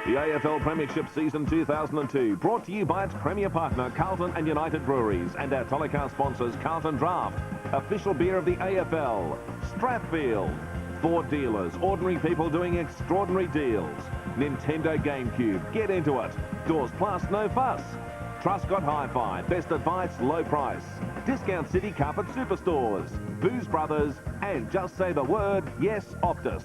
The AFL Premiership Season 2002, brought to you by its premier partner, Carlton and United Breweries, and our telecast sponsors, Carlton Draft, official beer of the AFL, Strathfield, Ford dealers, ordinary people doing extraordinary deals, Nintendo GameCube, get into it, Doors Plus, no fuss, Truscott Hi-Fi, best advice, low price, Discount City Carpet Superstores, Booze Brothers, and just say the word, yes, Optus.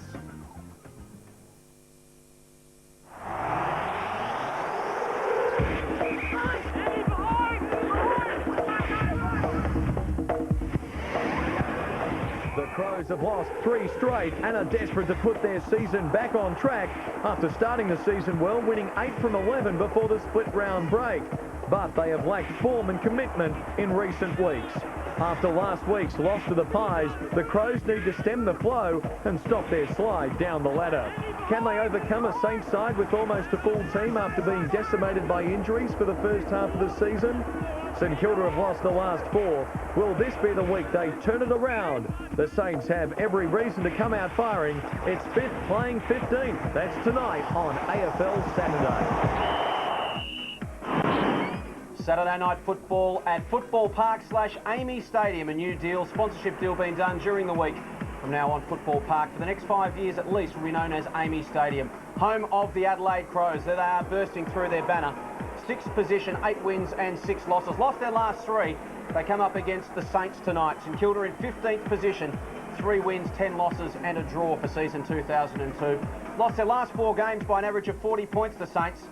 The Crows have lost 3 straight and are desperate to put their season back on track after starting the season well, winning 8 from 11 before the split round break. But they have lacked form and commitment in recent weeks. After last week's loss to the Pies, the Crows need to stem the flow and stop their slide down the ladder. Can they overcome a Saints side with almost a full team after being decimated by injuries for the first half of the season? St Kilda have lost the last 4. Will this be the week they turn it around? The Saints have every reason to come out firing. It's 5th playing 15th. That's tonight on AFL Saturday. Saturday night football at Football Park / Amy Stadium. A new deal, sponsorship deal being done during the week. From now on, Football Park for the next 5 years at least will be known as Amy Stadium. Home of the Adelaide Crows. There they are bursting through their banner. 6th position, 8 wins and 6 losses. Lost their last 3. They come up against the Saints tonight. St Kilda in 15th position. 3 wins, 10 losses and a draw for season 2002. Lost their last 4 games by an average of 40 points, the Saints.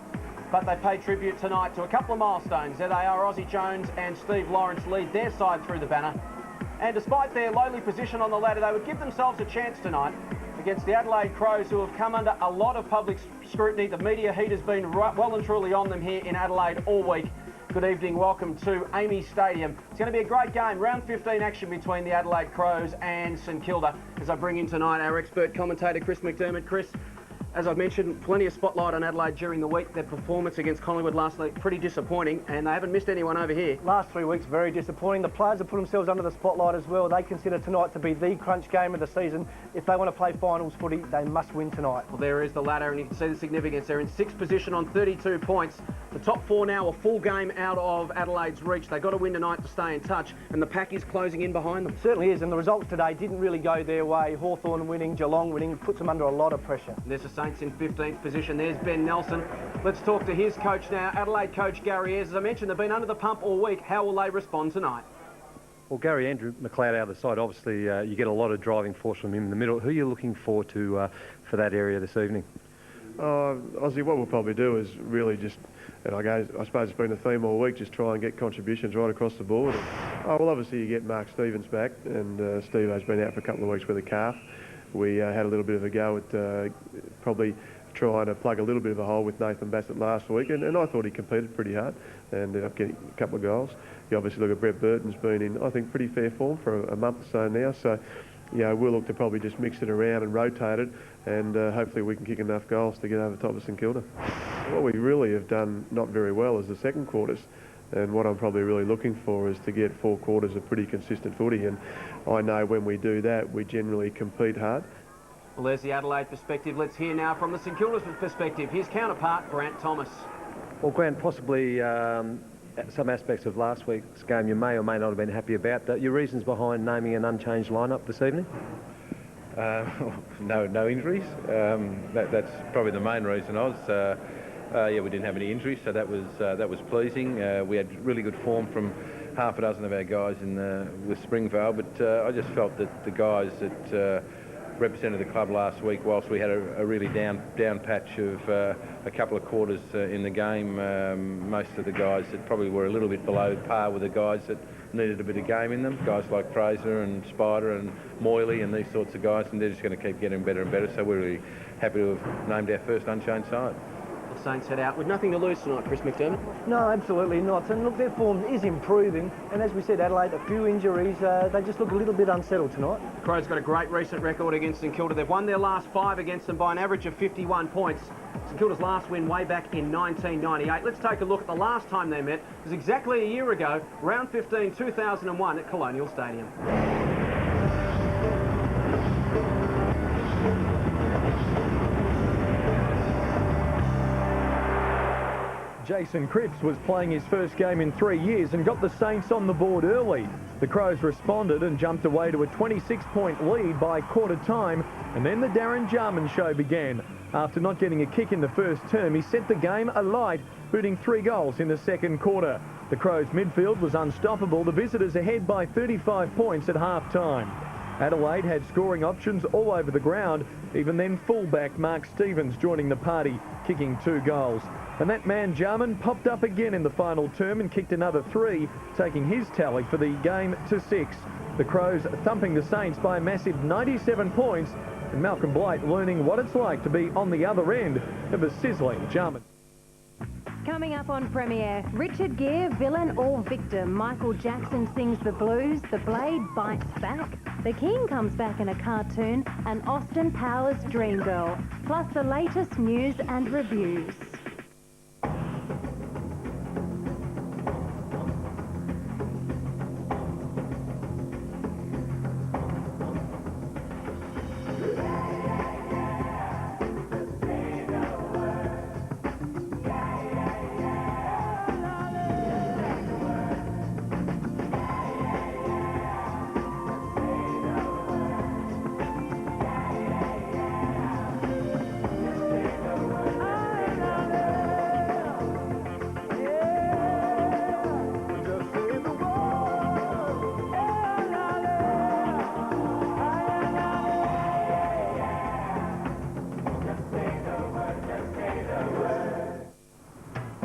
But they pay tribute tonight to a couple of milestones. There they are, Aussie Jones and Steve Lawrence lead their side through the banner. And despite their lowly position on the ladder, they would give themselves a chance tonight against the Adelaide Crows, who have come under a lot of public scrutiny. The media heat has been well and truly on them here in Adelaide all week. Good evening, welcome to Amy Stadium. It's going to be a great game, round 15 action between the Adelaide Crows and St Kilda. As I bring in tonight our expert commentator, Chris McDermott. Chris, as I've mentioned, plenty of spotlight on Adelaide during the week. Their performance against Collingwood last week, pretty disappointing, and they haven't missed anyone over here. Last 3 weeks, very disappointing. The players have put themselves under the spotlight as well. They consider tonight to be the crunch game of the season. If they want to play finals footy, they must win tonight. Well, there is the ladder, and you can see the significance. They're in 6th position on 32 points. The top 4 now, a full game out of Adelaide's reach. They've got to win tonight to stay in touch, and the pack is closing in behind them. It certainly is, and the results today didn't really go their way. Hawthorn winning, Geelong winning, puts them under a lot of pressure. And there's the Saints in 15th position. There's Ben Nelson. Let's talk to his coach now, Adelaide coach Gary Ayres. As I mentioned, they've been under the pump all week. How will they respond tonight? Well, Gary Andrew McLeod out of the side, obviously you get a lot of driving force from him in the middle. Who are you looking for for that area this evening? Ozzy, what we'll probably do is really just, and I suppose it's been a theme all week, just try and get contributions right across the board. Well, obviously you get Mark Stevens back, and Steve has been out for a couple of weeks with a calf. We had a little bit of a go at probably trying to plug a little bit of a hole with Nathan Bassett last week, and I thought he competed pretty hard and ended up getting a couple of goals. You obviously look at Brett Burton's been in, I think, pretty fair form for a month or so now, so we'll look to probably just mix it around and rotate it, and hopefully we can kick enough goals to get over top of St Kilda. What we really have done not very well is the second quarters, and what I'm probably really looking for is to get 4 quarters of pretty consistent footy, and I know when we do that, we generally compete hard. Well, there's the Adelaide perspective. Let's hear now from the St Kilda's perspective. His counterpart, Grant Thomas. Well, Grant, possibly some aspects of last week's game you may or may not have been happy about. Your reasons behind naming an unchanged lineup this evening? No injuries. That's probably the main reason, Oz. We didn't have any injuries, so that was pleasing. We had really good form from half a dozen of our guys with Springvale, but I just felt that the guys that represented the club last week, whilst we had a really down patch of a couple of quarters in the game, most of the guys that probably were a little bit below par with the guys that needed a bit of game in them, guys like Fraser and Spider and Moyley and these sorts of guys, and they're just going to keep getting better and better, so we're really happy to have named our first unchanged side. The Saints head out with nothing to lose tonight, Chris McDermott. No, absolutely not. And look, their form is improving. And as we said, Adelaide, a few injuries. They just look a little bit unsettled tonight. Crows got a great recent record against St Kilda. They've won their last 5 against them by an average of 51 points. St Kilda's last win way back in 1998. Let's take a look at the last time they met. It was exactly a year ago, round 15, 2001 at Colonial Stadium. Jason Cripps was playing his first game in 3 years and got the Saints on the board early. The Crows responded and jumped away to a 26-point lead by quarter time, and then the Darren Jarman show began. After not getting a kick in the first term, he set the game alight, booting 3 goals in the second quarter. The Crows' midfield was unstoppable. The visitors ahead by 35 points at half-time. Adelaide had scoring options all over the ground. Even then, fullback Mark Stevens joining the party, kicking 2 goals. And that man Jarman popped up again in the final term and kicked another 3, taking his tally for the game to 6. The Crows thumping the Saints by a massive 97 points, and Malcolm Blight learning what it's like to be on the other end of a sizzling Jarman. Coming up on Premiere, Richard Gere, villain or victim. Michael Jackson sings the blues, the Blade bites back, the King comes back in a cartoon, and Austin Powers' Dream Girl, plus the latest news and reviews.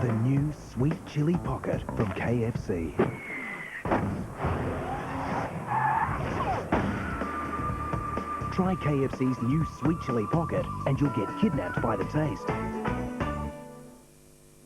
The new Sweet Chili Pocket from KFC. Try KFC's new Sweet Chili Pocket and you'll get kidnapped by the taste.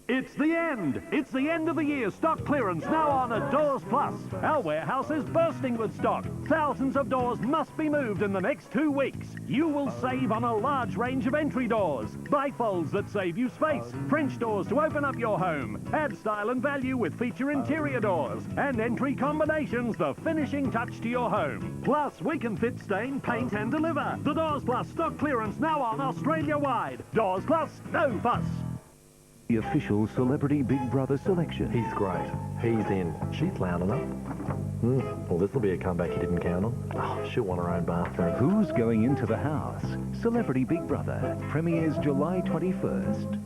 It's the end. It's the end of the year stock clearance now on at Doors Plus. Our warehouse is bursting with stock. Thousands of doors must be moved in the next 2 weeks. You will save on a large range of entry doors, bifolds that save you space, French doors to open up your home, add style and value with feature interior doors, and entry combinations, the finishing touch to your home. Plus, we can fit, stain, paint and deliver. The Doors Plus stock clearance now on Australia-wide. Doors Plus, no fuss. The official Celebrity Big Brother selection. He's great. He's in. She's loud enough. Well, this will be a comeback you didn't count on. Oh, she'll want her own bathroom. Who's going into the house? Celebrity Big Brother premieres July 21st.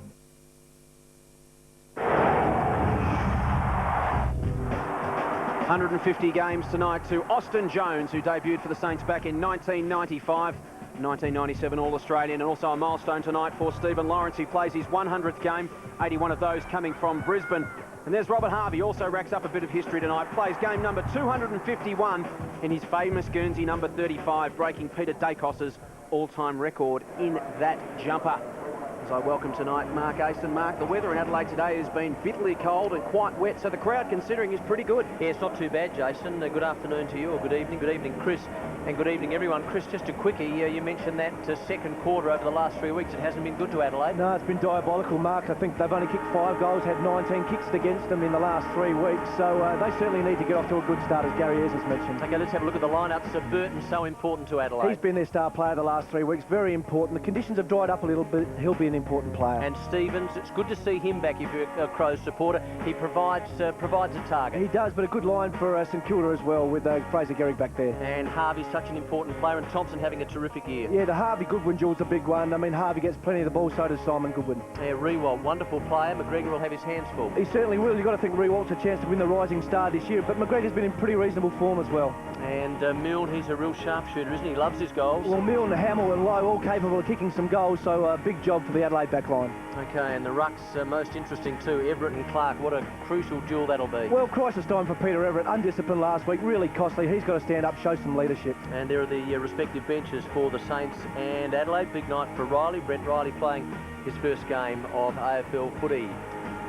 150 games tonight to Austin Jones, who debuted for the Saints back in 1995. 1997 All-Australian, and also a milestone tonight for Stephen Lawrence. He plays his 100th game, 81 of those coming from Brisbane. And there's Robert Harvey, also racks up a bit of history tonight. Plays game number 251 in his famous Guernsey number 35, breaking Peter Dacos's all-time record in that jumper. As I welcome tonight Mark Aston. Mark, the weather in Adelaide today has been bitterly cold and quite wet, so the crowd, considering, is pretty good. Yeah, it's not too bad, Jason. Good afternoon to you, or good evening, Chris, and good evening, everyone. Chris, just a quickie, you mentioned that second quarter over the last 3 weeks, it hasn't been good to Adelaide. No, it's been diabolical, Mark. I think they've only kicked 5 goals, had 19 kicks against them in the last 3 weeks, so they certainly need to get off to a good start, as Gary Ayres has mentioned. Okay, let's have a look at the lineups. Burton's so important to Adelaide. He's been their star player the last 3 weeks, very important. The conditions have dried up a little bit. He'll be an important player. And Stevens, it's good to see him back if you're a Crows supporter. He provides a target. He does, but a good line for St Kilda as well, with Fraser Gehrig back there. And Harvey's such an important player, and Thompson having a terrific year. Yeah, the Harvey Goodwin duel's a big one. I mean, Harvey gets plenty of the ball, so does Simon Goodwin. Yeah, Rewalt, wonderful player. McGregor will have his hands full. He certainly will. You've got to think Rewalt's a chance to win the Rising Star this year, but McGregor's been in pretty reasonable form as well. And Milne, he's a real sharpshooter, isn't he? He loves his goals. Well, Milne, Hamill and Lowe all capable of kicking some goals, so big job for the Adelaide back line. Okay, and the rucks most interesting too. Everett and Clark, what a crucial duel that'll be. Well, crisis time for Peter Everett. Undisciplined last week, really costly. He's got to stand up, show some leadership. And there are the respective benches for the Saints and Adelaide. Big night for Riley. Brent Riley playing his first game of AFL footy.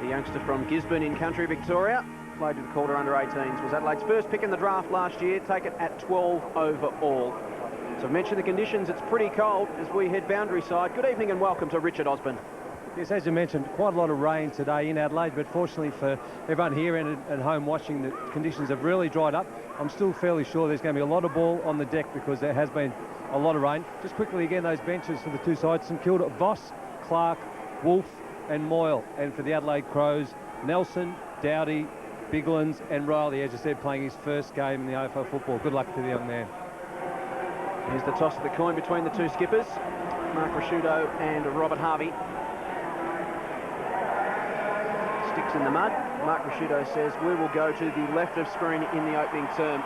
The youngster from Gisborne in country Victoria played with the Calder under-18s. Was Adelaide's first pick in the draft last year, taken at 12 overall. So I've mentioned the conditions. It's pretty cold as we head boundary side. Good evening and welcome to Richard Osborne. Yes, as you mentioned, quite a lot of rain today in Adelaide, but fortunately for everyone here and at home watching, the conditions have really dried up. I'm still fairly sure there's going to be a lot of ball on the deck because there has been a lot of rain. Just quickly again, those benches for the two sides: St Kilda, Voss, Clark, Wolf, and Moyle. And for the Adelaide Crows, Nelson, Dowdy, Biglands and Riley, as you said, playing his first game in the AFL football. Good luck to the young man. Here's the toss of the coin between the two skippers, Mark Rasciuto and Robert Harvey. Sticks in the mud. Mark Rasciuto says, we will go to the left of screen in the opening term.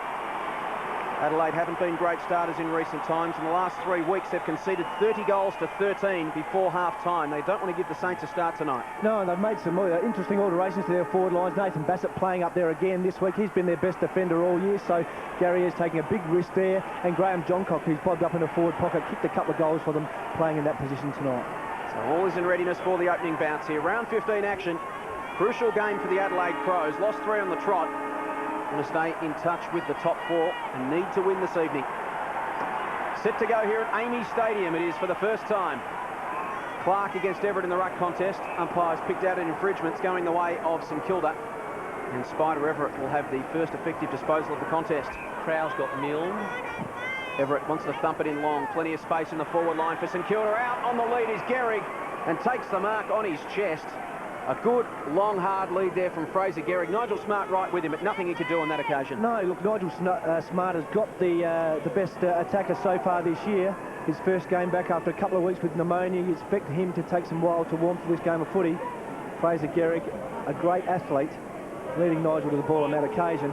Adelaide haven't been great starters in recent times. In the last 3 weeks, they've conceded 30 goals to 13 before half-time. They don't want to give the Saints a start tonight. No, and they've made some interesting alterations to their forward lines. Nathan Bassett playing up there again this week. He's been their best defender all year, so Gary is taking a big risk there. And Graham Johncock, who's bobbed up in the forward pocket, kicked a couple of goals for them playing in that position tonight. So all is in readiness for the opening bounce here. Round 15 action. Crucial game for the Adelaide Crows. Lost 3 on the trot. Want to stay in touch with the top 4 and need to win this evening. Set to go here at AAMI Stadium. It is for the first time. Clark against Everett in the ruck contest. Umpires picked out an infringement going the way of St Kilda. And Spider Everett will have the first effective disposal of the contest. Crow's got Milne. Everett wants to thump it in long. Plenty of space in the forward line for St Kilda. Out on the lead is Gehrig and takes the mark on his chest. A good, long, hard lead there from Fraser Gehrig. Nigel Smart right with him, but nothing he could do on that occasion. No, look, Nigel Smart has got the best attacker so far this year. His first game back after a couple of weeks with pneumonia. You expect him to take some while to warm to this game of footy. Fraser Gehrig, a great athlete, leading Nigel to the ball on that occasion.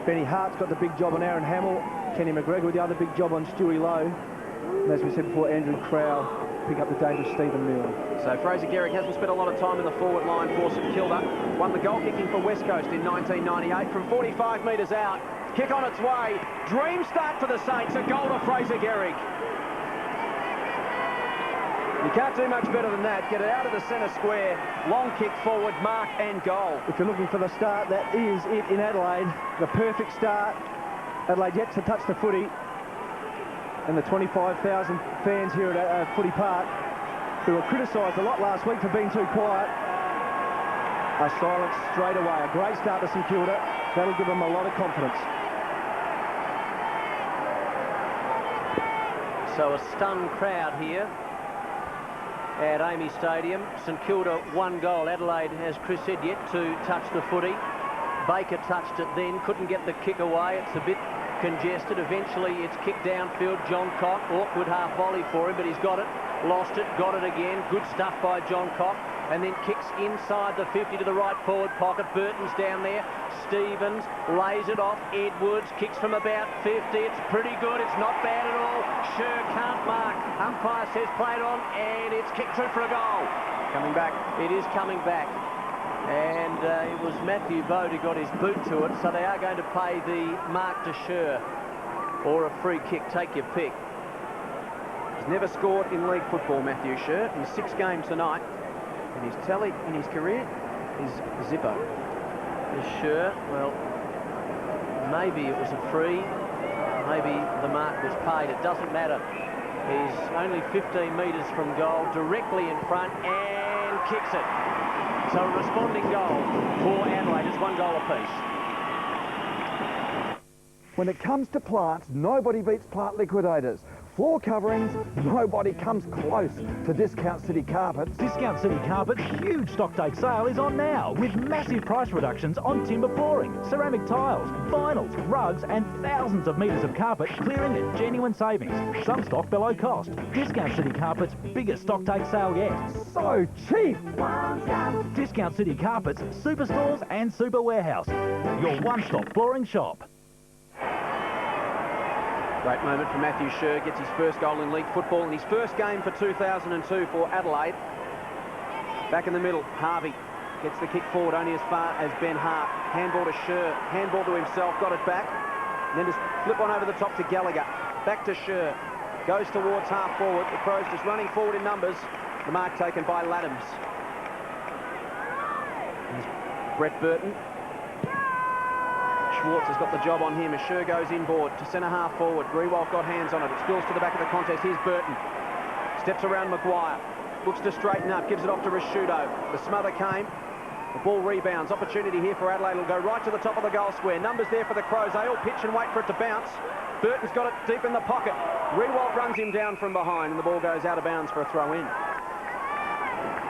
Benny Hart's got the big job on Aaron Hamill. Kenny McGregor with the other big job on Stewie Lowe. And as we said before, Andrew Crow pick up the dangerous Stephen Milne. So Fraser Gehrig hasn't spent a lot of time in the forward line for St Kilda. Won the goal kicking for West Coast in 1998 from 45 metres out. Kick on its way. Dream start for the Saints. A goal to Fraser Gehrig. You can't do much better than that. Get it out of the centre square. Long kick forward, mark and goal. If you're looking for the start, that is it in Adelaide. The perfect start. Adelaide yet to touch the footy. And the 25,000 fans here at Footy Park, who were criticised a lot last week for being too quiet, are silenced straight away. A great start to St Kilda. That'll give them a lot of confidence. So a stunned crowd here at AAMI Stadium. St Kilda 1 goal. Adelaide, as Chris said, yet to touch the footy. Baker touched it then, couldn't get the kick away. It's a bit congested. Eventually it's kicked downfield. John Cock, awkward half volley for him, but he's got it, lost it, got it again. Good stuff by John Cock, and then kicks inside the 50 to the right forward pocket. Burton's down there. Stevens lays it off. Edwards kicks from about 50. It's pretty good. It's not bad at all. Sure can't mark. Umpire says played on, and it's kicked through for a goal. Coming back. It is coming back. And it was Matthew Bode who got his boot to it, so they are going to pay the mark to Sher, or a free kick, take your pick. He's never scored in league football, Matthew Sher, in 6 games tonight, and his tally in his career is zippo. Sher, well, maybe it was a free, maybe the mark was paid, it doesn't matter. He's only 15 metres from goal, directly in front, and kicks it. So a responding goal for Adelaide. It's 1 goal apiece. When it comes to plants, nobody beats Plant Liquidators. Floor coverings, nobody comes close to Discount City Carpets. Discount City Carpets' huge stock take sale is on now, with massive price reductions on timber flooring, ceramic tiles, vinyls, rugs and thousands of metres of carpet clearing at genuine savings. Some stock below cost. Discount City Carpets' biggest stock take sale yet. So cheap! Discount City Carpets, superstores and super warehouse. Your one-stop flooring shop. Great moment for Matthew Sher, gets his first goal in league football in his first game for 2002 for Adelaide. Back in the middle, Harvey gets the kick forward only as far as Ben Hart. Handball to Sher, handball to himself, got it back. And then just flip on over the top to Gallagher. Back to Sher, goes towards half forward. The Crows just running forward in numbers. The mark taken by Laddams. Brett Burton. Schwartz has got the job on him as Sher goes inboard to centre half forward. Grewald got hands on it. It spills to the back of the contest. Here's Burton. Steps around Maguire. Looks to straighten up. Gives it off to Rasciuto. The smother came. The ball rebounds. Opportunity here for Adelaide. It'll go right to the top of the goal square. Numbers there for the Crows. They all pitch and wait for it to bounce. Burton's got it deep in the pocket. Grewald runs him down from behind and the ball goes out of bounds for a throw in.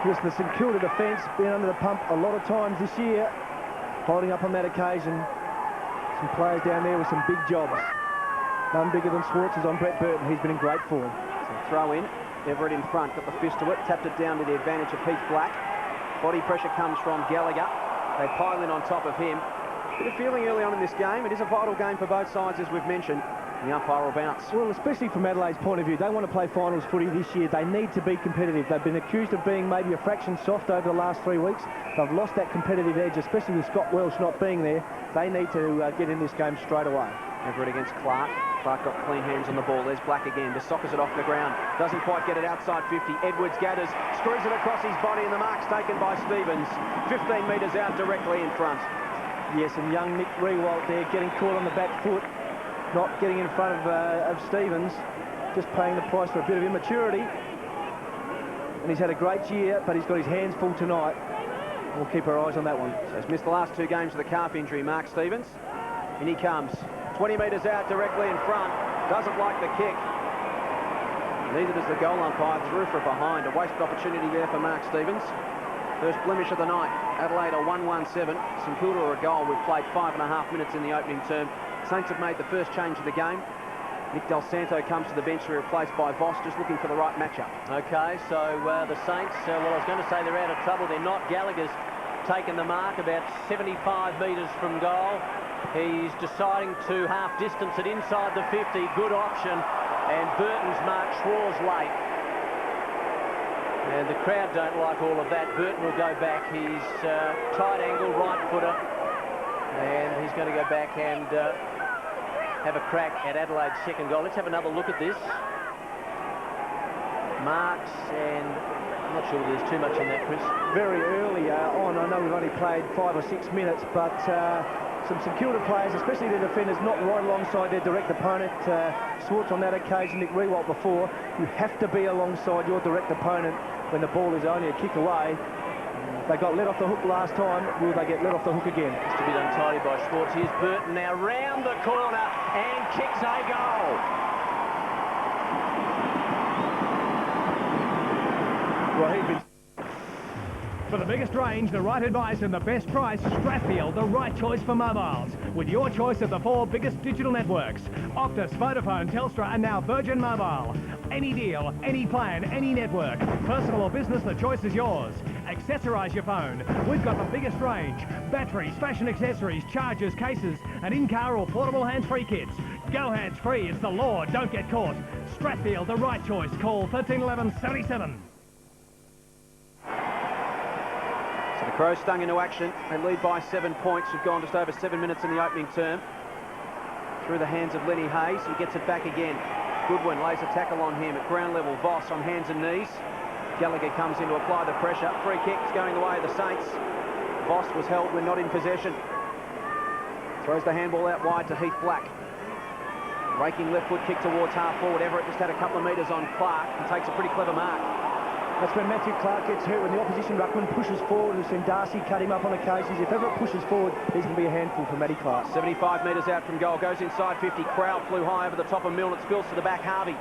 Listen, the St Kilda defence been under the pump a lot of times this year, holding up on that occasion. Some players down there with some big jobs. None bigger than Schwartz is on Brett Burton. He's been in great form. So throw in. Everett in front, got the fist to it, tapped it down to the advantage of Heath Black. Body pressure comes from Gallagher. They pile in on top of him. Bit of feeling early on in this game. It is a vital game for both sides, as we've mentioned. The umpire will bounce. Well, especially from Adelaide's point of view, they want to play finals footy this year. They need to be competitive. They've been accused of being maybe a fraction soft over the last 3 weeks. They've lost that competitive edge, especially with Scott Welsh not being there. They need to get in this game straight away. Everett against Clark. Clark got clean hands on the ball. There's Black again. The sockers it off the ground. Doesn't quite get it outside 50. Edwards gathers, screws it across his body, and the mark's taken by Stevens. 15 metres out directly in front. Yes, and young Nick Riewoldt there getting caught on the back foot, not getting in front of Stevens, just paying the price for a bit of immaturity. And he's had a great year, but he's got his hands full tonight. We'll keep our eyes on that one. So he's missed the last 2 games with a calf injury, Mark Stevens. In he comes. 20 metres out directly in front. Doesn't like the kick. Neither does the goal umpire. Through for behind. A wasted opportunity there for Mark Stevens. First blemish of the night. Adelaide are 1-1-7. St Kilda are a goal. We've played 5.5 minutes in the opening term. Saints have made the first change of the game. Nick Del Santo comes to the bench to be replaced by Voss, just looking for the right matchup. Okay, so the Saints, well, I was going to say they're out of trouble. They're not. Gallagher's taken the mark about 75 metres from goal. He's deciding to half distance it inside the 50. Good option. And Burton's marked Schwarz late. And the crowd don't like all of that. Burton will go back. He's tight angle, right footer. And he's going to go back and have a crack at Adelaide's second goal. Let's have another look at this. Marks, and I'm not sure there's too much on that, Chris. Very early on. I know we've only played 5 or 6 minutes, but some St Kilda players, especially the defenders, not right alongside their direct opponent. Schwartz on that occasion, Nick Riewoldt before. You have to be alongside your direct opponent when the ball is only a kick away. They got let off the hook last time. Will they get let off the hook again? Just a bit untidy by Schwartz. Here's Burton now round the corner and kicks a goal. Well, he's been... For the biggest range, the right advice and the best price, Strathfield, the right choice for mobiles. With your choice of the 4 biggest digital networks. Optus, Vodafone, Telstra and now Virgin Mobile. Any deal, any plan, any network. Personal or business, the choice is yours. Accessorise your phone. We've got the biggest range. Batteries, fashion accessories, chargers, cases and in-car or portable hands-free kits. Go hands-free, it's the law, don't get caught. Strathfield, the right choice. Call 1311 77. So the Crows stung into action. They lead by 7 points. We've gone just over 7 minutes in the opening term. Through the hands of Lenny Hayes. He gets it back again. Goodwin lays a tackle on him at ground level. Voss on hands and knees. Gallagher comes in to apply the pressure. Free kick's going the way of the Saints. Voss was held when not in possession. Throws the handball out wide to Heath Black. Raking left foot kick towards half forward. Everett just had a couple of metres on Clark and takes a pretty clever mark. That's when Matthew Clark gets hurt, when the opposition ruckman pushes forward. We've seen Darcy cut him up on occasions. If Everett pushes forward, he's going to be a handful for Matty Clark. 75 metres out from goal, goes inside 50. Crowd flew high over the top of Milne. It spills to the back. Harvey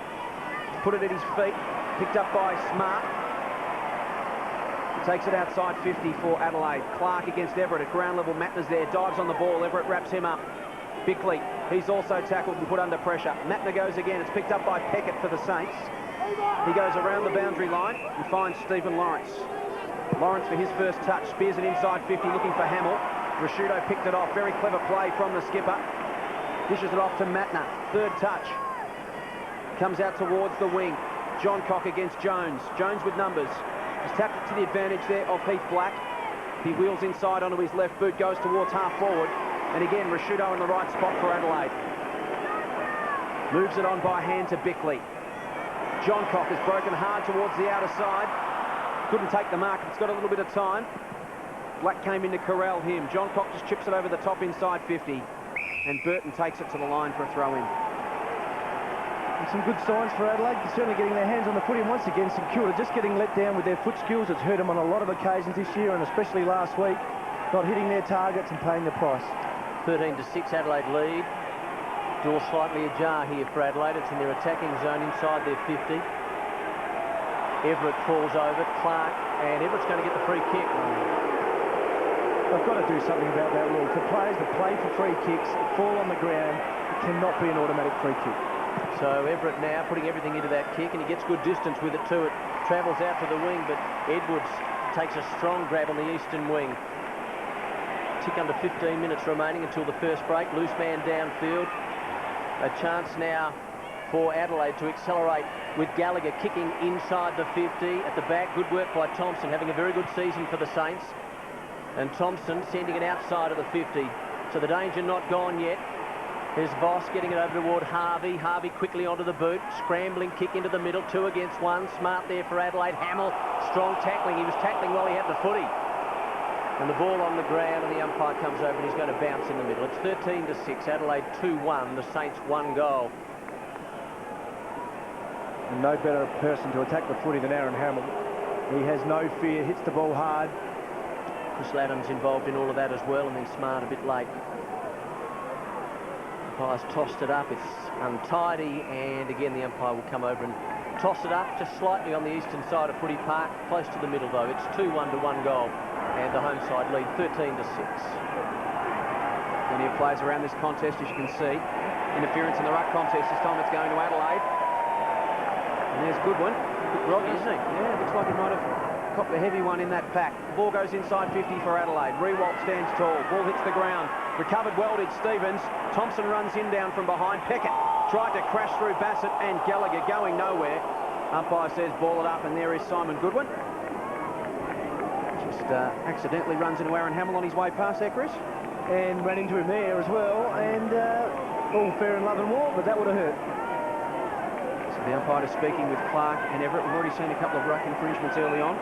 put it at his feet, picked up by Smart. He takes it outside 50 for Adelaide. Clark against Everett at ground level. Matner's there, dives on the ball. Everett wraps him up. Bickley, he's also tackled and put under pressure. Matner goes again. It's picked up by Peckett for the Saints. He goes around the boundary line and finds Stephen Lawrence. Lawrence for his first touch, spears it inside 50, looking for Hamill. Rashudo picked it off. Very clever play from the skipper. Dishes it off to Matner. Third touch. Comes out towards the wing. John Cock against Jones. Jones with numbers. He's tapped it to the advantage there of Heath Black. He wheels inside onto his left boot, goes towards half forward. And again, Rashudo in the right spot for Adelaide. Moves it on by hand to Bickley. John Cock has broken hard towards the outer side. Couldn't take the mark. It's got a little bit of time. Black came in to corral him. John Cock just chips it over the top inside 50. And Burton takes it to the line for a throw-in. Some good signs for Adelaide. They're certainly getting their hands on the footy. And once again, St Kilda just getting let down with their foot skills. It's hurt them on a lot of occasions this year, and especially last week. Not hitting their targets and paying the price. 13-6 Adelaide lead. Door slightly ajar here for Adelaide. It's in their attacking zone inside their 50. Everett falls over. Clark and Everett's going to get the free kick. They've got to do something about that rule. For players that play for free kicks, fall on the ground, it cannot be an automatic free kick. So Everett now putting everything into that kick, and he gets good distance with it too. It travels out to the wing, but Edwards takes a strong grab on the eastern wing. Tick under 15 minutes remaining until the first break. Loose man downfield. A chance now for Adelaide to accelerate with Gallagher kicking inside the 50. At the back, good work by Thompson, having a very good season for the Saints. And Thompson sending it outside of the 50. So the danger not gone yet. Here's Voss getting it over toward Harvey. Harvey quickly onto the boot. Scrambling kick into the middle. 2 against 1. Smart there for Adelaide. Hamill, strong tackling. He was tackling while he had the footy. And the ball on the ground, and the umpire comes over and he's going to bounce in the middle. It's 13-6. Adelaide 2-1. The Saints 1 goal. And no better person to attack the footy than Aaron Hamill. He has no fear. Hits the ball hard. Chris Laddam's involved in all of that as well, and then Smart a bit late. Umpire's tossed it up. It's untidy, and again the umpire will come over and toss it up just slightly on the eastern side of Footy Park, close to the middle though. It's 2-1 to 1 goal, and the home side lead 13-6. Plenty of players around this contest, as you can see. Interference in the ruck contest. This time it's going to Adelaide. And there's Goodwin. Good groggy, isn't he? Yeah, looks like he might have copped a heavy one in that pack. The ball goes inside 50 for Adelaide. Rewalt stands tall. Ball hits the ground. Recovered well did Stevens. Thompson runs in down from behind. Peckett tried to crash through Bassett and Gallagher going nowhere. Umpire says ball it up, and there is Simon Goodwin. Just accidentally runs into Aaron Hamill on his way past there, Chris. And ran into him there as well, and all fair in love and war, but that would have hurt. So the umpire is speaking with Clark and Everett. We've already seen a couple of ruck infringements early on.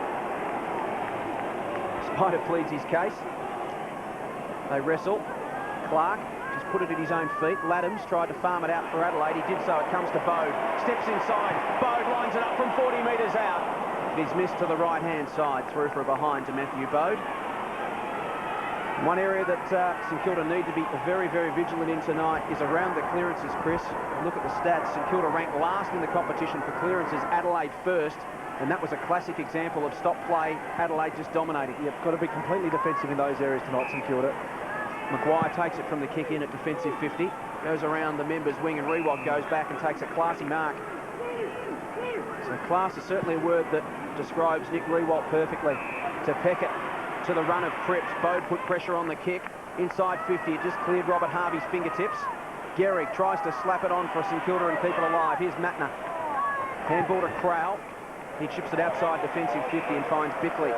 Spider pleads his case. They wrestle. Clark just put it at his own feet. Laddams tried to farm it out for Adelaide. He did so. It comes to Bode. Steps inside. Bode lines it up from 40 metres out. He's missed to the right-hand side. Through for a behind to Matthew Bode. One area that St Kilda need to be very, very vigilant in tonight is around the clearances, Chris. Look at the stats. St Kilda ranked last in the competition for clearances. Adelaide first. And that was a classic example of stop play. Adelaide just dominating. Yep, got to be completely defensive in those areas tonight, St Kilda. Maguire takes it from the kick in at defensive 50. Goes around the members' wing, and Rewalt goes back and takes a classy mark. So class is certainly a word that describes Nick Rewalt perfectly. To Peckett, to the run of Cripps. Bode put pressure on the kick. Inside 50, it just cleared Robert Harvey's fingertips. Gehrig tries to slap it on for St Kilda and keep it alive. Here's Matner. Handball to Crowell. He chips it outside defensive 50 and finds Bickley.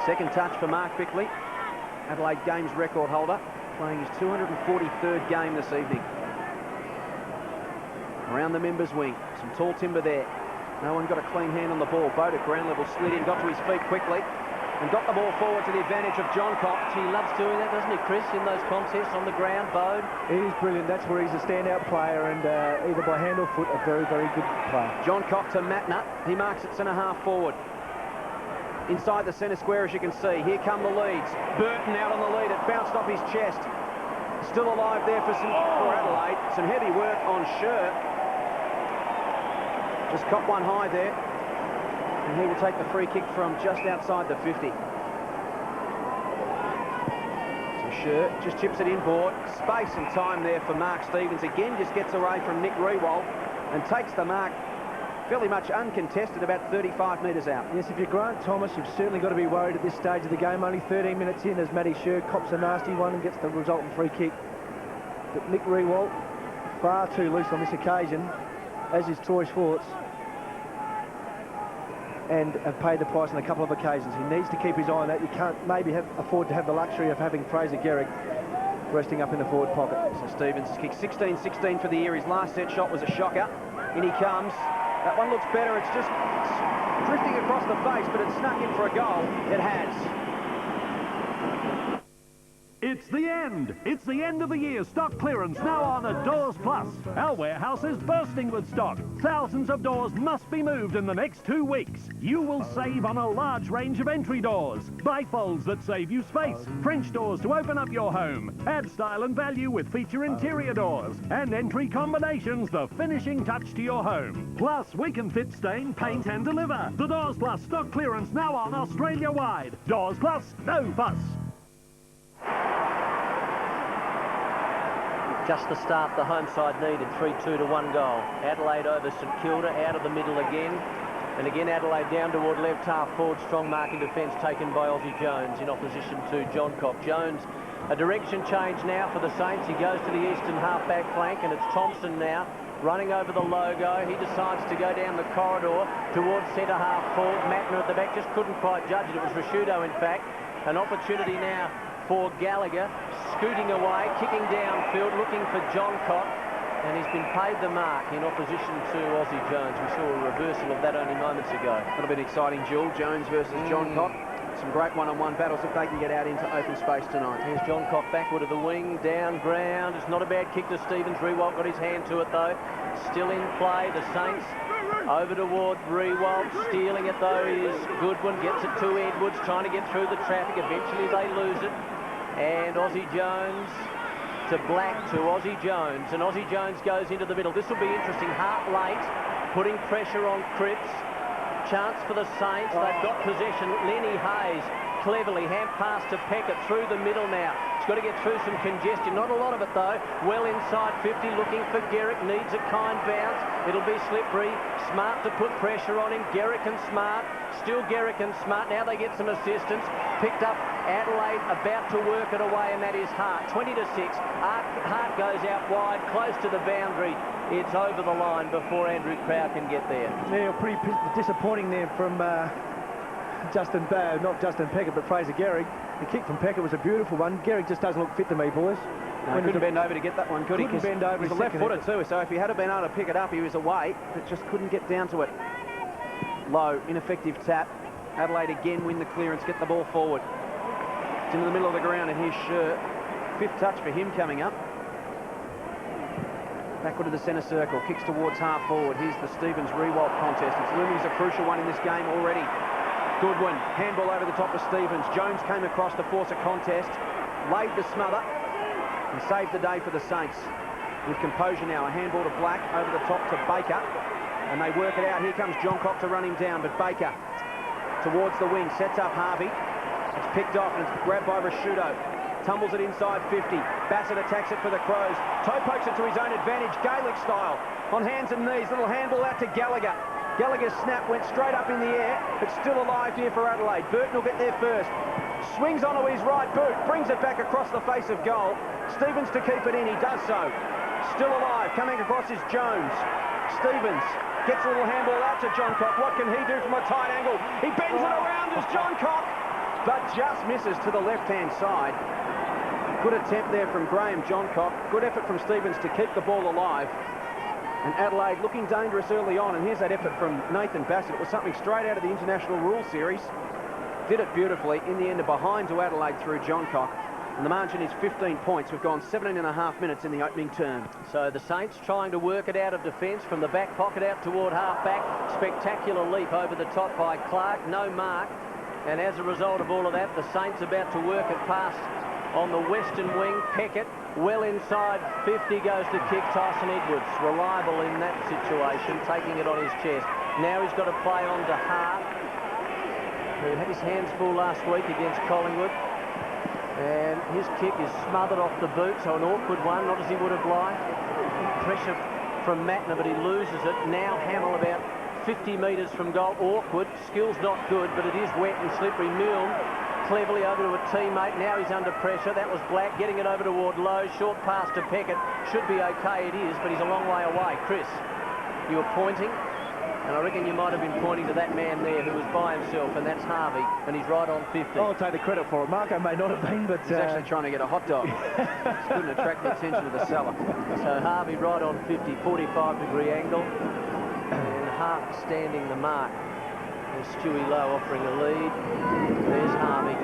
Second touch for Mark Bickley. Adelaide Games record holder, playing his 243rd game this evening. Around the members' wing, some tall timber there. No one got a clean hand on the ball. Bode at ground level slid in, got to his feet quickly, and got the ball forward to the advantage of John Cox. He loves doing that, doesn't he, Chris, in those contests on the ground, Bode? He is brilliant. That's where he's a standout player, and either by hand or foot, a very, very good player. John Cox to Matner. He marks it centre-half forward. Inside the centre square, as you can see. Here come the leads. Burton out on the lead. It bounced off his chest. Still alive there for Adelaide. Some heavy work on Scher. Just caught one high there. And he will take the free kick from just outside the 50. So Scher just chips it inboard. Space and time there for Mark Stevens. Again, just gets away from Nick Rewalt and takes the mark fairly much uncontested, about 35 metres out. Yes, if you're Grant Thomas, you've certainly got to be worried at this stage of the game. Only 13 minutes in as Matty Scher cops a nasty one and gets the resultant free kick. But Nick Rewalt, far too loose on this occasion, as is Troy Schwartz, and have paid the price on a couple of occasions. He needs to keep his eye on that. You can't maybe afford to have the luxury of having Fraser Gehrig resting up in the forward pocket. So Stevens has kicked 16-16 for the year. His last set shot was a shocker. In he comes. That one looks better. It's just drifting across the face, but it's snuck in for a goal. It has. It's the end. It's the end of the year stock clearance now on Adores Plus. Our warehouse is bursting with stock. Thousands of doors must be moved in the next 2 weeks. You will save on a large range of entry doors, bifolds that save you space, French doors to open up your home, add style and value with feature interior doors, and entry combinations, the finishing touch to your home. Plus, we can fit, stain, paint and deliver. The Doors Plus stock clearance now on Australia-wide. Doors Plus, no fuss. Just the start the home side needed, 3-2 to 1 goal. Adelaide over St Kilda, out of the middle again. And again Adelaide down toward left half forward, strong marking defence taken by Aussie Jones in opposition to John Cock. Jones, a direction change now for the Saints. He goes to the eastern half-back flank and it's Thompson now running over the logo. He decides to go down the corridor towards centre half forward. Mattner at the back just couldn't quite judge it. It was Rashudo in fact. An opportunity now for Gallagher, scooting away, kicking downfield, looking for John Cock, and he's been paid the mark in opposition to Aussie Jones. We saw a reversal of that only moments ago. That'll be an exciting duel, Jones versus John Cock. Some great one-on-one battles if they can get out into open space tonight. Here's John Cock backward of the wing, down ground. It's not a bad kick to Stevens. Rewalt got his hand to it though. Still in play, the Saints over toward Rewalt, stealing it though is Goodwin, gets it to Edwards, trying to get through the traffic. Eventually they lose it. And Aussie Jones to Black to Aussie Jones, and Aussie Jones goes into the middle. This will be interesting. Hart late, putting pressure on Cripps. Chance for the Saints. They've got possession. Lenny Hayes cleverly hand pass to Peckett through the middle now. He's got to get through some congestion. Not a lot of it though. Well inside 50, looking for Garrick. Needs a kind bounce. It'll be slippery. Smart to put pressure on him. Garrick and Smart. Still Garrick and Smart. Now they get some assistance. Picked up Adelaide, about to work it away, and that is Hart. 20 to 6. Hart goes out wide, close to the boundary. It's over the line before Andrew Crowd can get there. Yeah, pretty disappointing there from not Justin Peckett, but Fraser Garrick. The kick from Peckett was a beautiful one. Garrick just doesn't look fit to me, boys. No, he couldn't bend over to get that one, could he? Couldn't bend over. He's a left-footer too, so if he had been able to pick it up, he was away, but just couldn't get down to it. Low, ineffective tap. Adelaide again win the clearance, get the ball forward. It's into the middle of the ground, and here's Scher. 5th touch for him coming up. Backward to the centre circle, kicks towards half forward. Here's the Stevens-Rewalt contest. It's looming as a crucial one in this game already. Goodwin, handball over the top of Stevens. Jones came across to force a contest, laid the smother, and saved the day for the Saints. With composure now, a handball to Black, over the top to Baker, and they work it out. Here comes John Cock to run him down, but Baker towards the wing, sets up Harvey. It's picked off and it's grabbed by Rashudo. Tumbles it inside 50. Bassett attacks it for the Crows. Toe pokes it to his own advantage, Gaelic style. On hands and knees, little handball out to Gallagher. Gallagher's snap went straight up in the air, but still alive here for Adelaide. Burton will get there first. Swings onto his right boot, brings it back across the face of goal. Stevens to keep it in, he does so. Still alive, coming across is Jones. Stevens gets a little handball out to John Cock. What can he do from a tight angle? He bends it around as John Cock, but just misses to the left-hand side. Good attempt there from Graham John Cock. Good effort from Stevens to keep the ball alive. And Adelaide looking dangerous early on, and here's that effort from Nathan Bassett. It was something straight out of the International Rules Series. Did it beautifully. In the end, a behind to Adelaide through John Cock. And the margin is 15 points. We've gone 17.5 minutes in the opening term. So the Saints trying to work it out of defence from the back pocket out toward half-back. Spectacular leap over the top by Clark. No mark. And as a result of all of that, the Saints about to work it past on the western wing. Peckett, well inside 50, goes to kick. Tyson Edwards, reliable in that situation, taking it on his chest. Now he's got to play on to Hart, who had his hands full last week against Collingwood. And his kick is smothered off the boot, so an awkward one, not as he would have liked. Pressure from Mattner, but he loses it. Now Hamill about 50 metres from goal. Awkward, skill's not good, but it is wet and slippery. Milne cleverly over to a teammate. Now he's under pressure. That was Black, getting it over toward Lowe. Short pass to Peckett. Should be okay, it is, but he's a long way away. Chris, you were pointing, and I reckon you might have been pointing to that man there who was by himself, and that's Harvey, and he's right on 50. I'll take the credit for it. Marco may not have been, but... He's actually trying to get a hot dog. Just couldn't attract the attention of the seller. So Harvey right on 50, 45-degree angle, and Hart standing the mark. There's Stewie Lowe offering a lead. There's Harvey.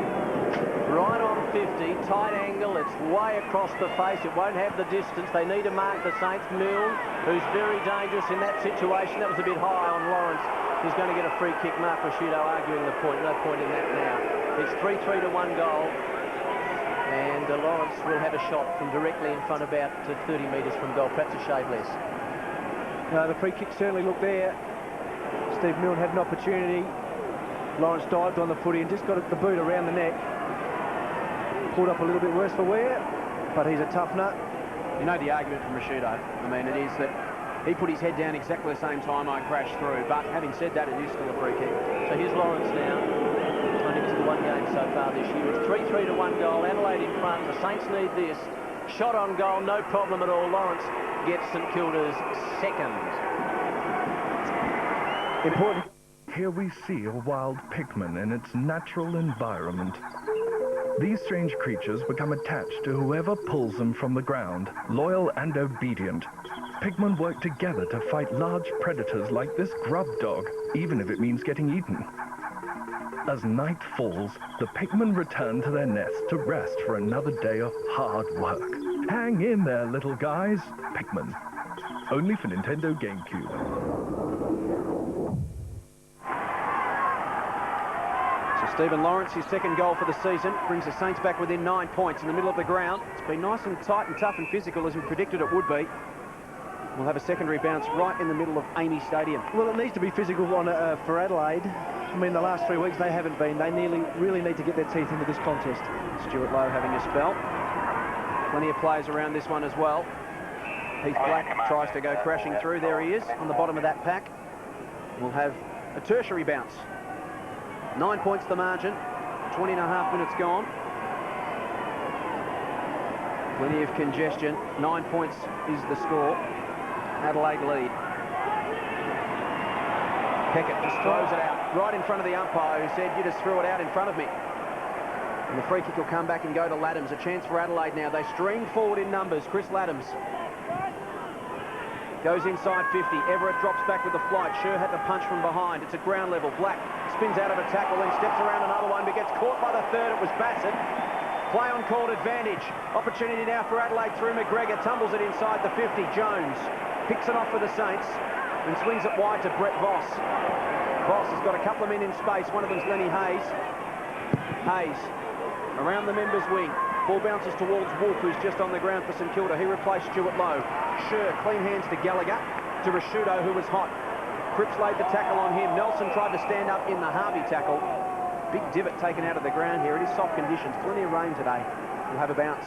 Right on 50, tight angle, it's way across the face, it won't have the distance. They need to mark the Saints. Milne, who's very dangerous in that situation. That was a bit high on Lawrence. He's going to get a free kick. Mark Rashudo arguing the point. No point in that now. It's 3-3 to 1 goal. And Lawrence will have a shot from directly in front, about 30 metres from goal, perhaps a shade less. No, the free kick certainly looked there. Steve Milne had an opportunity. Lawrence dived on the footy and just got the boot around the neck. Pulled up a little bit worse for wear, but he's a tough nut. You know the argument from Rashudo. I mean, it is that he put his head down exactly the same time I crashed through. But having said that, it is still a free kick. So here's Lawrence now. Only missed the one game so far this year. It's 3-3 to 1 goal. Adelaide in front. The Saints need this. Shot on goal, no problem at all. Lawrence gets St Kilda's second. Important. Here we see a wild pigman in its natural environment. These strange creatures become attached to whoever pulls them from the ground, loyal and obedient. Pigmen work together to fight large predators like this grub dog, even if it means getting eaten. As night falls, the pigmen return to their nests to rest for another day of hard work. Hang in there, little guys. Pigmen. Only for Nintendo GameCube. Stephen Lawrence, his second goal for the season, brings the Saints back within 9 points in the middle of the ground. It's been nice and tight and tough and physical as we predicted it would be. We'll have a secondary bounce right in the middle of Amy Stadium. Well, it needs to be physical for Adelaide. I mean, the last 3 weeks they haven't been. They really need to get their teeth into this contest. Stuart Lowe having a spell. Plenty of players around this one as well. Heath Black tries to go crashing through. There he is on the bottom of that pack. We'll have a tertiary bounce. 9 points the margin, 20.5 minutes gone. Plenty of congestion, 9 points is the score. Adelaide lead. Peckett just throws it out right in front of the umpire, who said, you just threw it out in front of me. And the free kick will come back and go to Laddams. A chance for Adelaide now. They stream forward in numbers. Chris Laddams goes inside 50. Everett drops back with the flight. Sher had the punch from behind. It's at ground level. Black spins out of a tackle, then steps around another one, but gets caught by the third. It was Bassett. Play on called advantage. Opportunity now for Adelaide through McGregor. Tumbles it inside the 50. Jones picks it off for the Saints and swings it wide to Brett Voss. Voss has got a couple of men in space. One of them's Lenny Hayes. Hayes around the members' wing. Ball bounces towards Wolf, who's just on the ground for St Kilda. He replaced Stuart Lowe. Sher, clean hands to Gallagher, to Rashudo, who was hot. Cripps laid the tackle on him. Nelson tried to stand up in the Harvey tackle. Big divot taken out of the ground here. It is soft conditions. Plenty of rain today. We'll have a bounce.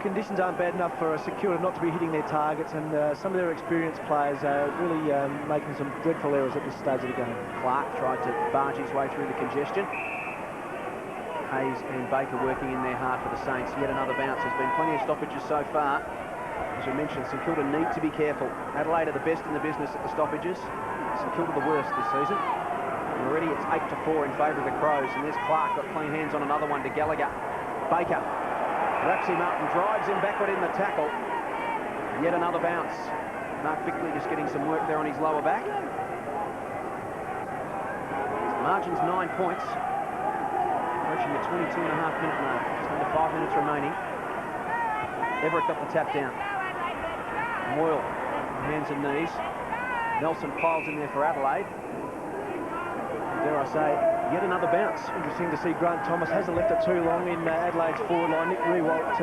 Conditions aren't bad enough for St Kilda not to be hitting their targets, and some of their experienced players are really making some dreadful errors at this stage of the game. Clark tried to barge his way through the congestion. Hayes and Baker working in their hard for the Saints. Yet another bounce. There's been plenty of stoppages so far. As we mentioned, St Kilda need to be careful. Adelaide are the best in the business at the stoppages. St Kilda the worst this season. And already it's 8-4 in favour of the Crows. And there's Clark, got clean hands on another one to Gallagher. Baker wraps him up and drives him backward in the tackle. Yet another bounce. Mark Bickley just getting some work there on his lower back. The margin's 9 points. Approaching the 22.5 minute mark. Just under 5 minutes remaining. Everett got the tap down. Moyle, hands and knees. Nelson piles in there for Adelaide. Dare I say, yet another bounce. Interesting to see Grant Thomas hasn't left it too long in Adelaide's forward line. Nick Rewalt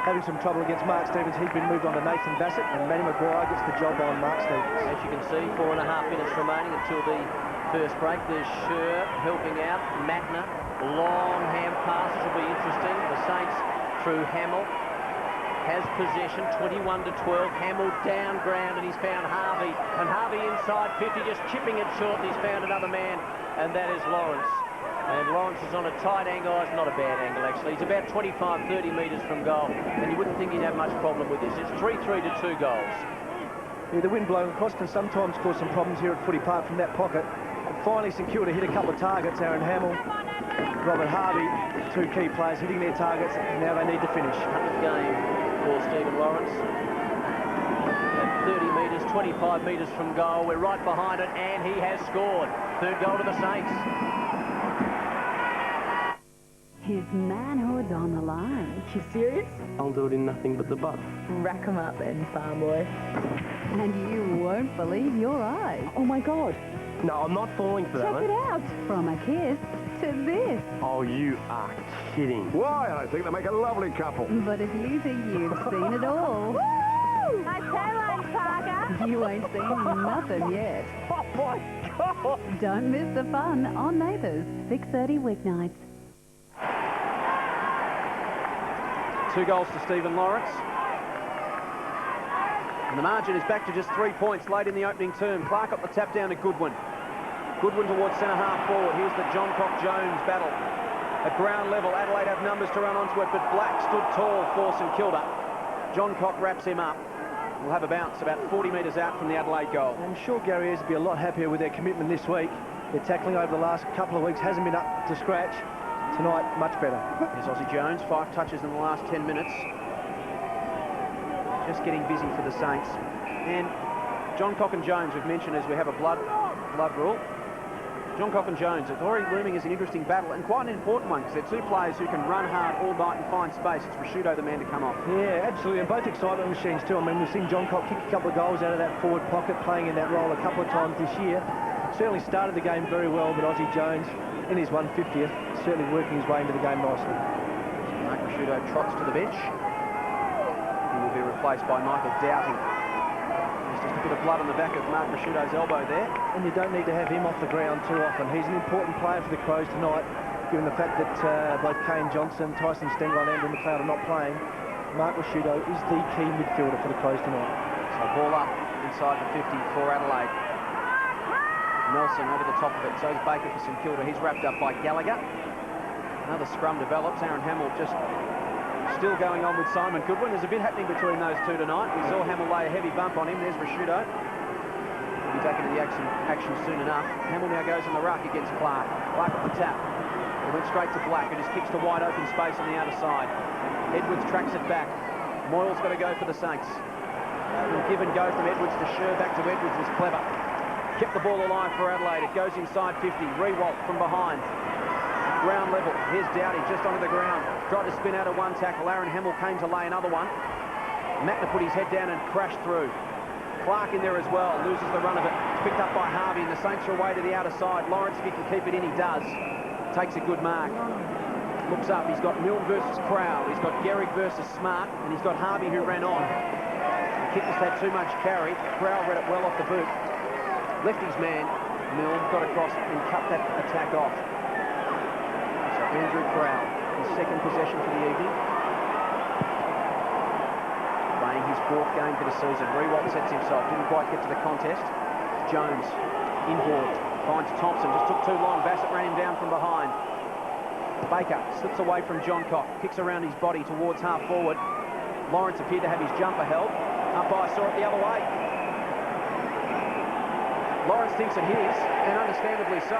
having some trouble against Mark Stevens. He's been moved on to Nathan Bassett, and Manny Maguire gets the job on Mark Stevens. As you can see, 4.5 minutes remaining until the first break. There's Sher helping out. Matner, long ham passes will be interesting. The Saints through Hamill. Has possession, 21-12. Hamill down ground, and he's found Harvey. And Harvey inside 50, just chipping it short, and he's found another man, and that is Lawrence. And Lawrence is on a tight angle. It's not a bad angle, actually. He's about 25-30 metres from goal, and you wouldn't think he'd have much problem with this. It's 3-3 to 2 goals. Yeah, the wind blowing across can sometimes cause some problems here at Footy Park from that pocket. And finally, St Kilda hit a couple of targets. Aaron Hamill, Robert Harvey, two key players hitting their targets, and now they need to finish. 100th game for Stephen Lawrence. At 30 metres, 25 metres from goal. We're right behind it, and he has scored. Third goal to the Saints. His manhood is on the line. You serious? I'll do it in nothing but the buff. Rack 'em up then, farm boy. And you won't believe your eyes. Oh my God. No, I'm not falling for that Check one. it out. From a kiss to this. Oh, you are kidding. Why? I think they make a lovely couple. But if you think you've seen it all... Woo! Nice tailline, Parker. You ain't seen nothing yet. Oh, my God. Don't miss the fun on Neighbours, 6:30 weeknights. 2 goals to Stephen Lawrence. And the margin is back to just 3 points late in the opening term. Clark got the tap down to Goodwin. Goodwin towards centre-half forward. Here's the John Cock-Jones battle. At ground level, Adelaide have numbers to run onto it, but Black stood tall for St Kilda. John Cock wraps him up. We'll have a bounce about 40 metres out from the Adelaide goal. I'm sure Gary has to be a lot happier with their commitment this week. Their tackling over the last couple of weeks hasn't been up to scratch. Tonight, much better. Here's Aussie Jones, 5 touches in the last 10 minutes. Just getting busy for the Saints. And John Cock-Jones, we've mentioned as we have a blood rule. John Cock-Jones, it's already looming as an interesting battle and quite an important one because they're 2 players who can run hard all night and find space. It's Rashudo the man to come off. Yeah, absolutely, and both excitement machines too. I mean, we've seen John Cock kick a couple of goals out of that forward pocket, playing in that role a couple of times this year. Certainly started the game very well, but Aussie Jones, in his 150th, certainly working his way into the game nicely. Mark Rashudo trots to the bench. He will be replaced by Michael Doughty. There's just a bit of blood on the back of Mark Rashudo's elbow there. And you don't need to have him off the ground too often. He's an important player for the Crows tonight, given the fact that both Kane Johnson, Tyson Stengel and Andrew McLeod are not playing. Mark Rashudo is the key midfielder for the Crows tonight. So ball up inside the 50 for Adelaide. Nelson over the top of it, so is Baker for St Kilda. He's wrapped up by Gallagher. Another scrum develops. Aaron Hamill just still going on with Simon Goodwin. There's a bit happening between those two tonight. We saw Hamill lay a heavy bump on him. There's Rashudo. He'll be back into the action soon enough. Hamill now goes on the ruck against Clark. Clark off the tap. He went straight to Black, who just kicks to wide open space on the outer side. Edwards tracks it back. Moyle's got to go for the Saints. The give and go from Edwards to Sher back to Edwards was clever. Kept the ball alive for Adelaide. It goes inside 50. Rewalt from behind. Ground level. Here's Doughty just onto the ground. Tried to spin out of one tackle. Aaron Hamill came to lay another one. Matner put his head down and crashed through. Clark in there as well. Loses the run of it. It's picked up by Harvey and the Saints are away to the outer side. Lawrence, if he can keep it in, he does. Takes a good mark. Looks up. He's got Milne versus Crowell. He's got Gehrig versus Smart. And he's got Harvey who ran on. The kick just had too much carry. Crowell read it well off the boot. Left his man. Milne got across and cut that attack off. So Andrew Crowell, his second possession for the evening. Playing his 4th game for the season. Rewalt sets himself, didn't quite get to the contest. Jones, inboard, finds Thompson, just took too long. Bassett ran him down from behind. Baker slips away from John Cock, kicks around his body towards half forward. Lawrence appeared to have his jumper held. Umpire saw it the other way. Lawrence thinks it his, and understandably so.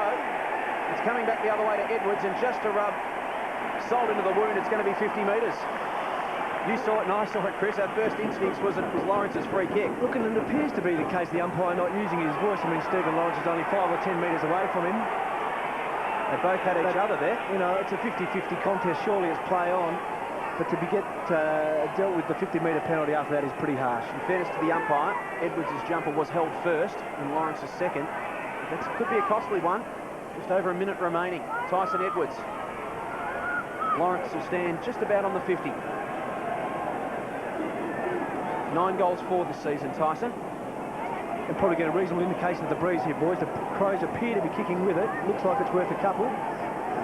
It's coming back the other way to Edwards, and just to rub salt into the wound, it's going to be 50 metres. You saw it and I saw it, Chris. Our first instinct was that it was Lawrence's free kick. Look, and it appears to be the case, the umpire not using his voice. I mean, Stephen Lawrence is only 5 or 10 metres away from him. They both had each other there. You know, it's a 50-50 contest. Surely it's play on. But to get dealt with the 50-metre penalty after that is pretty harsh. In fairness to the umpire, Edwards' jumper was held first and Lawrence's second. That could be a costly one. Just over a minute remaining. Tyson Edwards. Lawrence will stand just about on the 50. 9 goals for this season, Tyson. And probably get a reasonable indication of the breeze here, boys. The Crows appear to be kicking with it. Looks like it's worth a couple.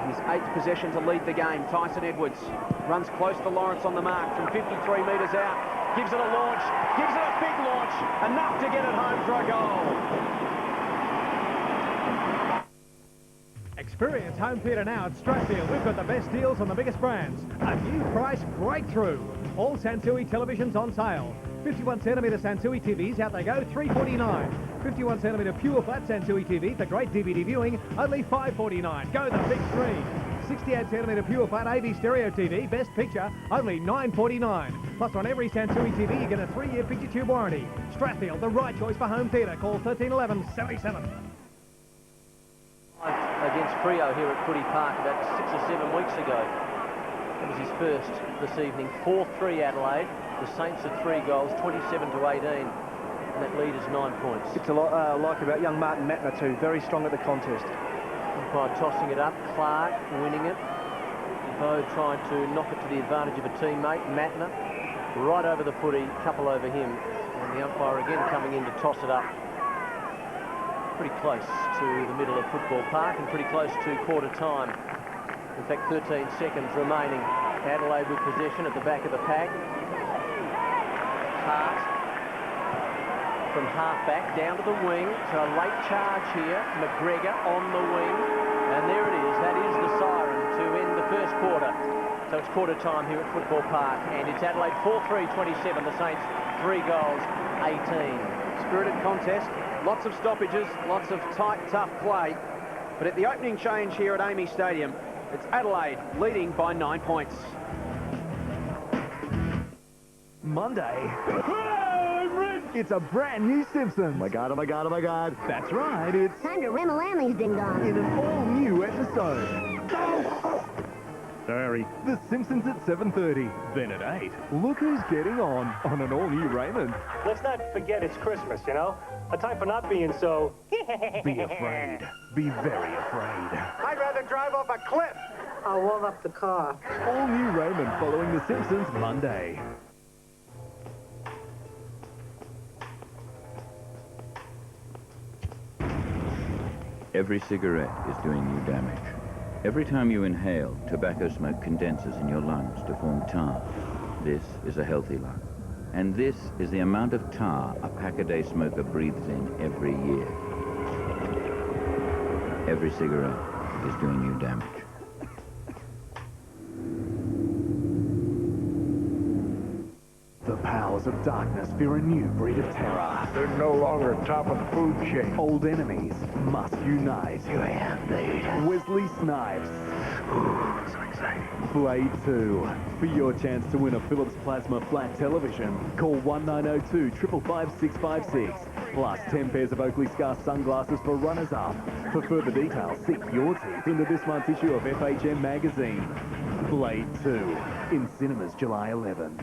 His 8th possession to lead the game. Tyson Edwards runs close to Lawrence on the mark from 53 metres out. Gives it a launch. Gives it a big launch. Enough to get it home for a goal. Experience home theatre now at Stratfield. We've got the best deals on the biggest brands. A new price breakthrough. All Sansui televisions on sale. 51cm Sansui TVs, out they go, $349. 51cm pure flat Sansui TV for great DVD viewing, only $549. Go the big screen. 68cm pure flat AV stereo TV, best picture, only $949. Plus on every Sansui TV you get a 3-year picture tube warranty. Stratfield, the right choice for home theatre. Call 1311 77. Against Freo here at Footy Park about 6 or 7 weeks ago. That was his first this evening. 4-3 Adelaide. The Saints are 3 goals, 27-18. And that lead is 9 points. It's a lot I like about young Martin Matner too. Very strong at the contest. Umpire tossing it up. Clark winning it. Bo trying to knock it to the advantage of a teammate. Matner right over the footy, couple over him. And the umpire again coming in to toss it up. Pretty close to the middle of Football Park and pretty close to quarter time. In fact, 13 seconds remaining. Adelaide with possession at the back of the pack. Hart from half-back down to the wing. So a late charge here. McGregor on the wing. And there it is. That is the siren to end the first quarter. So it's quarter time here at Football Park. And it's Adelaide 4-3-27. The Saints 3 goals, 18. Spirited contest. Lots of stoppages. Lots of tight, tough play. But at the opening change here at AAMI Stadium, it's Adelaide leading by 9 points. Monday. It's a brand new Simpsons. Oh my God, oh my God, oh my God. That's right, it's Time to ram a lambie's ding dong. in an all-new episode. Sorry. The Simpsons at 7:30. Then at 8, look who's getting on an all-new Raymond. Let's not forget it's Christmas, you know? A time for not being so... Be afraid. Be very afraid. I'd rather drive off a cliff. I'll warm up the car. All-new Raymond following The Simpsons Monday. Every cigarette is doing you damage. Every time you inhale, tobacco smoke condenses in your lungs to form tar. This is a healthy lung. And this is the amount of tar a pack-a-day smoker breathes in every year. Every cigarette is doing you damage. The powers of darkness fear a new breed of terror. They're no longer top of the food chain. Old enemies must unite. Here I am, Blade. Wesley Snipes. Ooh, so exciting. Blade 2. For your chance to win a Philips Plasma flat television, call 1902 555 656. Plus 10 pairs of Oakley Scar sunglasses for runners-up. For further details, sink your teeth into this month's issue of FHM magazine. Blade 2. In cinemas July 11.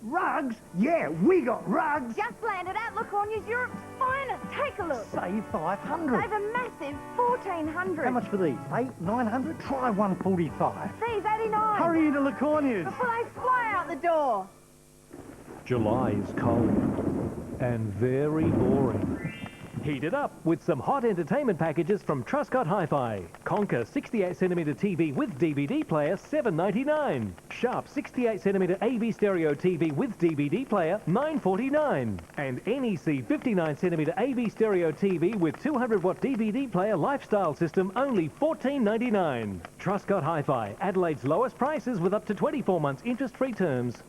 Rugs? Yeah, we got rugs. Just landed at Lacornia's Europe's finest. Take a look. Save 500. Save a massive 1,400. How much for these? 900? Try 145. These 89. Hurry into Lacornia's. Before they fly out the door. July is cold and very boring. Heat it up with some hot entertainment packages from Truscott Hi-Fi. Conquer 68cm TV with DVD player, $7.99. Sharp 68cm AV stereo TV with DVD player, $9.49. And NEC 59cm AV stereo TV with 200-watt DVD player lifestyle system, only $14.99. Truscott Hi-Fi, Adelaide's lowest prices with up to 24 months interest-free terms.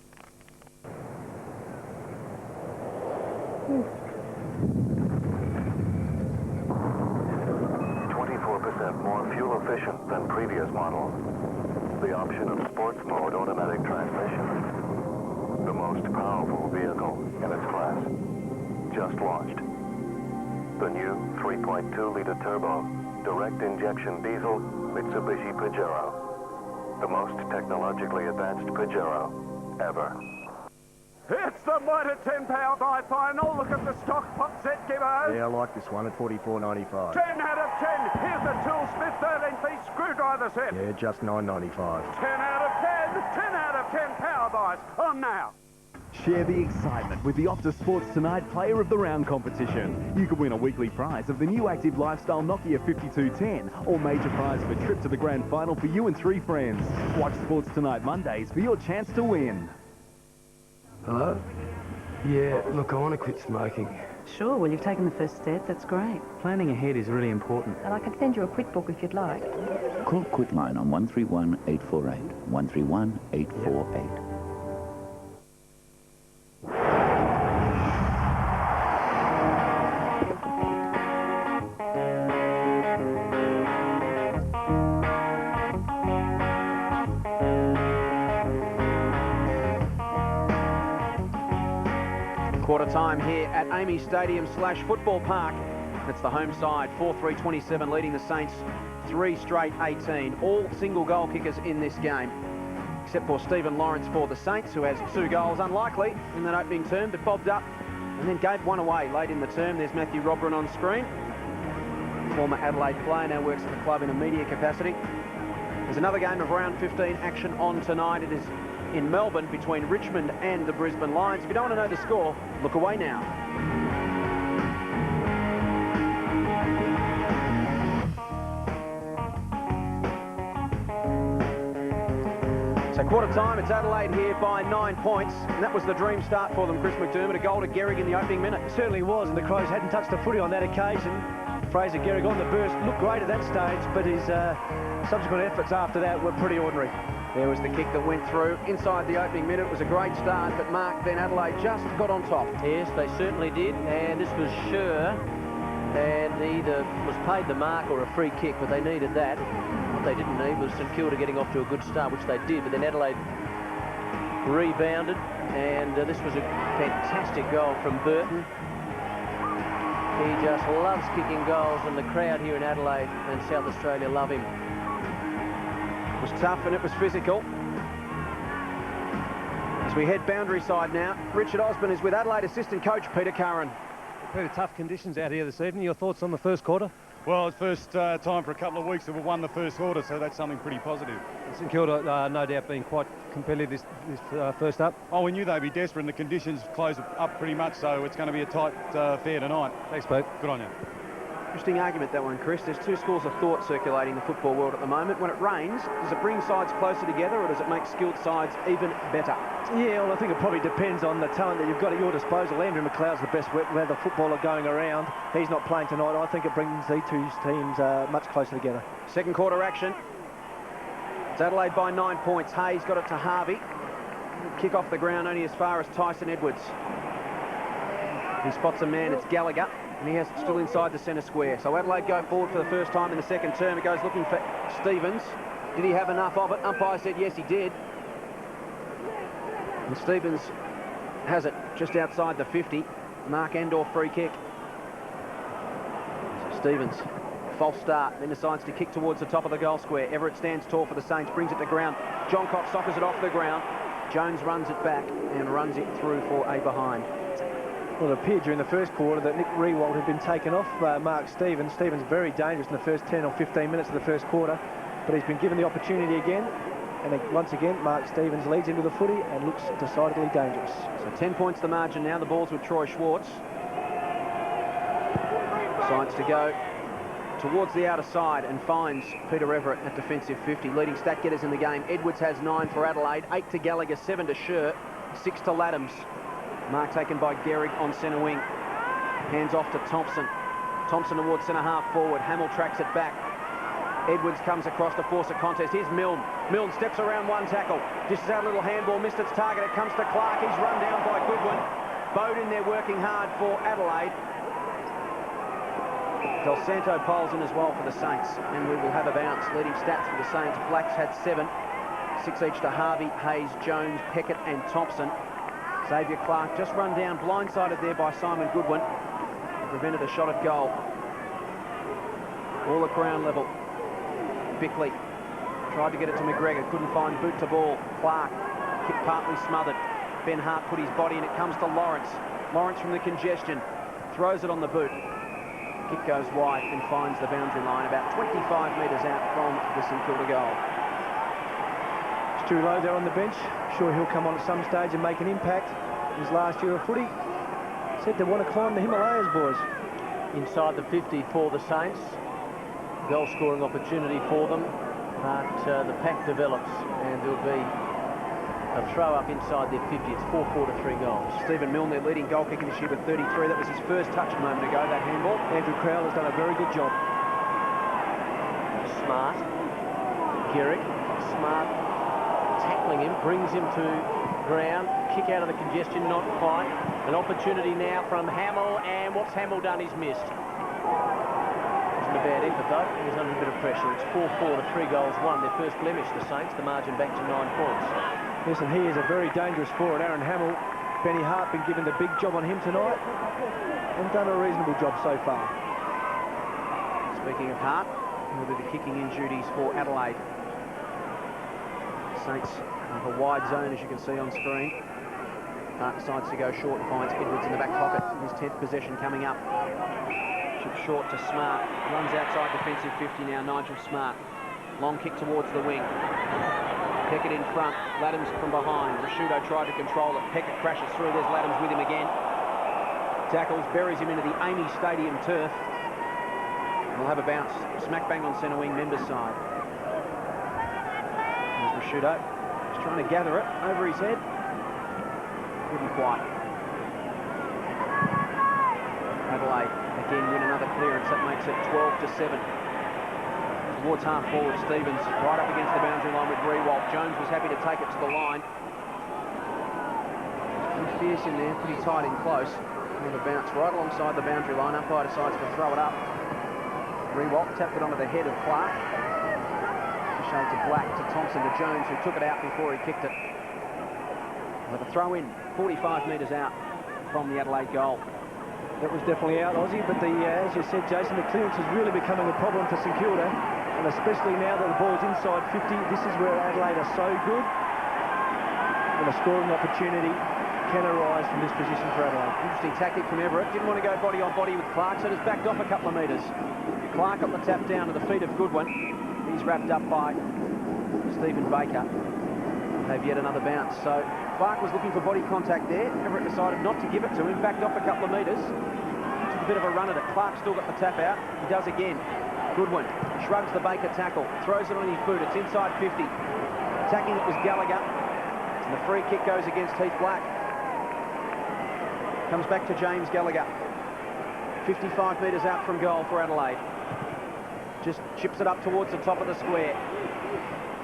24% more fuel efficient than previous models. The option of sports mode automatic transmission. The most powerful vehicle in its class. Just launched. The new 3.2-liter turbo, direct injection diesel Mitsubishi Pajero. The most technologically advanced Pajero ever. It's the mighty 10-pound Hi-Fi, and oh, look at the stock pot set, Gibbo. Yeah, I like this one at $44.95. 10 out of 10. Here's the Toolsmith 13-piece screwdriver set. Yeah, just $9.95. 10 out of 10. 10 out of 10 power buys. On now. Share the excitement with the Optus Sports Tonight Player of the Round competition. You could win a weekly prize of the new Active Lifestyle Nokia 5210 or major prize of a trip to the grand final for you and 3 friends. Watch Sports Tonight Mondays for your chance to win. Hello? Yeah, look, I want to quit smoking. Sure, well, you've taken the first step. That's great. Planning ahead is really important. And I can send you a quick book if you'd like. Call Quitline on 131 848. 131 848. Quarter time here at AAMI Stadium / Football Park. That's the home side, 4-3-27, leading the Saints 3 straight 18. All single goal kickers in this game. except for Stephen Lawrence for the Saints, who has 2 goals, unlikely in that opening term, but bobbed up and then gave one away late in the term. There's Matthew Robran on screen. Former Adelaide player, now works at the club in a media capacity. There's another game of round 15 action on tonight. It is in Melbourne between Richmond and the Brisbane Lions. If you don't want to know the score, look away now. So quarter time, it's Adelaide here by 9 points, and that was the dream start for them, Chris McDermott. A goal to Gehrig in the opening minute. It certainly was, and the Crows hadn't touched the footy on that occasion. Fraser Gehrig on the burst looked great at that stage, but his subsequent efforts after that were pretty ordinary. There was the kick that went through inside the opening minute. It was a great start, but Mark, then Adelaide just got on top. Yes, they certainly did, and this was sure, and either was paid the mark or a free kick, but they needed that. What they didn't need was St Kilda getting off to a good start, which they did, but then Adelaide rebounded, and this was a fantastic goal from Burton. He just loves kicking goals, and the crowd here in Adelaide and South Australia love him. It was tough and it was physical. As we head boundary side now, Richard Osborne is with Adelaide assistant coach Peter Curran. Pretty tough conditions out here this evening. Your thoughts on the first quarter? Well, it's first time for a couple of weeks that we've won the first quarter, so that's something pretty positive. St Kilda, no doubt, being quite competitive this first up. Oh, we knew they'd be desperate, and the conditions close up pretty much, so it's going to be a tight affair tonight. Thanks, Pete. Good on you. Interesting argument, that one, Chris. There's 2 schools of thought circulating the football world at the moment. When it rains, does it bring sides closer together, or does it make skilled sides even better? Yeah, well, I think it probably depends on the talent that you've got at your disposal. Andrew McLeod's the best weather footballer going around. He's not playing tonight. I think it brings these 2 teams much closer together. Second quarter action. It's Adelaide by 9 points. Hayes got it to Harvey. Kick off the ground only as far as Tyson Edwards. He spots a man, it's Gallagher, and he has it still inside the centre square. So Adelaide go forward for the first time in the second term. It goes looking for Stevens. Did he have enough of it? Umpire said yes, he did. And Stevens has it just outside the 50. Mark Endor free kick. So Stevens, false start, then decides to kick towards the top of the goal square. Everett stands tall for the Saints, brings it to ground. John Cox soccers it off the ground. Jones runs it back and runs it through for a behind. Well, it appeared during the first quarter that Nick Rewald had been taken off Mark Stevens. Stevens very dangerous in the first 10 or 15 minutes of the first quarter, but he's been given the opportunity again. And once again, Mark Stevens leads into the footy and looks decidedly dangerous. So 10 points the margin now. The ball's with Troy Schwartz. Decides to go towards the outer side and finds Peter Everett at defensive 50. Leading stat getters in the game. Edwards has 9 for Adelaide, 8 to Gallagher, 7 to Scher, 6 to Laddams. Mark taken by Gehrig on centre wing. Hands off to Thompson. Thompson towards centre half forward. Hamill tracks it back. Edwards comes across to force a contest. Here's Milne. Milne steps around one tackle. Dishes out a little handball, missed its target. It comes to Clark. He's run down by Goodwin. Bowden there working hard for Adelaide. Del Santo poles in as well for the Saints, and we will have a bounce. Leading stats for the Saints. Blacks had 7. 6 each to Harvey, Hayes, Jones, Peckett and Thompson. Xavier Clark just run down, blindsided there by Simon Goodwin. Prevented a shot at goal. All at ground level. Bickley tried to get it to McGregor, couldn't find boot to ball. Clark, kick partly smothered. Ben Hart put his body in, it comes to Lawrence. Lawrence from the congestion, throws it on the boot. Kick goes wide and finds the boundary line about 25 metres out from the St Kilda goal. Stu Lowe there on the bench. Sure he'll come on at some stage and make an impact. His last year of footy. Said they want to climb the Himalayas, boys. Inside the 50 for the Saints. Goal scoring opportunity for them, but the pack develops and there'll be a throw up inside their 50. It's 4-4 to 3 goals. Stephen Milne, their leading goal kicker this year with 33. That was his first touch a moment ago, that handball. Andrew Crowell has done a very good job. Smart. Gehrig, smart, tackling him, brings him to ground. Kick out of the congestion, not quite. An opportunity now from Hamill, and what's Hamill done? He's missed. Wasn't a bad effort though. He was under a bit of pressure. It's 4-4 to 3 goals won. Their first blemish, the Saints. The margin back to 9 points. Yes, and he is a very dangerous forward. Aaron Hamill, Benny Hart been given the big job on him tonight and done a reasonable job so far. Speaking of Hart, he'll do the kicking in duties for Adelaide. Saints have a wide zone, as you can see on screen. Clark decides to go short and finds Edwards in the back pocket. His 10th possession coming up. Chip short to Smart. Runs outside defensive 50 now, Nigel Smart. Long kick towards the wing. Peckett in front. Laddams from behind. Rashudo tried to control it. Peckett crashes through. There's Laddams with him again. Tackles, buries him into the Amy Stadium turf. We'll have a bounce. Smack bang on centre wing, members side. There's Rashudo. He's trying to gather it over his head. Couldn't quite. Adelaide again win another clearance. That makes it 12-7. Towards half forward, Stevens right up against the boundary line with Rewalt. Jones was happy to take it to the line. Pretty fierce in there, pretty tight in close. Another bounce right alongside the boundary line. Umpire decides to throw it up. Rewalt tapped it onto the head of Clark. Shade to Black, to Thompson, to Jones, who took it out before he kicked it. With a throw in, 45 metres out from the Adelaide goal. That was definitely out, Aussie, but as you said, Jason, the clearance is really becoming a problem for St Kilda, and especially now that the ball's inside 50, this is where Adelaide are so good, and a scoring opportunity can arise from this position for Adelaide. Interesting tactic from Everett. Didn't want to go body on body with Clark, so just backed off a couple of metres. Clark got the tap down to the feet of Goodwin. He's wrapped up by Stephen Baker. They've yet another bounce. So Clark was looking for body contact there. Everett decided not to give it to him. Backed off a couple of metres. Took a bit of a run at it. Clark still got the tap out. He does again. Goodwin shrugs the Baker tackle. Throws it on his boot. It's inside 50. Attacking it was Gallagher. And the free kick goes against Heath Black. Comes back to James Gallagher. 55 metres out from goal for Adelaide. Just chips it up towards the top of the square.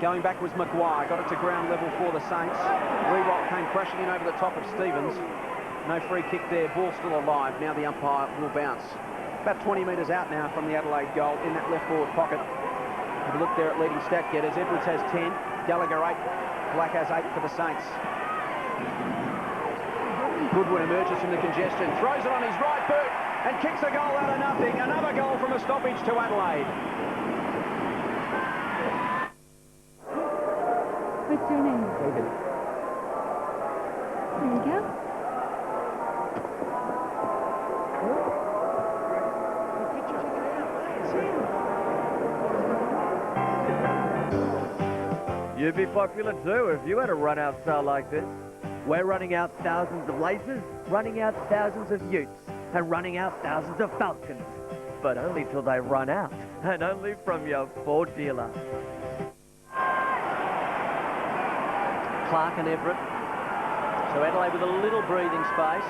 Going back was Maguire. Got it to ground level for the Saints. Rewalt came crashing in over the top of Stevens. No free kick there. Ball still alive. Now the umpire will bounce. About 20 metres out now from the Adelaide goal in that left forward pocket. Have a look there at leading stat getters. Edwards has 10. Gallagher 8. Black has 8 for the Saints. Goodwin emerges from the congestion. Throws it on his right boot and kicks a goal out of nothing. Another goal from a stoppage to Adelaide. What's your name? David. There you go. You'd be popular too if you had a run-out style like this. We're running out thousands of laces, running out thousands of utes, and running out thousands of falcons. But only till they run out, and only from your Ford dealer. Clark and Everett. So Adelaide with a little breathing space.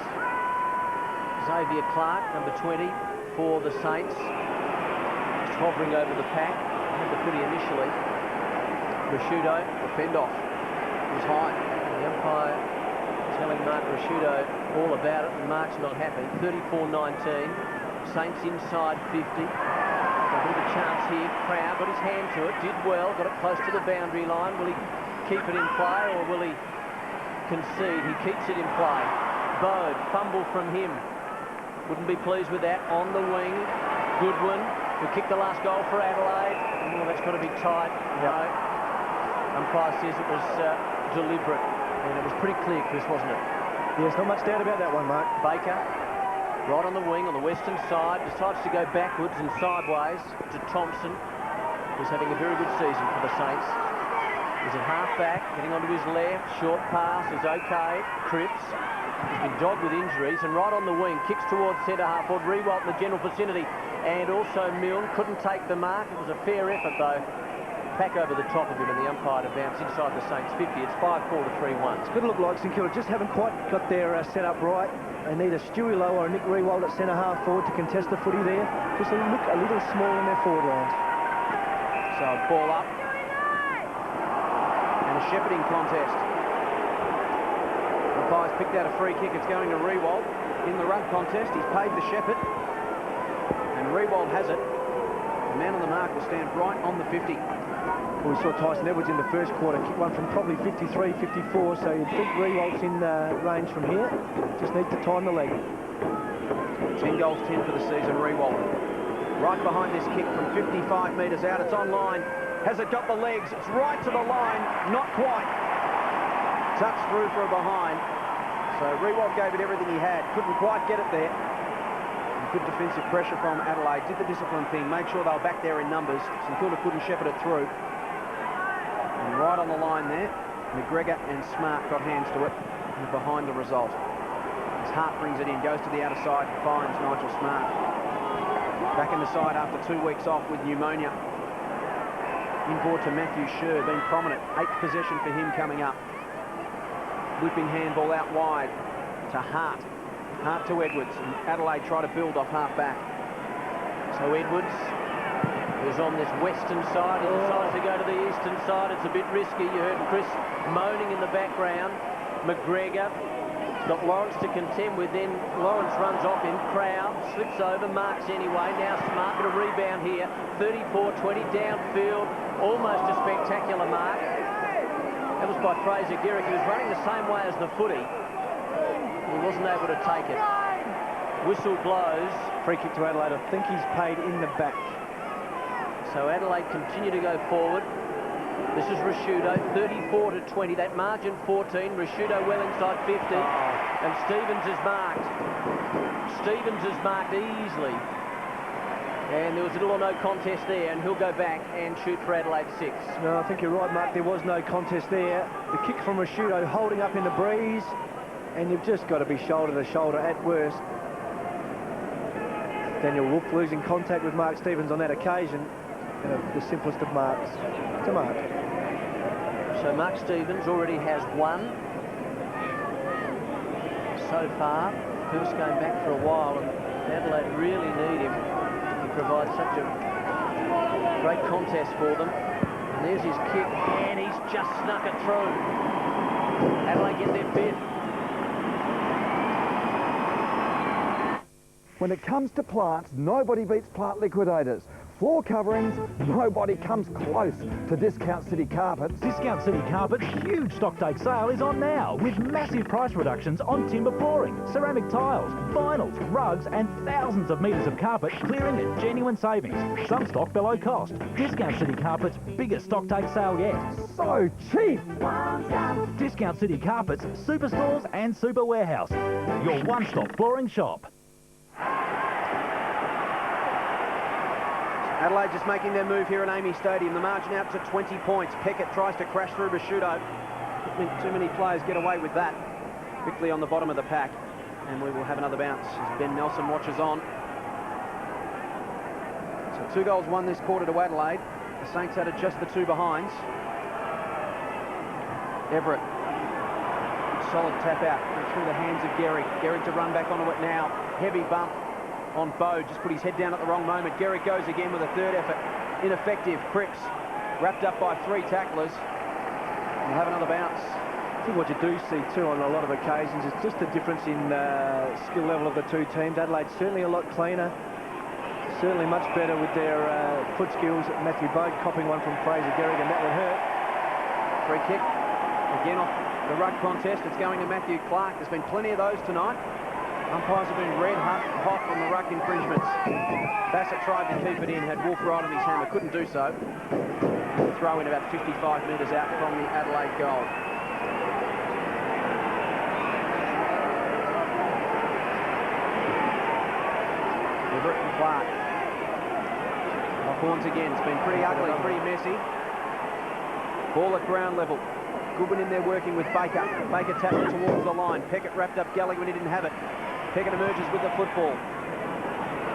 Xavier Clark, number 20 for the Saints. Just hovering over the pack. Had the footy initially. Rashudo, the fend-off was high. The umpire telling Mark Rashudo all about it, and Mark's not happy. 34-19. Saints inside 50. A bit of a chance here. Crown got his hand to it, did well, got it close to the boundary line. Will he keep it in play or will he concede? He keeps it in play. Bode, fumble from him. Wouldn't be pleased with that. On the wing, Goodwin, who kicked the last goal for Adelaide. Oh, that's got to be tight. No. Umpire says it was deliberate. And it was pretty clear, Chris, wasn't it? Yes, not much doubt about that one, Mark. Baker, right on the wing, on the western side, decides to go backwards and sideways to Thompson, who's having a very good season for the Saints. He's at half-back, getting onto his left, short pass is okay. Cripps, he's been dogged with injuries, and right on the wing, kicks towards centre-half forward, Rewalt in the general vicinity, and also Milne couldn't take the mark. It was a fair effort, though. Back over the top of him, and the umpire to bounce inside the Saints 50. It's 5-4 to 3-1. It's going to look like St Kilda just haven't quite got their set-up right. They need a Stewie Lowe or a Nick Rewalt at centre-half forward to contest the footy there. Just look a little small in their forward lines. So ball up. And a shepherding contest. Umpire's picked out a free kick. It's going to Rewalt. In the run contest, he's paid the shepherd. And Rewalt has it. The man on the mark will stand right on the 50. Well, we saw Tyson Edwards in the first quarter kick one from probably 53, 54, so you'd think Rewalt's in range from here. Just needs to time the leg. 10 goals, 10 for the season, Rewalt. Right behind this kick from 55 metres out. It's on line. Has it got the legs? It's right to the line. Not quite. Touch through for a behind. So Rewald gave it everything he had. Couldn't quite get it there. Good defensive pressure from Adelaide. Did the discipline thing. Made sure they were back there in numbers. St Kilda couldn't shepherd it through. And right on the line there, McGregor and Smart got hands to it. And behind the result. As Hart brings it in, goes to the outer side and finds Nigel Smart. Back in the side after 2 weeks off with pneumonia. Inboard to Matthew Sher, been prominent. 8th possession for him coming up. Looping handball out wide to Hart. Hart to Edwards, and Adelaide try to build off half-back. So Edwards is on this western side. He decides to go to the eastern side. It's a bit risky. You heard Chris moaning in the background. McGregor. He's got Lawrence to contend with. Then Lawrence runs off him. Crowd slips over, marks anyway. Now Smart, bit of rebound here. 34-20 downfield. Almost a spectacular mark. That was by Fraser Garrick. He was running the same way as the footy. He wasn't able to take it. Whistle blows. Free kick to Adelaide. I think he's paid in the back. So Adelaide continue to go forward. This is Rashudo, 34-20. That margin 14. Rashudo well inside 50. And Stevens is marked. Stevens is marked easily. And there was little or no contest there, and he'll go back and shoot for Adelaide 6. No, I think you're right, Mark. There was no contest there. The kick from Rashudo holding up in the breeze. And you've just got to be shoulder to shoulder at worst. Daniel Wolfe losing contact with Mark Stevens on that occasion. The simplest of marks to mark. So Mark Stevens already has one so far. First game back for a while, and Adelaide really need him. He provides such a great contest for them. And there's his kick, and he's just snuck it through. Adelaide get their bid. When it comes to plants, nobody beats Plant Liquidators. Floor coverings, nobody comes close to Discount City Carpets. Discount City Carpets' huge stocktake sale is on now, with massive price reductions on timber flooring, ceramic tiles, vinyls, rugs and thousands of metres of carpet clearing at genuine savings. Some stock below cost. Discount City Carpets' biggest stocktake sale yet. So cheap! Discount City Carpets, superstores and super warehouse. Your one-stop flooring shop. Adelaide just making their move here at AAMI Stadium. The margin out to 20 points. Peckett tries to crash through Bashudo. Too many players get away with that. Quickly on the bottom of the pack. And we will have another bounce as Ben Nelson watches on. So 2 goals won this quarter to Adelaide. The Saints added just the 2 behinds. Everett. Solid tap out through the hands of Gehrig. Gehrig to run back onto it now. Heavy bump on Bowe, just put his head down at the wrong moment. Gehrig goes again with a 3rd effort. Ineffective. Cripps wrapped up by 3 tacklers. We'll have another bounce. I think what you do see too on a lot of occasions is just the difference in skill level of the 2 teams. Adelaide's certainly a lot cleaner, certainly much better with their foot skills. Matthew Bowe copping one from Fraser Gehrig, and that will hurt. Free kick again off the ruck contest. It's going to Matthew Clark. There's been plenty of those tonight. Umpires have been red hot on the ruck infringements. Bassett tried to keep it in, had Wolf right on his hammer, couldn't do so. Throw in about 55 metres out from the Adelaide goal. Everett and Clark. Off horns again. It's been pretty ugly, pretty messy. Ball at ground level. Goodwin in there working with Baker. Baker tapped it towards the line. Peckett wrapped up Gallagher when he didn't have it. Peckett emerges with the football.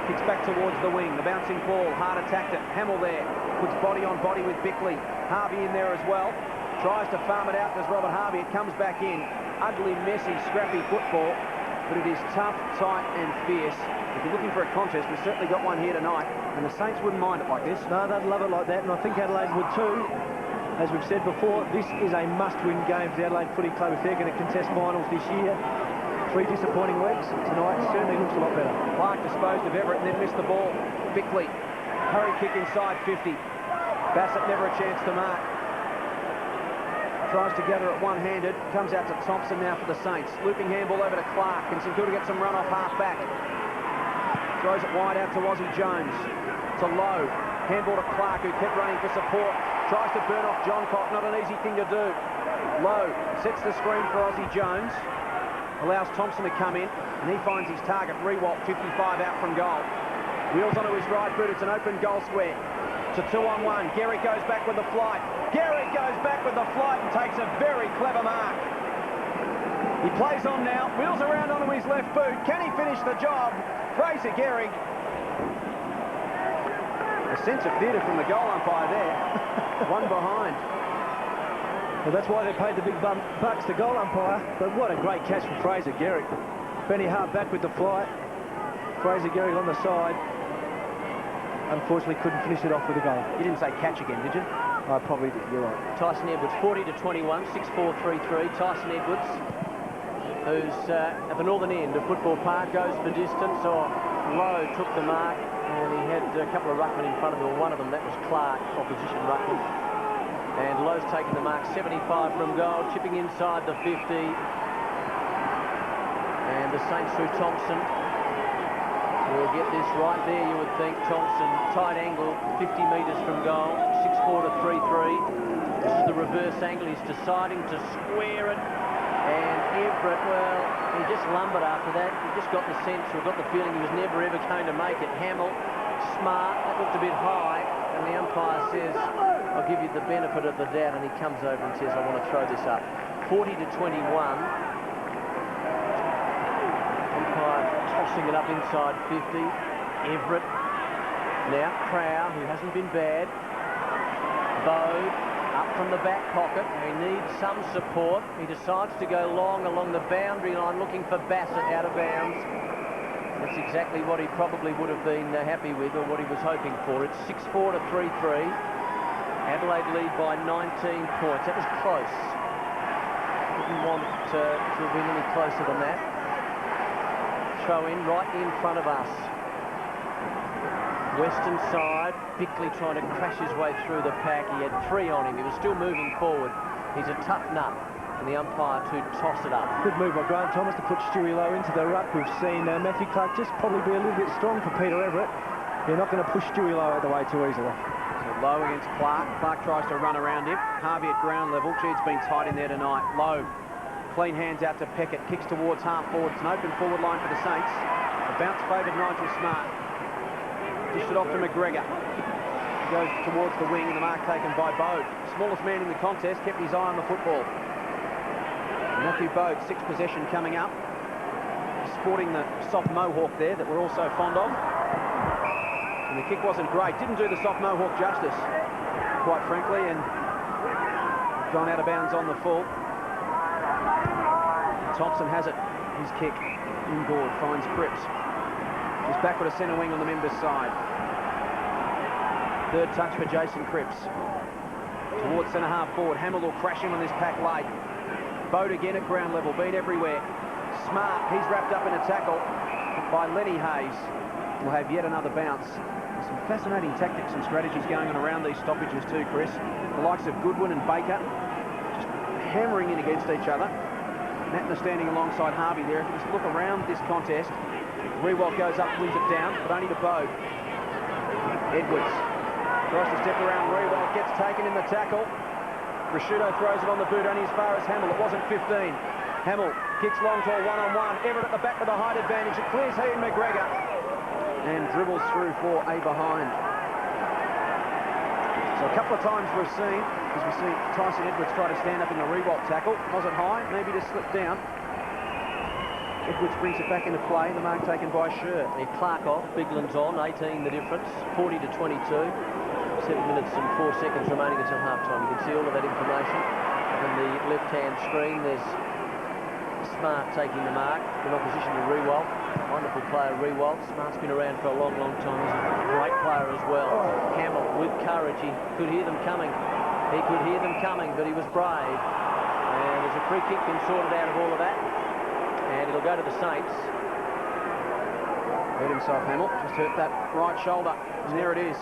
Kicks back towards the wing. The bouncing ball. Hart attacked it. Hamill there. Puts body on body with Bickley. Harvey in there as well. Tries to farm it out. Does Robert Harvey. It comes back in. Ugly, messy, scrappy football. But it is tough, tight and fierce. If you're looking for a contest, we've certainly got one here tonight. And the Saints wouldn't mind it like this. No, they'd love it like that. And I think Adelaide would too. As we've said before, this is a must-win game for the Adelaide Footy Club if they're going to contest finals this year. 3 disappointing weeks. Tonight certainly looks a lot better. Clark disposed of Everett and then missed the ball. Bickley, hurry kick inside 50. Bassett never a chance to mark. Tries to gather it one-handed. Comes out to Thompson now for the Saints. Looping handball over to Clark. Can St Kilda get some run off half-back? Throws it wide out to Ozzie Jones. To Lowe. Handball to Clark, who kept running for support. tries to burn off John Cock, not an easy thing to do. Lowe sets the screen for Aussie Jones, allows Thompson to come in, and he finds his target, Rewalt, 55 out from goal. Wheels onto his right boot, it's an open goal square. It's a 2-on-1, Garrick goes back with the flight. Garrick goes back with the flight and takes a very clever mark. He plays on now, wheels around onto his left boot. Can he finish the job? Fraser Garrick. A sense of theatre from the goal umpire there. One behind. Well, that's why they paid the big bucks, the goal umpire. But what a great catch from Fraser Garrick. Benny Hart back with the flight. Fraser Garrick on the side. Unfortunately, couldn't finish it off with a goal. You didn't say catch again, did you? I probably did, you're right. Tyson Edwards, 40-21, 6-4-3-3. Tyson Edwards, who's at the northern end of Football Park, goes for distance. Lowe took the mark, and he had a couple of ruckmen in front of him. One of them, that was Clark, opposition ruckman. And Lowe's taking the mark, 75 from goal, chipping inside the 50. And the Saints through Thompson will get this right there, you would think. Thompson, tight angle, 50 metres from goal, 6-4-3-3. This is the reverse angle. He's deciding to square it. And Everett, well, he just lumbered after that. He just got the sense, or got the feeling he was never ever going to make it. Hamill, smart, that looked a bit high. And the umpire says, I'll give you the benefit of the doubt. And he comes over and says, I want to throw this up. 40-21. Tossing it up inside 50. Everett. Now Crow, who hasn't been bad. Bode up from the back pocket. He needs some support. He decides to go long along the boundary line, looking for Bassett out of bounds. That's exactly what he probably would have been happy with, or what he was hoping for. It's 6-4-3-3. Adelaide lead by 19 points. That was close. Didn't want to have been any closer than that. Throw in right in front of us. Western side, Bickley trying to crash his way through the pack. He had 3 on him. He was still moving forward. He's a tough nut, and the umpire to toss it up. Good move by Grant Thomas to put Stewie Lowe into the ruck. We've seen Matthew Clark just probably be a little bit strong for Peter Everett. You're not going to push Stewie Lowe out the way too easily. So Lowe against Clark. Clark tries to run around him. Harvey at ground level. Gee, it's been tight in there tonight. Lowe. Clean hands out to Peckett, kicks towards half forward. It's an open forward line for the Saints. The bounce favoured Nigel Smart. Dished it off to McGregor. He goes towards the wing, and the mark taken by Bode. Smallest man in the contest, kept his eye on the football. Matthew Bode, 6th possession coming up. Sporting the soft mohawk there that we're also fond of. And the kick wasn't great. Didn't do the soft mohawk justice, quite frankly, and gone out of bounds on the full. Thompson has it. His kick inboard finds Cripps. He's backward to centre wing on the members' side. Third touch for Jason Cripps. Towards centre half forward. Hamill will crash in on this pack late. Bode again at ground level. Beat everywhere. Smart. He's wrapped up in a tackle by Lenny Hayes. Will have yet another bounce. There's some fascinating tactics and strategies going on around these stoppages too, Chris. The likes of Goodwin and Baker just hammering in against each other. Mattner standing alongside Harvey there. If you just look around this contest, Rewalt goes up, wins it down, but only to Bode. Edwards tries to step around Rewalt, gets taken in the tackle. Prosciutto throws it on the boot, only as far as Hamill. It wasn't 15. Hamill kicks long to a one-on-one. Everett at the back with a height advantage. It clears he and McGregor. And dribbles through for a behind. So a couple of times we've seen, as we see Tyson Edwards try to stand up in the Rewalt tackle. Was it high? Maybe just slipped down. Edwards brings it back into play. The mark taken by Scher. Clark off, Bigland's on, 18 the difference, 40-22. 7 minutes and 4 seconds remaining until half-time. You can see all of that information on the left-hand screen. There's Smart taking the mark in opposition to Rewalt. Wonderful player, Rewalt. Smart's been around for a long, long time. He's a great player as well. Hamill with courage. He could hear them coming. He could hear them coming, but he was brave. And there's a free kick been sorted out of all of that. And it'll go to the Saints. Hurt himself, Hamill. Just hurt that right shoulder. And there it is.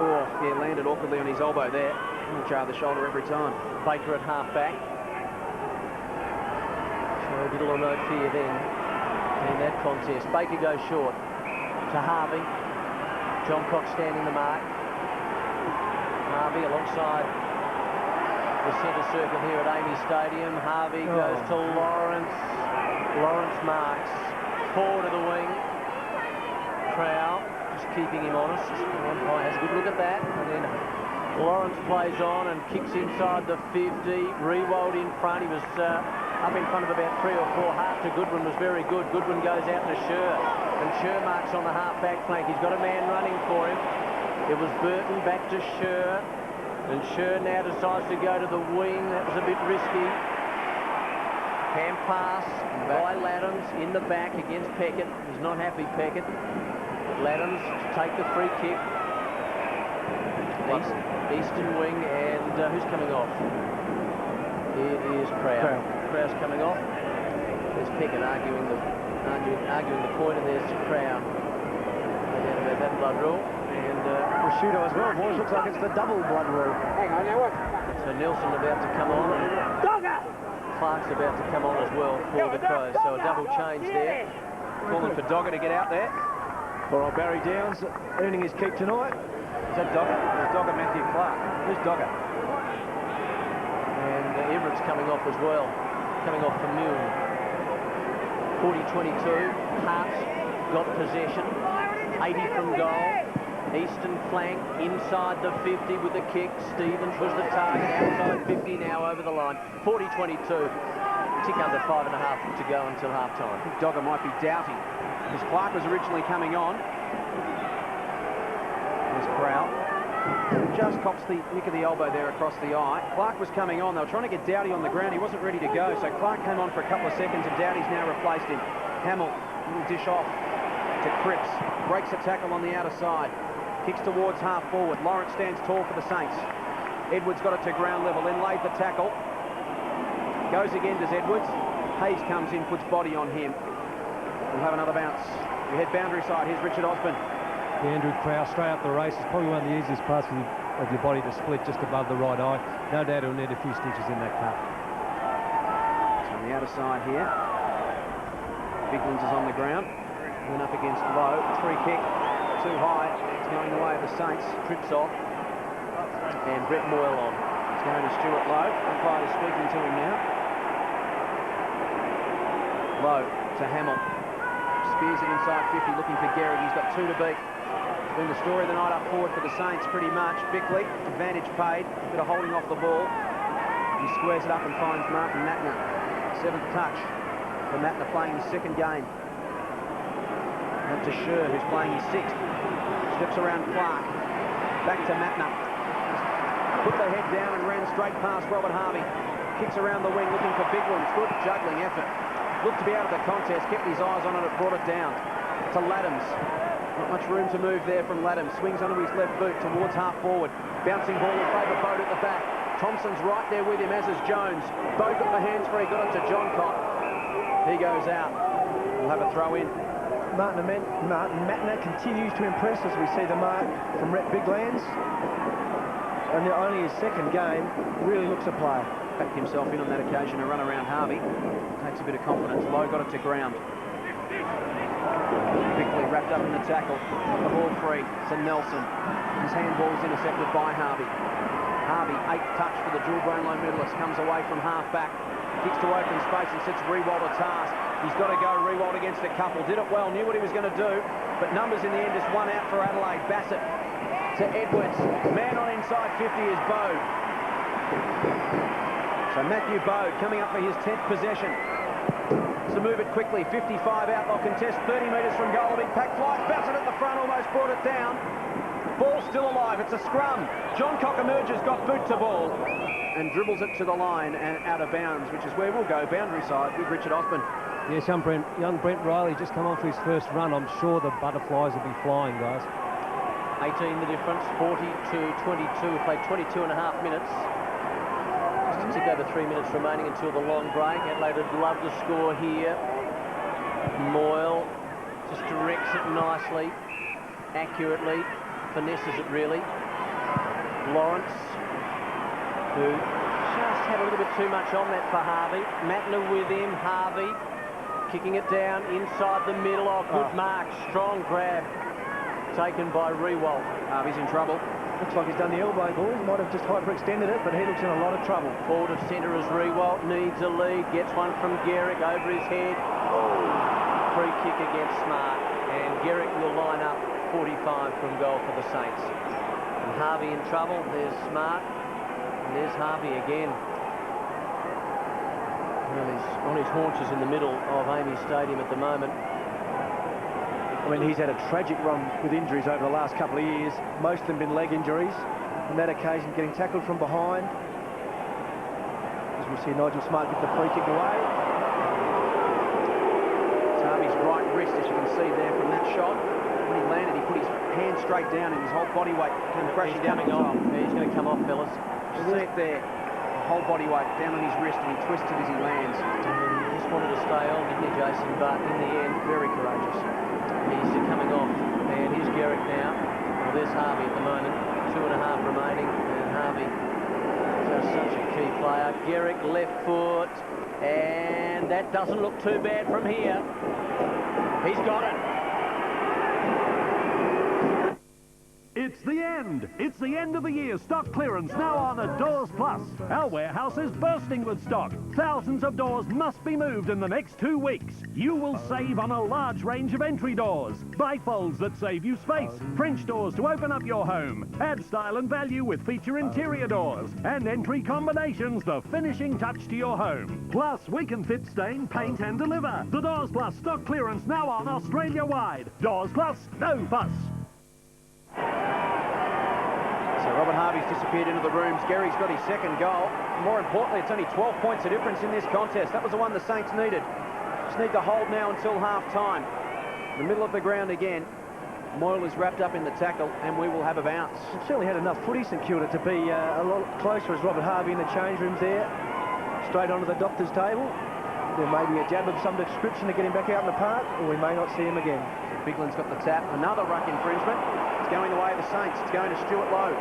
Oh, yeah, landed awkwardly on his elbow there. He'll jar the shoulder every time. Baker at half-back. So little or no fear then in that contest. Baker goes short to Harvey. John Cox standing the mark. Harvey alongside the centre circle here at Amy Stadium. Harvey goes to Lawrence. Lawrence marks. Forward of the wing. Crow just keeping him honest. Umpire has a good look at that. And then Lawrence plays on and kicks inside the 50. Rewald in front. He was up in front of about 3 or 4. Half to Goodwin was very good. Goodwin goes out to Scher. And Scher marks on the half-back flank. He's got a man running for him. It was Burton back to Scher. And Scher now decides to go to the wing. That was a bit risky. Hand pass by Laddams in the back against Peckett. He's not happy, Peckett. Laddams to take the free kick. Eastern wing, and who's coming off? It is Crow. Crow's coming off. There's Peckett arguing the point, and there's Crow. No doubt about that blood rule. And prosciutto as well, boys. Looks like it's the double blood rule. Hang on, now what? So Nelson about to come on. Clark's about to come on as well for the Crows. So a double change there. Calling for Dogger to get out there. Poor old Barry Downs earning his keep tonight. Is that Dogger? There's Dogger, Matthew Clark. Who's Dogger? And Everett's coming off as well. Coming off for Milne. 40-22. Hart's got possession. 80 from goal. Eastern flank inside the 50 with the kick. Stevens was the target. Outside 50 now over the line. 40-22. Tick under 5.5 to go until half-time. I think Dogger might be doubting, because Clark was originally coming on. There's Crow. Just cops the nick of the elbow there across the eye. Clark was coming on. They were trying to get Doughty on the ground. He wasn't ready to go, so Clark came on for a couple of seconds, and Doughty's now replaced him. Hamill, little dish off to Cripps. Breaks a tackle on the outer side. Kicks towards half forward. Lawrence stands tall for the Saints. Edwards got it to ground level, then laid the tackle. Goes again, does Edwards. Hayes comes in, puts body on him. We'll have another bounce. We head boundary side. Here's Richard Osborne. Andrew Crow straight up the race. It's probably one of the easiest passes of your body to split just above the right eye. No doubt he'll need a few stitches in that cut. So on the outer side here. Biglands is on the ground. Went up against Lowe. Free kick. Too high. It's going the way of the Saints. Trips off. And Brett Moyle on. It's going to Stuart Lowe. Umpire is speaking to him now. Lowe to Hamill. Spears it inside 50, looking for Gehrig. He's got 2 to beat. It's been the story of the night up forward for the Saints, pretty much. Bickley, advantage paid. Bit of holding off the ball. He squares it up and finds Martin Matner. 7th touch for Matner, playing his 2nd game. Up to Scher, who's playing his 6th. Steps around Clark. Back to Matner. Put the head down and ran straight past Robert Harvey. Kicks around the wing, looking for big ones. Good juggling effort. Looked to be out of the contest, kept his eyes on it, and brought it down to Laddams. Not much room to move there from Laddams. Swings onto his left boot towards half forward. Bouncing ball in favour of Bode at the back. Thompson's right there with him, as is Jones. Bode got the hands free, got it to John Cott. He goes out. We'll have a throw in. Martin Matner continues to impress as we see the mark from Rhett Biglands. And only his 2nd game, really looks a player. Backed himself in on that occasion to run around Harvey. Takes a bit of confidence. Lowe got it to ground. Quickly wrapped up in the tackle. The ball free to Nelson. His handball is intercepted by Harvey. Harvey, 8th touch for the dual Brownlow medalist. Comes away from half back. Kicks to open space and sets Rewald a task. He's got to go. Rewald against a couple. Did it well. Knew what he was going to do. But numbers in the end is 1 out for Adelaide. Bassett to Edwards. Man on inside 50 is Bode. So Matthew Bode coming up for his 10th possession. To move it quickly, 55 outlaw contest, 30 metres from goal. A big pack flies, Bassett at the front, almost brought it down. Ball still alive, it's a scrum. John Cock emerges, got boot to ball, and dribbles it to the line and out of bounds, which is where we'll go, boundary side with Richard Osborne. Yes, young Brent Riley just come on for his first run. I'm sure the butterflies will be flying, guys. 18 the difference, 40-22, played 22.5 minutes. Just to tick over 3 minutes remaining until the long break. Adelaide would love to score here. Moyle just directs it nicely, accurately, finesses it really. Lawrence, who just had a little bit too much on that for Harvey. Matner with him, Harvey kicking it down inside the middle. Oh, good mark, strong grab taken by Rewald. Harvey's in trouble. Looks like he's done the elbow ball. He might have just hyperextended it, but he looks in a lot of trouble. Forward of centre as Rewalt needs a lead. Gets one from Garrick over his head. Oh, free kick against Smart. And Garrick will line up 45 from goal for the Saints. And Harvey in trouble. There's Smart. And there's Harvey again. Well, he's on his haunches in the middle of Amy Stadium at the moment. I mean, he's had a tragic run with injuries over the last couple of years. Most of them been leg injuries. On that occasion, getting tackled from behind. As we see Nigel Smart get the free kick away. It's Harvey's right wrist, as you can see there from that shot. When he landed, he put his hand straight down and his whole body weight came crashing down. Coming off. Yeah, he's going to come off, fellas. You see it there. The whole body weight down on his wrist, and he twisted as he lands. He just wanted to stay on, didn't he, Jason? But in the end, very courageous. He's coming off, and here's Garrick now. Well, there's Harvey at the moment. 2.5 remaining, and Harvey just such a key player. Garrick left foot, and that doesn't look too bad from here. He's got it. It's the end. It's the end of the year. Stock clearance now on at Doors Plus. Our warehouse is bursting with stock. Thousands of doors must be moved in the next 2 weeks. You will save on a large range of entry doors, bifolds that save you space, French doors to open up your home, add style and value with feature interior doors, and entry combinations, the finishing touch to your home. Plus, we can fit, stain, paint and deliver. The Doors Plus stock clearance now on Australia-wide. Doors Plus, no fuss. So Robin Harvey's disappeared into the rooms. Gary's got his second goal. More importantly, it's only 12 points of difference in this contest. That was the one the Saints needed. Just need to hold now until half-time. The middle of the ground again. Moyle is wrapped up in the tackle, and we will have a bounce. We've certainly had enough footy, St Kilda, to be a lot closer as Robert Harvey in the change rooms there. Straight onto the doctor's table. There may be a jab of some description to get him back out in the park, or we may not see him again. So Bigland's got the tap. Another ruck infringement. It's going the way of the Saints. It's going to Stuart Lowe.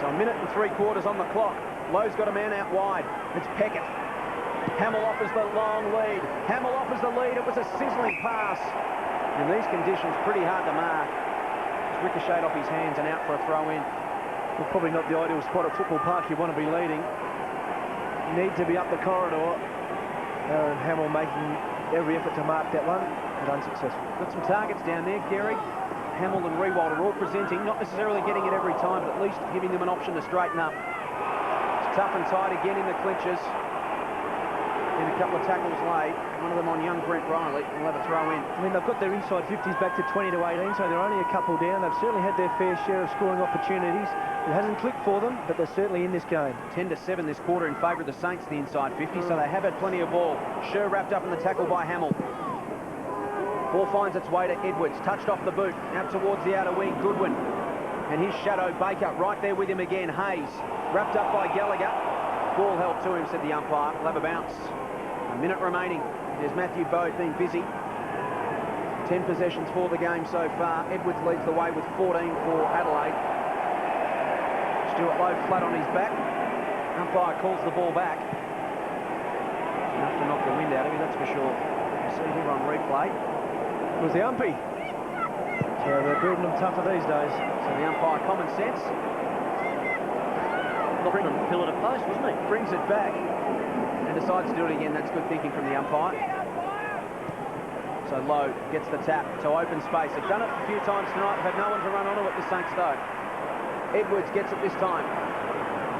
So 1 minute and 3/4 on the clock. Lowe's got a man out wide. It's Peckett. Hamill offers the long lead. Hamill offers the lead. It was a sizzling pass. In these conditions, pretty hard to mark. It's ricocheted off his hands and out for a throw-in. Well, probably not the ideal spot at Football Park you want to be leading. Need to be up the corridor. Aaron Hamill making every effort to mark that one, but unsuccessful. Got some targets down there. Gehrig, Hamill and Rewald are all presenting, not necessarily getting it every time, but at least giving them an option to straighten up. It's tough and tight again in the clinches. And a couple of tackles late. One of them on young Brent Riley. We'll have a throw in. I mean, they've got their inside 50s back to 20 to 18, so they're only a couple down. They've certainly had their fair share of scoring opportunities. It hasn't clicked for them, but they're certainly in this game. 10-7 this quarter in favour of the Saints, the inside 50, so they have had plenty of ball. Sher wrapped up in the tackle by Hamill. Ball finds its way to Edwards, touched off the boot, out towards the outer wing, Goodwin. And his shadow, Baker, right there with him again, Hayes. Wrapped up by Gallagher. Ball held to him, said the umpire. We'll have a bounce. A minute remaining. There's Matthew Bode being busy. 10 possessions for the game so far. Edwards leads the way with 14 for Adelaide. Stuart Lowe flat on his back. Umpire calls the ball back. Enough to knock the wind out of him, that's for sure. You see here on replay. It was the umpy. So they're building them tougher these days. So the umpire, common sense. Pillar to post, wasn't he? Brings it back and decides to do it again. That's good thinking from the umpire. So Lowe gets the tap to open space. They've done it a few times tonight. They've had no one to run onto it, the Saints though. Edwards gets it this time.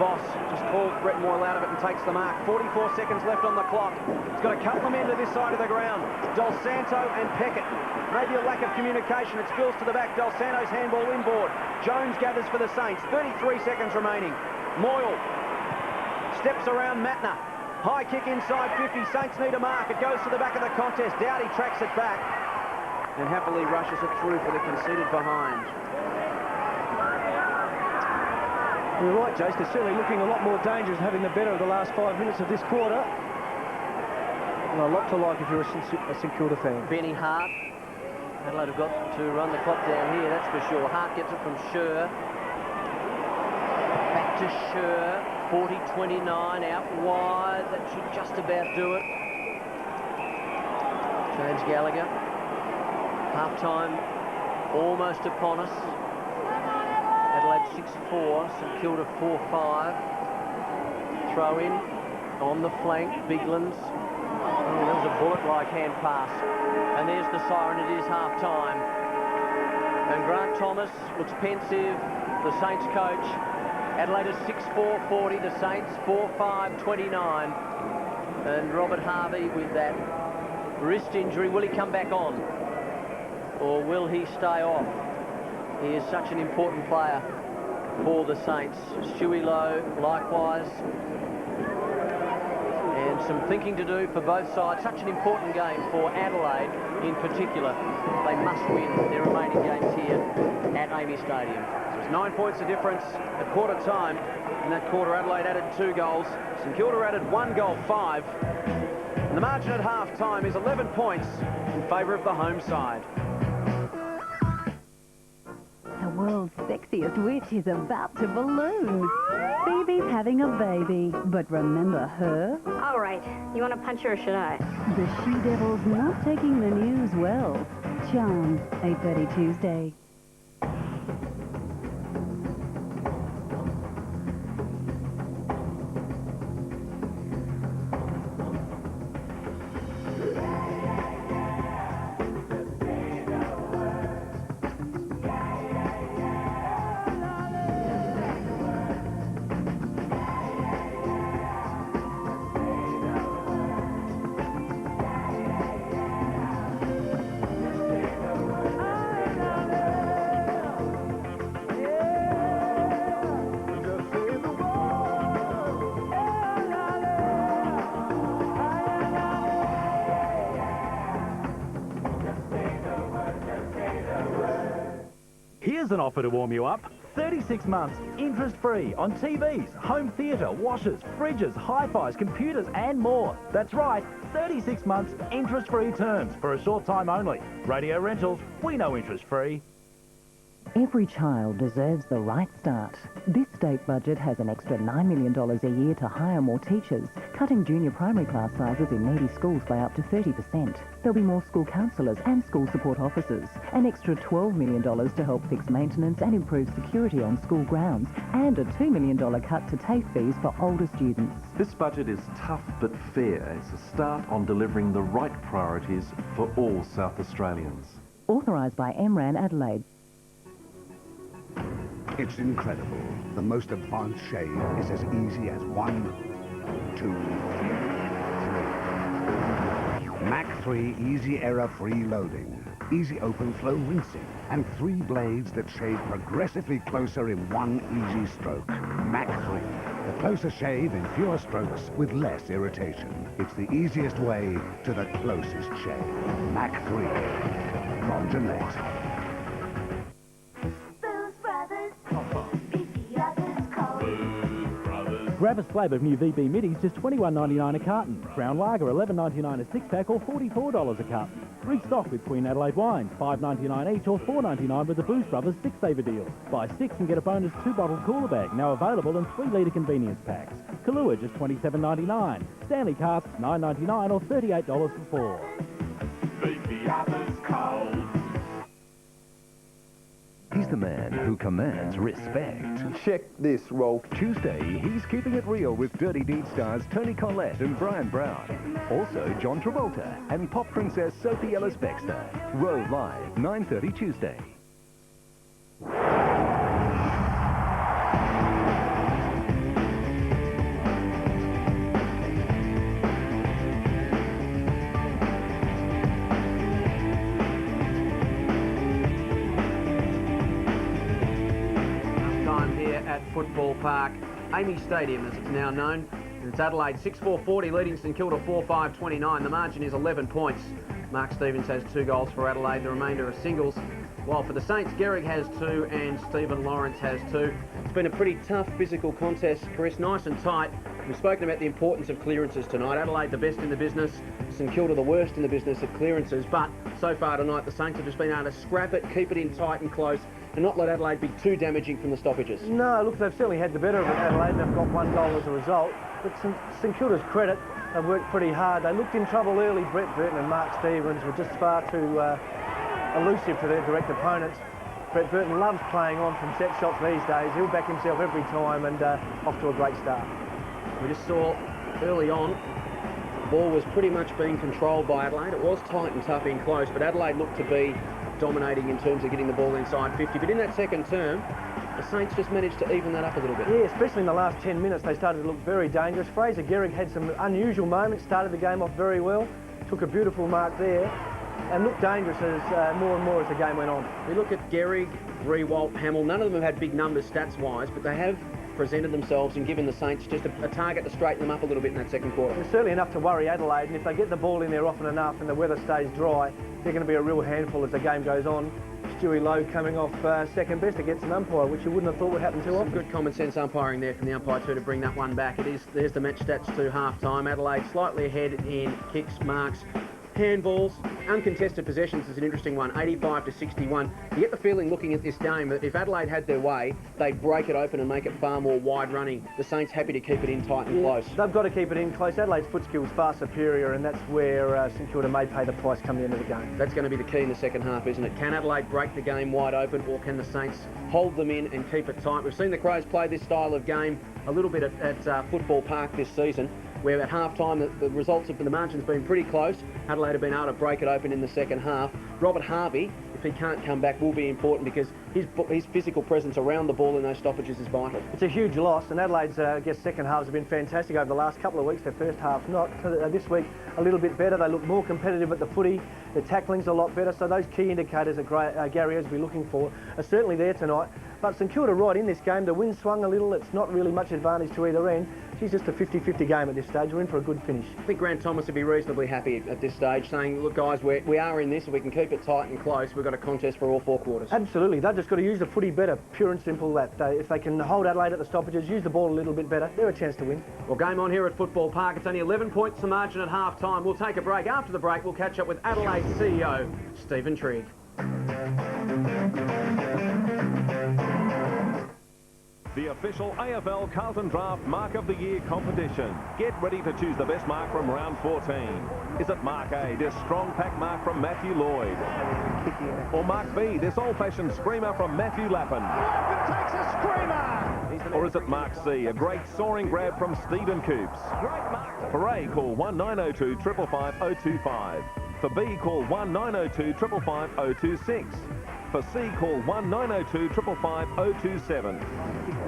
Voss just calls Brett Moyle out of it and takes the mark. 44 seconds left on the clock. He's got a couple of men to this side of the ground. Dos Santo and Peckett. Maybe a lack of communication. It spills to the back. Dos Santo's handball inboard. Jones gathers for the Saints. 33 seconds remaining. Moyle steps around Matner. High kick inside 50. Saints need a mark. It goes to the back of the contest. Dowdy tracks it back and happily rushes it through for the conceded behind. You're right, Jace. They're certainly looking a lot more dangerous, having the better of the last 5 minutes of this quarter. And a lot to like if you're a St Kilda fan. Benny Hart. Adelaide have got to run the clock down here, that's for sure. Hart gets it from Sher. Back to Sher. 40-29 out wide. That should just about do it. James Gallagher. Half-time almost upon us. Adelaide 6-4, St Kilda 4-5. Throw in on the flank, Biglands. Oh, that was a bullet-like hand pass. And there's the siren, it is half-time. And Grant Thomas looks pensive, the Saints coach. Adelaide is 6-4, 40, the Saints 4-5, 29. And Robert Harvey with that wrist injury, will he come back on? Or will he stay off? He is such an important player for the Saints. Stewie Lowe, likewise. And some thinking to do for both sides. Such an important game for Adelaide in particular. They must win their remaining games here at AAMI Stadium. So it's 9 points of difference at quarter time. In that quarter, Adelaide added 2 goals. St Kilda added 1 goal, 5. And the margin at half-time is 11 points in favour of the home side. The world's sexiest witch is about to balloon. Phoebe's having a baby, but remember her? All right. You want to punch her or should I? The she-devil's not taking the news well. Charmed, 8:30 Tuesday. Here's an offer to warm you up. 36 months, interest-free on TVs, home theatre, washers, fridges, hi-fis, computers and more. That's right, 36 months, interest-free terms for a short time only. Radio Rentals, we know interest-free. Every child deserves the right start. This state budget has an extra $9 million a year to hire more teachers, cutting junior primary class sizes in needy schools by up to 30%. There'll be more school counsellors and school support officers, an extra $12 million to help fix maintenance and improve security on school grounds, and a $2 million cut to TAFE fees for older students. This budget is tough but fair. It's a start on delivering the right priorities for all South Australians. Authorised by MRAN Adelaide. It's incredible. The most advanced shave is as easy as 1, 2, 3. Mach 3 easy error-free loading, easy open flow rinsing, and 3 blades that shave progressively closer in 1 easy stroke. Mach 3, the closer shave in fewer strokes with less irritation. It's the easiest way to the closest shave. Mach 3 from Gillette. Grab a slab of new VB middies, just $21.99 a carton. Brown Lager, $11.99 a six-pack or $44 a carton. Restock with Queen Adelaide wines, $5.99 each or $4.99 with the Booze Brothers 6-saver deal. Buy 6 and get a bonus 2-bottle cooler bag, now available in 3-litre convenience packs. Kahlua, just $27.99. Stanley Carts, $9.99 or $38 for 4. Baby, I was cold. He's the man who commands respect. Check this, Rolf. Tuesday, he's keeping it real with Dirty Deed stars Tony Collette and Brian Brown. Also, John Travolta and pop princess Sophie Ellis-Bextor. Row Live, 9:30 Tuesday. Football Park, AAMI Stadium as it's now known. And it's Adelaide 6-4-40 leading St Kilda 4-5-29. The margin is 11 points. Mark Stevens has 2 goals for Adelaide, the remainder are singles. While for the Saints, Gehrig has 2 and Stephen Lawrence has 2. It's been a pretty tough physical contest, Chris, nice and tight. We've spoken about the importance of clearances tonight. Adelaide the best in the business, St Kilda the worst in the business at clearances, but so far tonight the Saints have just been able to scrap it, keep it in tight and close, and not let Adelaide be too damaging from the stoppages. No, look, they've certainly had the better of it, Adelaide, and they've got 1 goal as a result. But St Kilda's credit, they've worked pretty hard. They looked in trouble early. Brett Burton and Mark Stevens were just far too elusive to their direct opponents. Brett Burton loves playing on from set shots these days. He'll back himself every time and off to a great start. We just saw early on, the ball was pretty much being controlled by Adelaide. It was tight and tough in close, but Adelaide looked to be dominating in terms of getting the ball inside 50. But in that second term, the Saints just managed to even that up a little bit. Yeah, especially in the last 10 minutes, they started to look very dangerous. Fraser Gehrig had some unusual moments, started the game off very well, took a beautiful mark there, and looked dangerous as more and more as the game went on. We look at Gehrig, Rewalt, Hamill. None of them have had big numbers stats-wise, but they have presented themselves and given the Saints just a target to straighten them up a little bit in that second quarter. It's certainly enough to worry Adelaide, and if they get the ball in there often enough and the weather stays dry, they're going to be a real handful as the game goes on. Stewie Lowe coming off second best against an umpire, which you wouldn't have thought would happen too often. Good common sense umpiring there from the umpire too to bring that one back. There's the match stats to half-time. Adelaide slightly ahead in kicks, marks, handballs. Uncontested possessions is an interesting one, 85 to 61. You get the feeling looking at this game that if Adelaide had their way, they'd break it open and make it far more wide running. The Saints happy to keep it in tight and close. They've got to keep it in close. Adelaide's foot skill's far superior, and that's where St Kilda may pay the price come the end of the game. That's going to be the key in the second half, isn't it? Can Adelaide break the game wide open, or can the Saints hold them in and keep it tight? We've seen the Crows play this style of game a little bit at Football Park this season, where at half-time the results of the margin's been pretty close. Adelaide have been able to break it open in the second half. Robert Harvey, if he can't come back, will be important because his physical presence around the ball in those stoppages is vital. It's a huge loss, and Adelaide's second halves have been fantastic over the last couple of weeks. Their first half not. This week a little bit better. They look more competitive at the footy. Their tackling's a lot better, so those key indicators that Gary has been looking for are certainly there tonight. But St Kilda right in this game. The wind swung a little. It's not really much advantage to either end. It's just a 50-50 game at this stage. We're in for a good finish. I think Grant Thomas would be reasonably happy at this stage, saying, look guys, we are in this. If we can keep it tight and close, we've got a contest for all four quarters. Absolutely. They've just got to use the footy better, pure and simple that. If they can hold Adelaide at the stoppages, use the ball a little bit better, they're a chance to win. Well, game on here at Football Park. It's only 11 points to margin at half-time. We'll take a break. After the break, we'll catch up with Adelaide's CEO, Stephen Trigg. The official AFL Carlton Draft Mark of the Year competition. Get ready to choose the best mark from round 14. Is it Mark A, this strong pack mark from Matthew Lloyd? Or Mark B, this old-fashioned screamer from Matthew Lappin? Lappin takes a screamer! Or is it Mark C, a great soaring grab from Stephen Coops? For A, call 1902 555 025. For B, call 1902 555 026. For C, call 1902 555 027.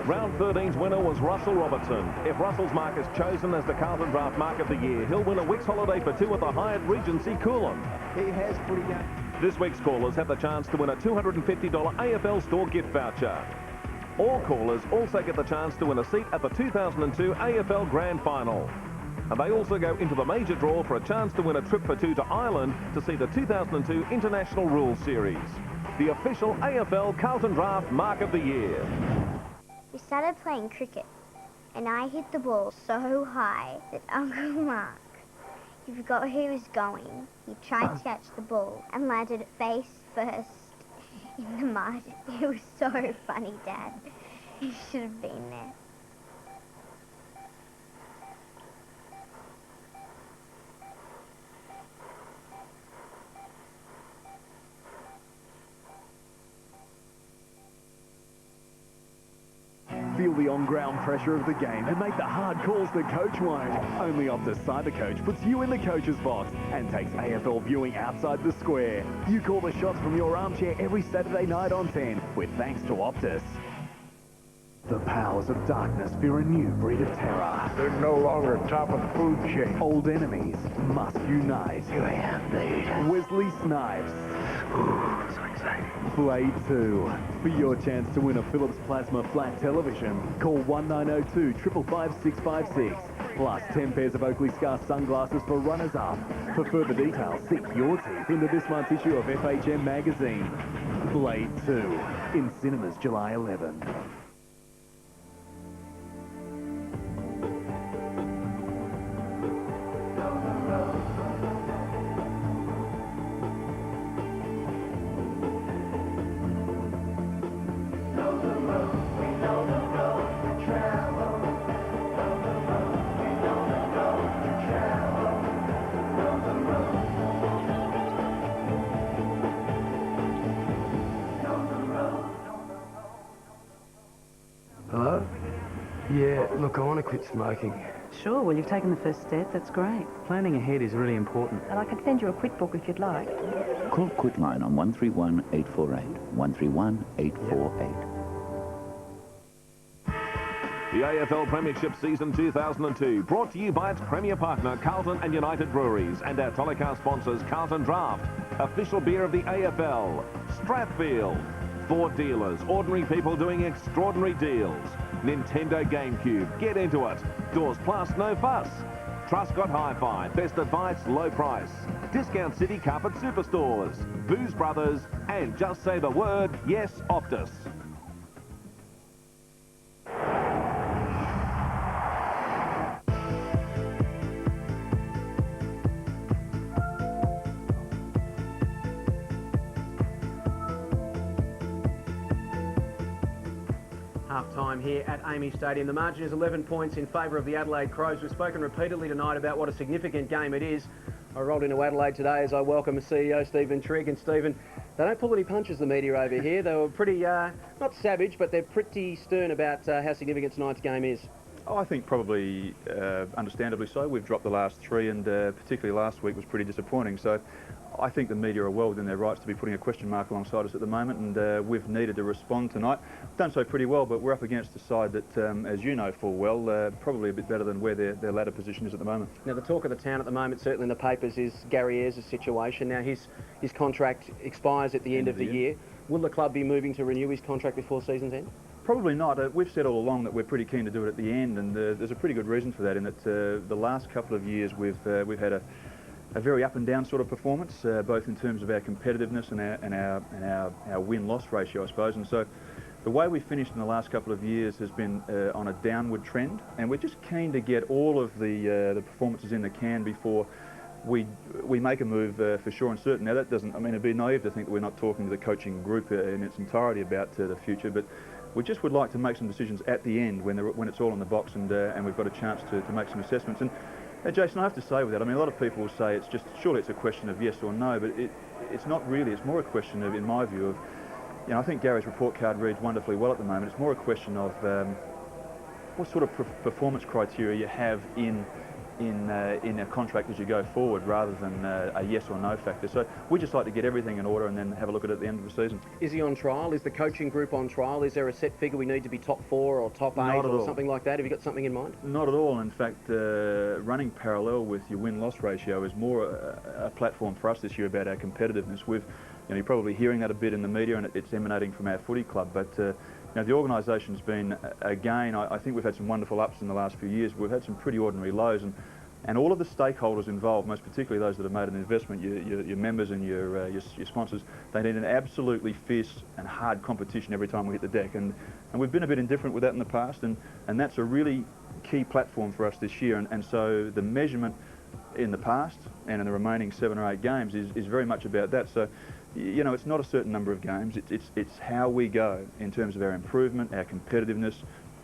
Round 13's winner was Russell Robertson. If Russell's mark is chosen as the Carlton Draft Mark of the Year, he'll win a week's holiday for two at the Hyatt Regency Coolum. He has pretty good. This week's callers have the chance to win a $250 AFL store gift voucher. All callers also get the chance to win a seat at the 2002 AFL Grand Final. And they also go into the major draw for a chance to win a trip for two to Ireland to see the 2002 International Rules Series. The official AFL Carlton Draft Mark of the Year. We started playing cricket, and I hit the ball so high that Uncle Mark, he forgot where he was going. He tried to catch the ball and landed face first in the mud. It was so funny, Dad. You should have been there. Feel the on-ground pressure of the game and make the hard calls the coach won't. Only Optus Cyber Coach puts you in the coach's box and takes AFL viewing outside the square. You call the shots from your armchair every Saturday night on 10 with thanks to Optus. The powers of darkness fear a new breed of terror. They're no longer top of the food chain. Old enemies must unite. Here I am, Blade. Wesley Snipes. Ooh, so exciting. Blade 2. For your chance to win a Philips Plasma flat television, call 1902 555 656. Plus 10 pairs of Oakley Scar sunglasses for runners-up. For further details, seek your teeth into this month's issue of FHM magazine. Blade 2. In cinemas July 11. Look, I want to quit smoking. Sure, well, you've taken the first step. That's great. Planning ahead is really important. And I could send you a quit book if you'd like. Call Quitline on 131 848. 131 848. The AFL Premiership Season 2002, brought to you by its premier partner, Carlton and United Breweries, and our telecast sponsors, Carlton Draft, official beer of the AFL, Strathfield, Ford dealers, ordinary people doing extraordinary deals, Nintendo GameCube, get into it, Doors Plus, no fuss, Truscott Hi-Fi, best advice, low price, Discount City Carpet Superstores, Booze Brothers, and just say the word, yes, Optus. Half-time here at Amy Stadium. The margin is 11 points in favour of the Adelaide Crows. We've spoken repeatedly tonight about what a significant game it is. I rolled into Adelaide today as I welcome CEO Stephen Trigg. And Stephen, they don't pull any punches, the media over here. They were pretty, not savage, but they're pretty stern about how significant tonight's game is. Oh, I think probably understandably so. We've dropped the last three, and particularly last week was pretty disappointing. So I think the media are well within their rights to be putting a question mark alongside us at the moment, and we've needed to respond tonight. Done so pretty well, but we're up against a side that, as you know full well, probably a bit better than where their ladder position is at the moment. Now, the talk of the town at the moment, certainly in the papers, is Gary Ayres' situation. Now, his contract expires at the end of the year. Will the club be moving to renew his contract before season's end? Probably not. We've said all along that we're pretty keen to do it at the end, and there's a pretty good reason for that, in that the last couple of years we've had a very up and down sort of performance, both in terms of our competitiveness and our win-loss ratio, I suppose. And so the way we finished in the last couple of years has been on a downward trend, and we're just keen to get all of the performances in the can before we make a move for sure and certain. Now, that doesn't, I mean, it'd be naive to think that we're not talking to the coaching group in its entirety about the future, but we just would like to make some decisions at the end when it's all in the box, and we've got a chance to make some assessments. And Jason, I have to say with that, I mean, a lot of people will say it's just, surely it's a question of yes or no, but it's not really. It's more a question of, in my view, of, you know, I think Gary's report card reads wonderfully well at the moment. It's more a question of what sort of performance criteria you have in a contract as you go forward, rather than a yes or no factor. So we just like to get everything in order and then have a look at it at the end of the season. Is he on trial? Is the coaching group on trial? Is there a set figure we need to be top 4 or top 8 or something like that? Have you got something in mind? Not at all. In fact, running parallel with your win-loss ratio is more a platform for us this year about our competitiveness. You're probably hearing that a bit in the media, and it's emanating from our footy club, but the organisation's been, again, I think we've had some wonderful ups in the last few years. We've had some pretty ordinary lows, and all of the stakeholders involved, most particularly those that have made an investment, your members and your sponsors, they need an absolutely fierce and hard competition every time we hit the deck, and we've been a bit indifferent with that in the past, and that's a really key platform for us this year, and so the measurement in the past and in the remaining 7 or 8 games is very much about that. So, you know, it's not a certain number of games, it's how we go in terms of our improvement, our competitiveness,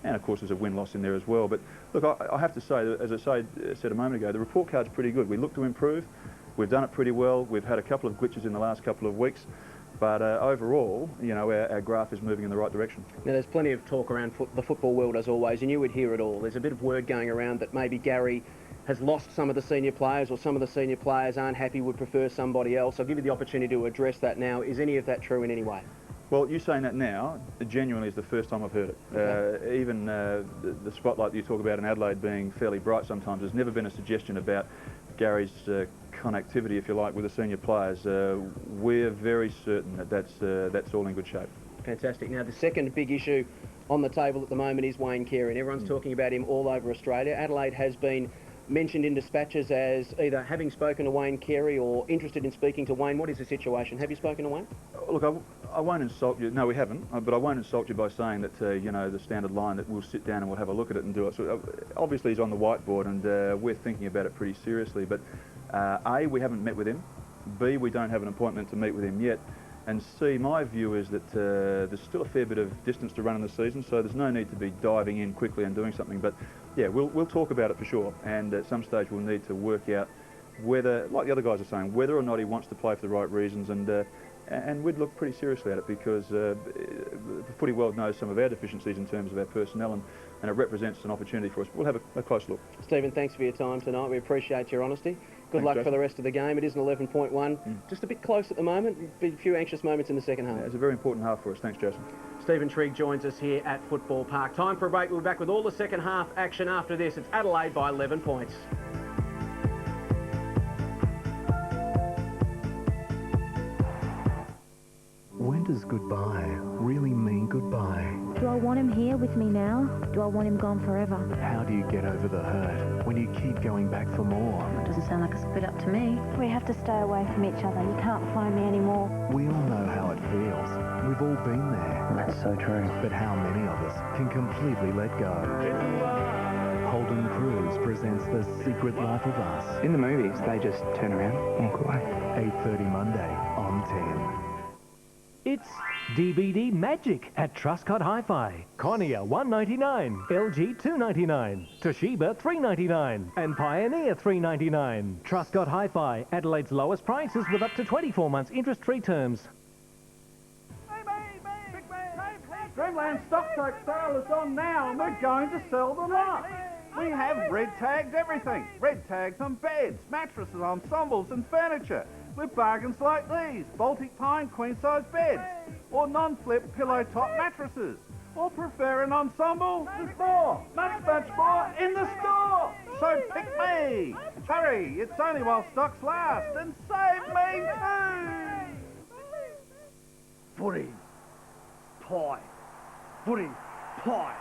and of course there's a win-loss in there as well. But look, I have to say, as I said a moment ago, the report card's pretty good. We look to improve, we've done it pretty well, we've had a couple of glitches in the last couple of weeks, but overall, you know, our graph is moving in the right direction. Now, there's plenty of talk around the football world, as always, and you would hear it all. There's a bit of word going around that maybe Gary has lost some of the senior players, or some of the senior players aren't happy, would prefer somebody else. I'll give you the opportunity to address that now. Is any of that true in any way? Well, you saying that now, genuinely is the first time I've heard it. Okay. Even the spotlight that you talk about in Adelaide being fairly bright sometimes, there's never been a suggestion about Gary's connectivity, if you like, with the senior players. We're very certain that that's all in good shape. Fantastic. Now, the second big issue on the table at the moment is Wayne Carey, and everyone's talking about him all over Australia. Adelaide has been mentioned in dispatches as either having spoken to Wayne Carey or interested in speaking to Wayne. What is the situation? Have you spoken to Wayne? Look, I won't insult you. No, we haven't. But I won't insult you by saying that, you know, the standard line that we'll sit down and we'll have a look at it and do it. So obviously he's on the whiteboard, and we're thinking about it pretty seriously. But A, we haven't met with him. B, we don't have an appointment to meet with him yet. And C, my view is that there's still a fair bit of distance to run in the season, so there's no need to be diving in quickly and doing something. But yeah, we'll talk about it for sure. And at some stage we'll need to work out whether, like the other guys are saying, whether or not he wants to play for the right reasons. And we'd look pretty seriously at it, because the footy world knows some of our deficiencies in terms of our personnel, and and it represents an opportunity for us. We'll have a close look. Stephen, thanks for your time tonight. We appreciate your honesty. Good Thanks, luck Jason. for the rest of the game. It is an 11.1. Just a bit close at the moment. A few anxious moments in the second half. Yeah, it's a very important half for us. Thanks, Jason. Stephen Trigg joins us here at Football Park. Time for a break. We'll be back with all the second half action after this. It's Adelaide by 11 points. When does goodbye really mean goodbye? Do I want him here with me now? Do I want him gone forever? How do you get over the hurt when you keep going back for more? It doesn't sound like a split up to me. We have to stay away from each other. You can't phone me anymore. We all know how it feels. We've all been there. That's so true. But how many of us can completely let go? Holden Cruise presents The Secret Life of Us. In the movies, they just turn around and walk away. 8:30 Monday on 10. It's DVD Magic at Truscott Hi-Fi. Cornea $1.99, LG $2.99, Toshiba $3.99, and Pioneer $3.99. Truscott Hi-Fi, Adelaide's lowest prices with up to 24 months interest-free terms. Dreamland stock take sale is on now and we're going to sell the lot. We have red tagged everything. Red tags on beds, mattresses, ensembles and furniture. With bargains like these, Baltic Pine queen-size beds, or non-flip pillow top mattresses. Or prefer an ensemble? There's more, much more in the store. So pick me. Hurry, it's only while stocks last, and save me too. Footy, pie, footy, pie,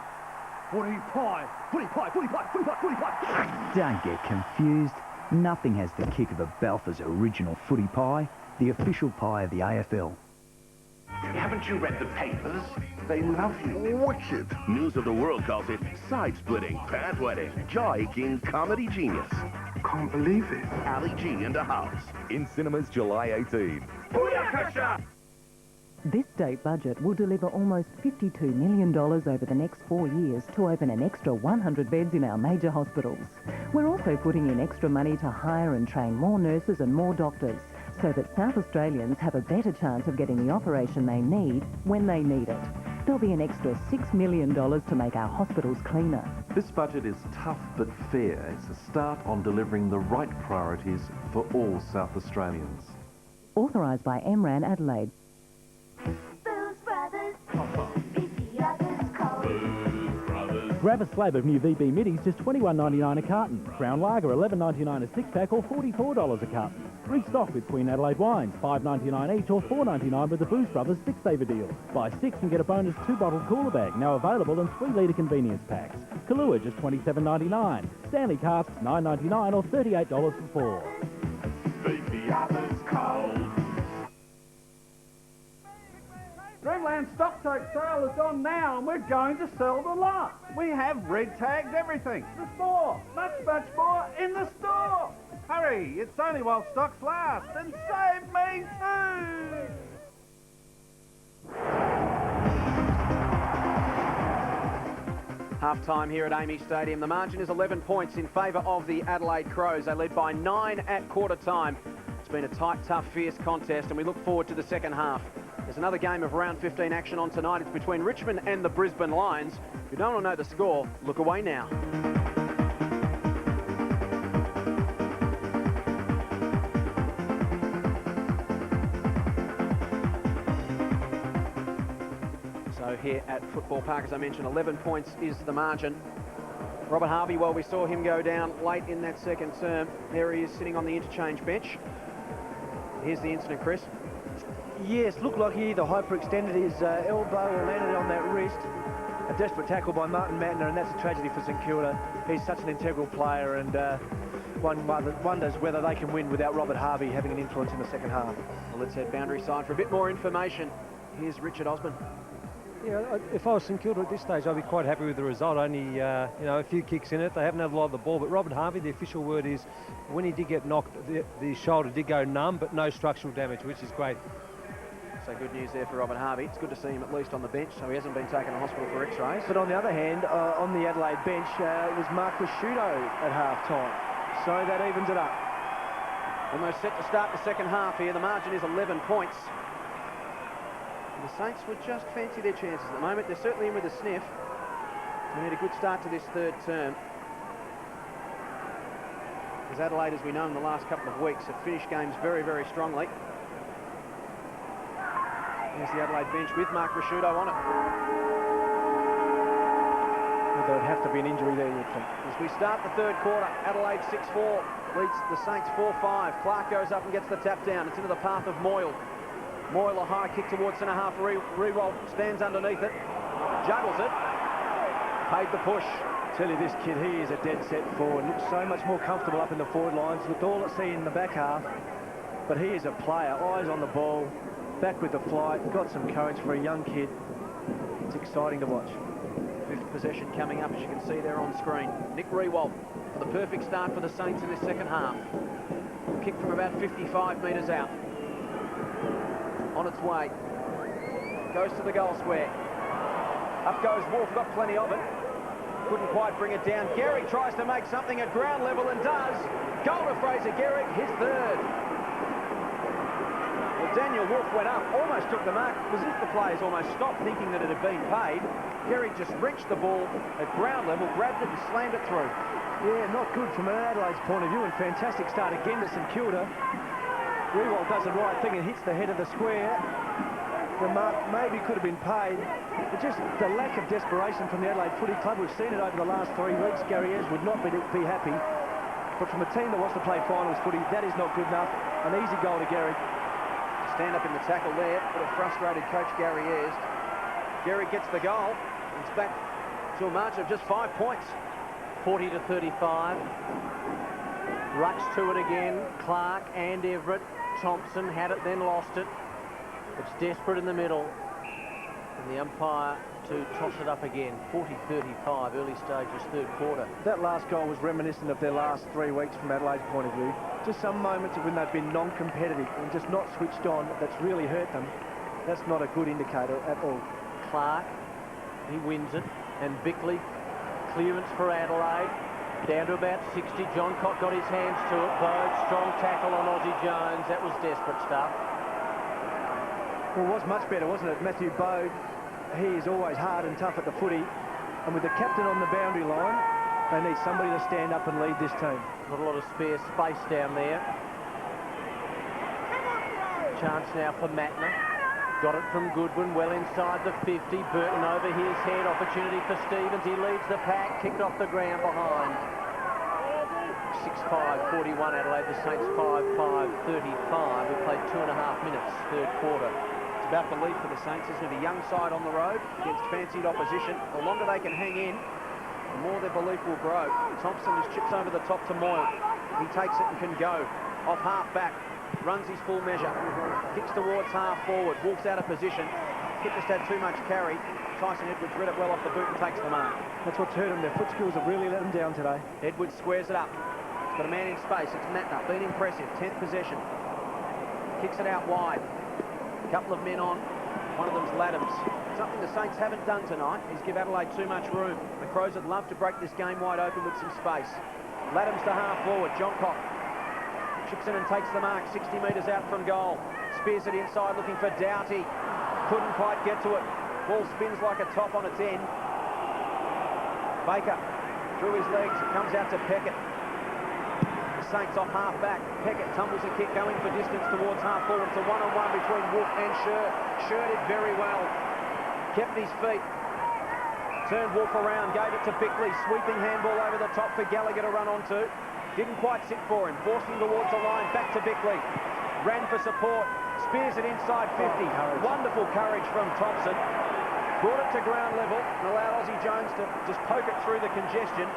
footy, pie, footy, pie, footy, pie, footy, pie, footy, pie. Don't get confused. Nothing has the kick of a Balfour's original footy pie, the official pie of the AFL. Haven't you read the papers? They love you. Wicked. News of the World calls it side-splitting, pant-wetting, jaw-aching comedy genius. Can't believe it. Ali G in the house. In cinemas July 18. Booyakasha! This state budget will deliver almost $52 million over the next 4 years to open an extra 100 beds in our major hospitals. We're also putting in extra money to hire and train more nurses and more doctors so that South Australians have a better chance of getting the operation they need when they need it. There'll be an extra $6 million to make our hospitals cleaner. This budget is tough but fair. It's a start on delivering the right priorities for all South Australians. Authorised by MRAN Adelaide. Grab a slab of new VB middies, just $21.99 a carton. Crown Lager, $11.99 a six-pack or $44 a carton. Restock with Queen Adelaide wines, $5.99 each or $4.99 with the Booze Brothers 6-saver deal. Buy 6 and get a bonus 2-bottle cooler bag, now available in 3-litre convenience packs. Kahlua, just $27.99. Stanley casks, $9.99 or $38 for 4. Dreamland stock take sale is on now and we're going to sell the lot. We have red tagged everything. There's more, much more in the store. Hurry, it's only while stocks last, and save me too. Half-time here at Amy Stadium. The margin is 11 points in favour of the Adelaide Crows. They led by 9 at quarter-time. It's been a tight, tough, fierce contest, and we look forward to the second half. There's another game of round 15 action on tonight. It's between Richmond and the Brisbane Lions. If you don't want to know the score, look away now. So here at Football Park, as I mentioned, 11 points is the margin. Robert Harvey, well, we saw him go down late in that second term. There he is sitting on the interchange bench. Here's the incident, Chris. Yes, looked like he either hyperextended his elbow or landed on that wrist. A desperate tackle by Martin Matner, and that's a tragedy for St Kilda. He's such an integral player, and one wonders whether they can win without Robert Harvey having an influence in the second half. Well, let's head boundary side for a bit more information. Here's Richard Osborne. Yeah, if I was St Kilda at this stage, I'd be quite happy with the result. Only, a few kicks in it. They haven't had a lot of the ball, but Robert Harvey, the official word is, when he did get knocked, the shoulder did go numb, but no structural damage, which is great. So good news there for Robert Harvey. It's good to see him at least on the bench, so he hasn't been taken to hospital for x-rays. But on the other hand, on the Adelaide bench was Mark Prosciutto at half-time. So that evens it up. Almost set to start the second half here. The margin is 11 points. And the Saints would just fancy their chances at the moment. They're certainly in with a sniff. We need a good start to this third term. As Adelaide, as we know in the last couple of weeks, have finished games very, very strongly. There's the Adelaide bench with Mark Rasciuto on it. Well, there would have to be an injury there, you'd think. As we start the third quarter, Adelaide 6-4, leads the Saints 4-5. Clark goes up and gets the tap down. It's into the path of Moyle. Moyle, a high kick towards centre half, re-roll, stands underneath it, juggles it, paid the push. Tell you, this kid, he is a dead set forward. Looks so much more comfortable up in the forward lines. Looked all at sea in the back half, but he is a player. Eyes on the ball, back with the flight, got some courage for a young kid. It's exciting to watch. Fifth possession coming up, as you can see there on screen. Nick Riewoldt for the perfect start for the Saints in this second half. Kick from about 55 metres out. On its way. Goes to the goal square. Up goes Wolf, got plenty of it. Couldn't quite bring it down. Gehrig tries to make something at ground level and does. Goal to Fraser Gehrig, his third. Well, Daniel Wolf went up, almost took the mark. It was as if the players almost stopped thinking that it had been paid. Gehrig just wrenched the ball at ground level, grabbed it and slammed it through. Yeah, not good from an Adelaide's point of view, and fantastic start again to St Kilda. Riewoldt does the right thing and hits the head of the square. The mark maybe could have been paid, but just the lack of desperation from the Adelaide Footy Club. We've seen it over the last 3 weeks. Gary Ayres would not be happy, but from a team that wants to play finals footy, that is not good enough. An easy goal to Gehrig. Stand up in the tackle there, but a frustrated coach Gary Ayres. Gehrig gets the goal. It's back to a margin of just 5 points. 40-35. Rucks to it again. Clark and Everett. Thompson had it, then lost it. It's desperate in the middle. And the umpire to toss it up again. 40-35, early stages, third quarter. That last goal was reminiscent of their last 3 weeks from Adelaide's point of view. Just some moments when they've been non-competitive and just not switched on, that's really hurt them. That's not a good indicator at all. Clark, he wins it. And Bickley, clearance for Adelaide. Down to about 60. John Cott got his hands to it. Bode, strong tackle on Aussie Jones. That was desperate stuff. Well, it was much better, wasn't it? Matthew Bode, he is always hard and tough at the footy. And with the captain on the boundary line, they need somebody to stand up and lead this team. Not a lot of spare space down there. Chance now for Matner. Got it from Goodwin, well inside the 50. Burton over his head. Opportunity for Stevens. He leads the pack. Kicked off the ground behind. 6-5, 41 Adelaide. The Saints 5-5, 35. We played 2.5 minutes, third quarter. It's about belief for the Saints, isn't it? A young side on the road against fancied opposition. The longer they can hang in, the more their belief will grow. Thompson just chips over the top to Moyle. He takes it and can go. Off half back. Runs his full measure. Kicks towards half forward. Wolf's out of position. Kip just had too much carry. Tyson Edwards read it well off the boot and takes the mark. That's what's hurt them. Their foot skills have really let them down today. Edwards squares it up. He's got a man in space. It's Matner. Been impressive. 10th possession. Kicks it out wide. A couple of men on. One of them's Laddams. Something the Saints haven't done tonight is give Adelaide too much room. The Crows would love to break this game wide open with some space. Laddams to half forward. John Cock chips in and takes the mark. 60 metres out from goal. Spears it inside looking for Doughty. Couldn't quite get to it. Ball spins like a top on its end. Baker through his legs. It comes out to Peckett. The Saints off half back. Peckett tumbles a kick going for distance towards half forward. It's a one-on-one between Wolf and Scher. Scher did very well. Kept his feet. Turned Wolf around. Gave it to Bickley. Sweeping handball over the top for Gallagher to run onto. Didn't quite sit for him. Forced him towards the line. Back to Bickley. Ran for support. Spears it inside 50. Wonderful courage from Thompson. Brought it to ground level and allowed Aussie Jones to just poke it through the congestion.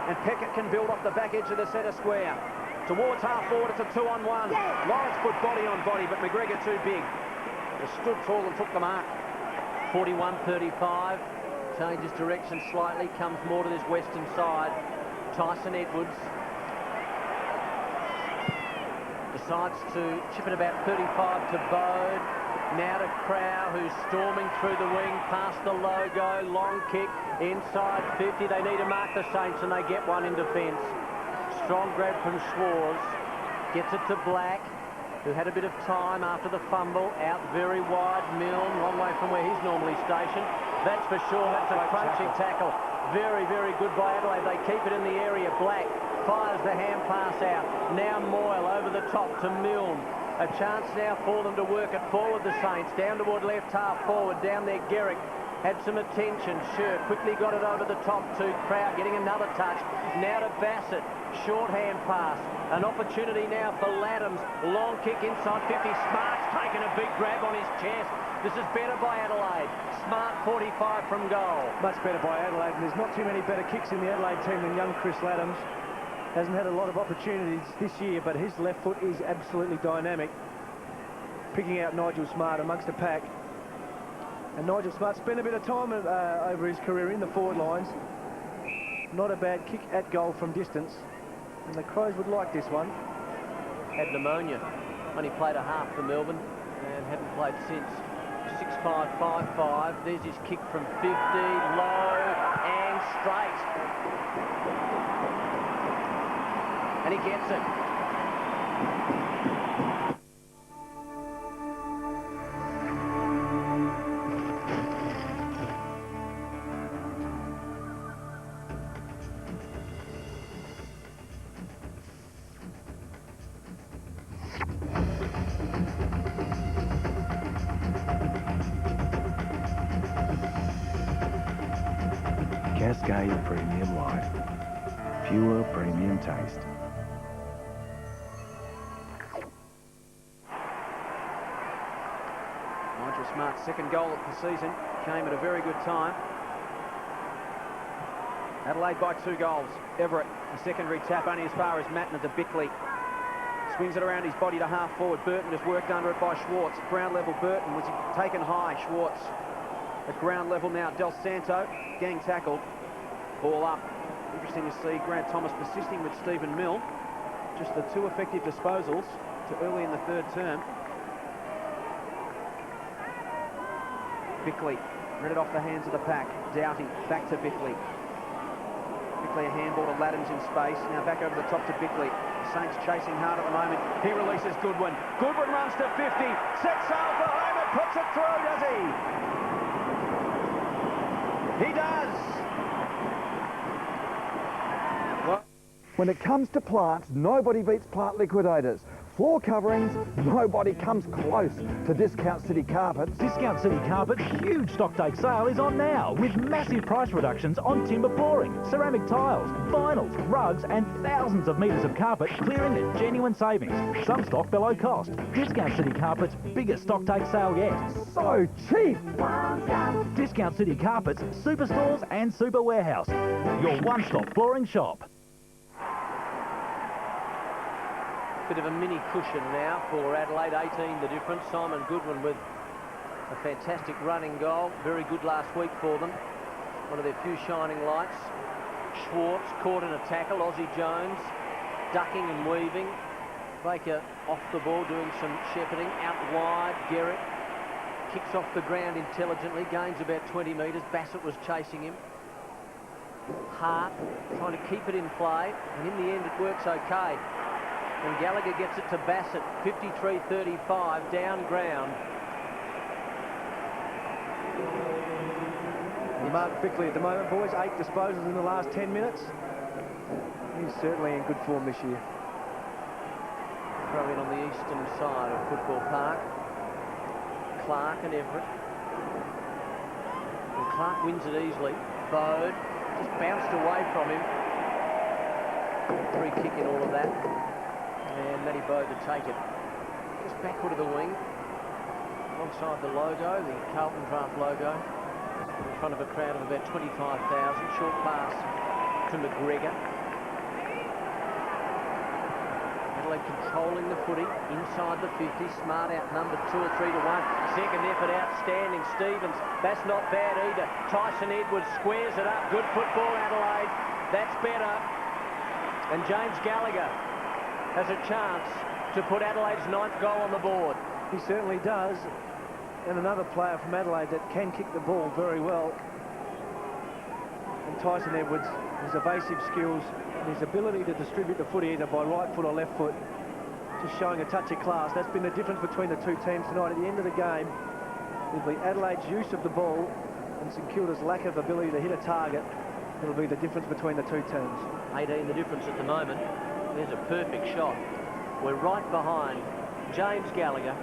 And Peckett can build off the back edge of the centre square. Towards half forward, it's a 2-on-1. Lawrence put body on body, but McGregor too big. He stood tall and took the mark. 41-35. Changes direction slightly. Comes more to this western side. Tyson Edwards decides to chip it about 35 to Bode. Now to Crow, who's storming through the wing past the logo. Long kick inside 50. They need to mark the Saints and they get one in defence. Strong grab from Schwarz. Gets it to Black, who had a bit of time after the fumble. Out very wide. Milne, long way from where he's normally stationed. That's for sure. That's a crunching tackle. Very, very good by Adelaide. They keep it in the area. Black fires the hand pass out. Now Moyle over the top to Milne. A chance now for them to work it forward, the Saints. Down toward left half forward. Down there, Garrick had some attention. Sure, quickly got it over the top to Crowd, getting another touch. Now to Bassett. Short hand pass. An opportunity now for Laddams. Long kick inside 50. Smart's taken a big grab on his chest. This is better by Adelaide. Smart 45 from goal. Much better by Adelaide. And there's not too many better kicks in the Adelaide team than young Chris Laddams. Hasn't had a lot of opportunities this year, but his left foot is absolutely dynamic. Picking out Nigel Smart amongst the pack. And Nigel Smart spent a bit of time over his career in the forward lines. Not a bad kick at goal from distance. And the Crows would like this one. Had pneumonia. Only played a half for Melbourne and hadn't played since. 6-5-5-5. There's his kick from 50. Low and straight. And he gets it. Cascade Premium Light. Pure premium taste. Nigel Smart's second goal of the season came at a very good time. Adelaide by 2 goals. Everett, a secondary tap only as far as Matner to Bickley. Swings it around his body to half forward. Burton just worked under it by Schwartz. Ground level Burton was taken high. Schwartz at ground level now. Del Santo, gang tackle. Ball up. Interesting to see Grant Thomas persisting with Stephen Mill. Just the 2 effective disposals to early in the third term. Bickley read it off the hands of the pack. Doughty back to Bickley. Bickley a handball to Laddams in space. Now back over the top to Bickley. The Saints chasing hard at the moment. He releases Goodwin. Goodwin runs to 50. Sets sail for home and puts it through, does he? He does. When it comes to plants, nobody beats Plant Liquidators. Floor coverings, nobody comes close to Discount City Carpets. Discount City Carpets' huge stocktake sale is on now, with massive price reductions on timber flooring, ceramic tiles, vinyls, rugs and thousands of metres of carpet clearing at genuine savings. Some stock below cost. Discount City Carpets' biggest stocktake sale yet. So cheap! Discount City Carpets, superstores and super warehouse. Your one-stop flooring shop. Bit of a mini cushion now for Adelaide, 18 the difference. Simon Goodwin with a fantastic running goal. Very good last week for them. One of their few shining lights. Schwartz caught in a tackle. Aussie Jones ducking and weaving. Baker off the ball doing some shepherding. Out wide, Garrick kicks off the ground intelligently. Gains about 20 metres. Bassett was chasing him. Hart trying to keep it in play. And in the end it works okay. And Gallagher gets it to Bassett, 53-35, down ground. Mark Bickley at the moment, boys, 8 disposals in the last 10 minutes. He's certainly in good form this year. Throw in on the eastern side of Football Park. Clark and Everett. And Clark wins it easily. Bode just bounced away from him. Free kick in all of that. And Matty Bode to take it. Just backward of the wing. Alongside the logo, the Carlton Draft logo. In front of a crowd of about 25,000. Short pass to McGregor. Adelaide controlling the footy inside the 50. Smart outnumbered 2 or 3 to 1. Second effort outstanding. Stevens, that's not bad either. Tyson Edwards squares it up. Good football, Adelaide. That's better. And James Gallagher has a chance to put Adelaide's 9th goal on the board. He certainly does. And another player from Adelaide that can kick the ball very well. And Tyson Edwards, his evasive skills and his ability to distribute the footy either by right foot or left foot, just showing a touch of class. That's been the difference between the two teams tonight. At the end of the game, it'll be Adelaide's use of the ball and St Kilda's lack of ability to hit a target It'll be the difference between the two teams. 18 the difference at the moment. There's a perfect shot. We're right behind James Gallagher.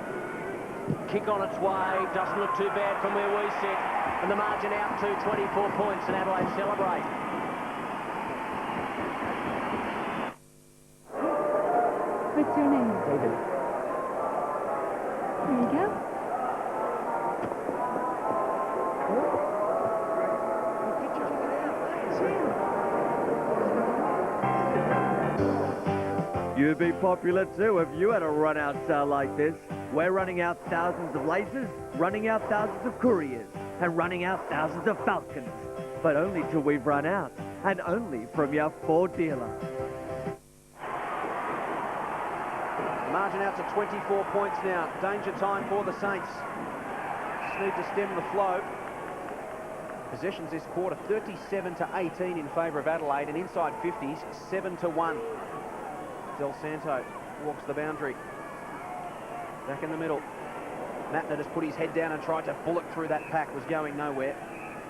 Kick on its way, doesn't look too bad from where we sit. And the margin out to 24 points, and Adelaide celebrate. What's your name? David. There you go. You'd be popular too if you had a run-out sale like this. We're running out thousands of laces, running out thousands of couriers, and running out thousands of falcons. But only till we've run out, and only from your Ford dealer. Margin out to 24 points now. Danger time for the Saints. Just need to stem the flow. Possessions this quarter, 37-18 in favour of Adelaide, and inside 50s, 7-1. Del Santo walks the boundary. Back in the middle. Mattner just put his head down and tried to bullet through that pack. Was going nowhere.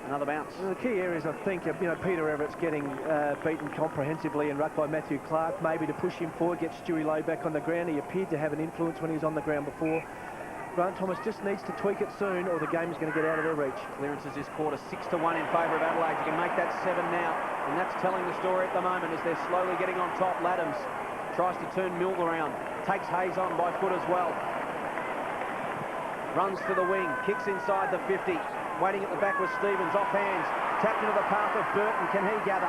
Another bounce. Well, the key areas, I think, Peter Everett's getting beaten comprehensively in ruck by Matthew Clark, maybe to push him forward, get Stewie Lowe back on the ground. He appeared to have an influence when he was on the ground before. Grant Thomas just needs to tweak it soon, or the game is going to get out of their reach. Clearances this quarter, 6-1 in favour of Adelaide. You can make that 7 now, and that's telling the story at the moment as they're slowly getting on top. Laddams tries to turn Milne around, takes Hayes on by foot as well. Runs to the wing, kicks inside the 50. Waiting at the back with Stevens, off hands, tapped into the path of Burton. Can he gather?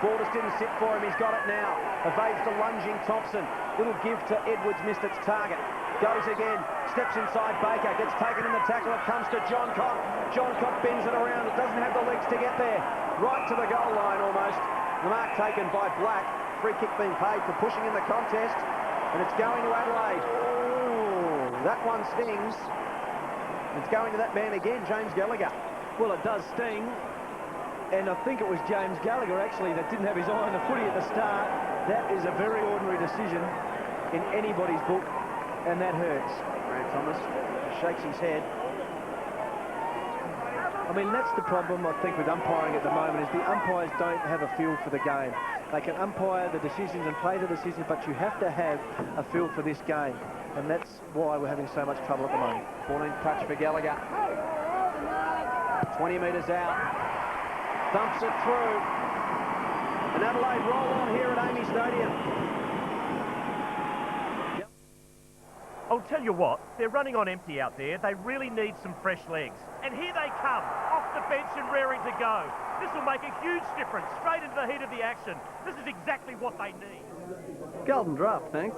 Ball just didn't sit for him. He's got it now. Evades the lunging Thompson. Little give to Edwards, missed its target. Goes again, steps inside Baker, gets taken in the tackle. It comes to John Cott. John Cott bends it around. It doesn't have the legs to get there. Right to the goal line almost. The mark taken by Black. Free kick being paid for pushing in the contest. And it's going to Adelaide. Oh, that one stings. It's going to that man again, James Gallagher. Well, it does sting. And I think it was James Gallagher, actually, that didn't have his eye on the footy at the start. That is a very ordinary decision in anybody's book, and that hurts. Grant Thomas shakes his head. I mean, that's the problem, I think, with umpiring at the moment, is the umpires don't have a feel for the game. They can umpire the decisions and play the decisions, but you have to have a feel for this game. And that's why we're having so much trouble at the moment. 14th touch for Gallagher. 20 metres out. Thumps it through. And Adelaide roll on here at Amy Stadium. I'll tell you what, they're running on empty out there. They really need some fresh legs. And here they come, off the bench and raring to go. This will make a huge difference, straight into the heat of the action. This is exactly what they need. Golden draft, thanks.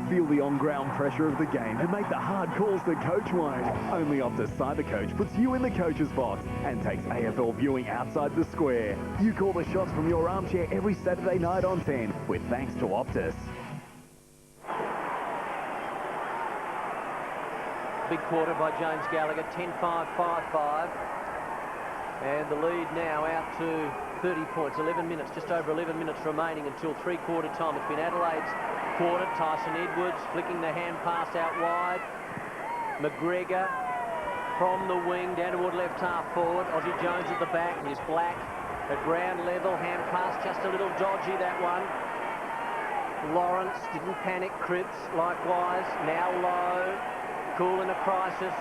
Feel the on-ground pressure of the game and make the hard calls the coach won't. Only Optus Cybercoach puts you in the coach's box and takes AFL viewing outside the square. You call the shots from your armchair every Saturday night on 10 with thanks to Optus. Big quarter by James Gallagher, 10-5, 5-5. And the lead now out to 30 points, 11 minutes, just over 11 minutes remaining until three-quarter time. It's been Adelaide's quarter. Tyson Edwards flicking the hand pass out wide. McGregor from the wing down toward left half forward. Ozzie Jones at the back. Here's Black at ground level. Hand pass just a little dodgy, that one. Lawrence didn't panic. Cripps likewise. Now Low. Cool in a crisis.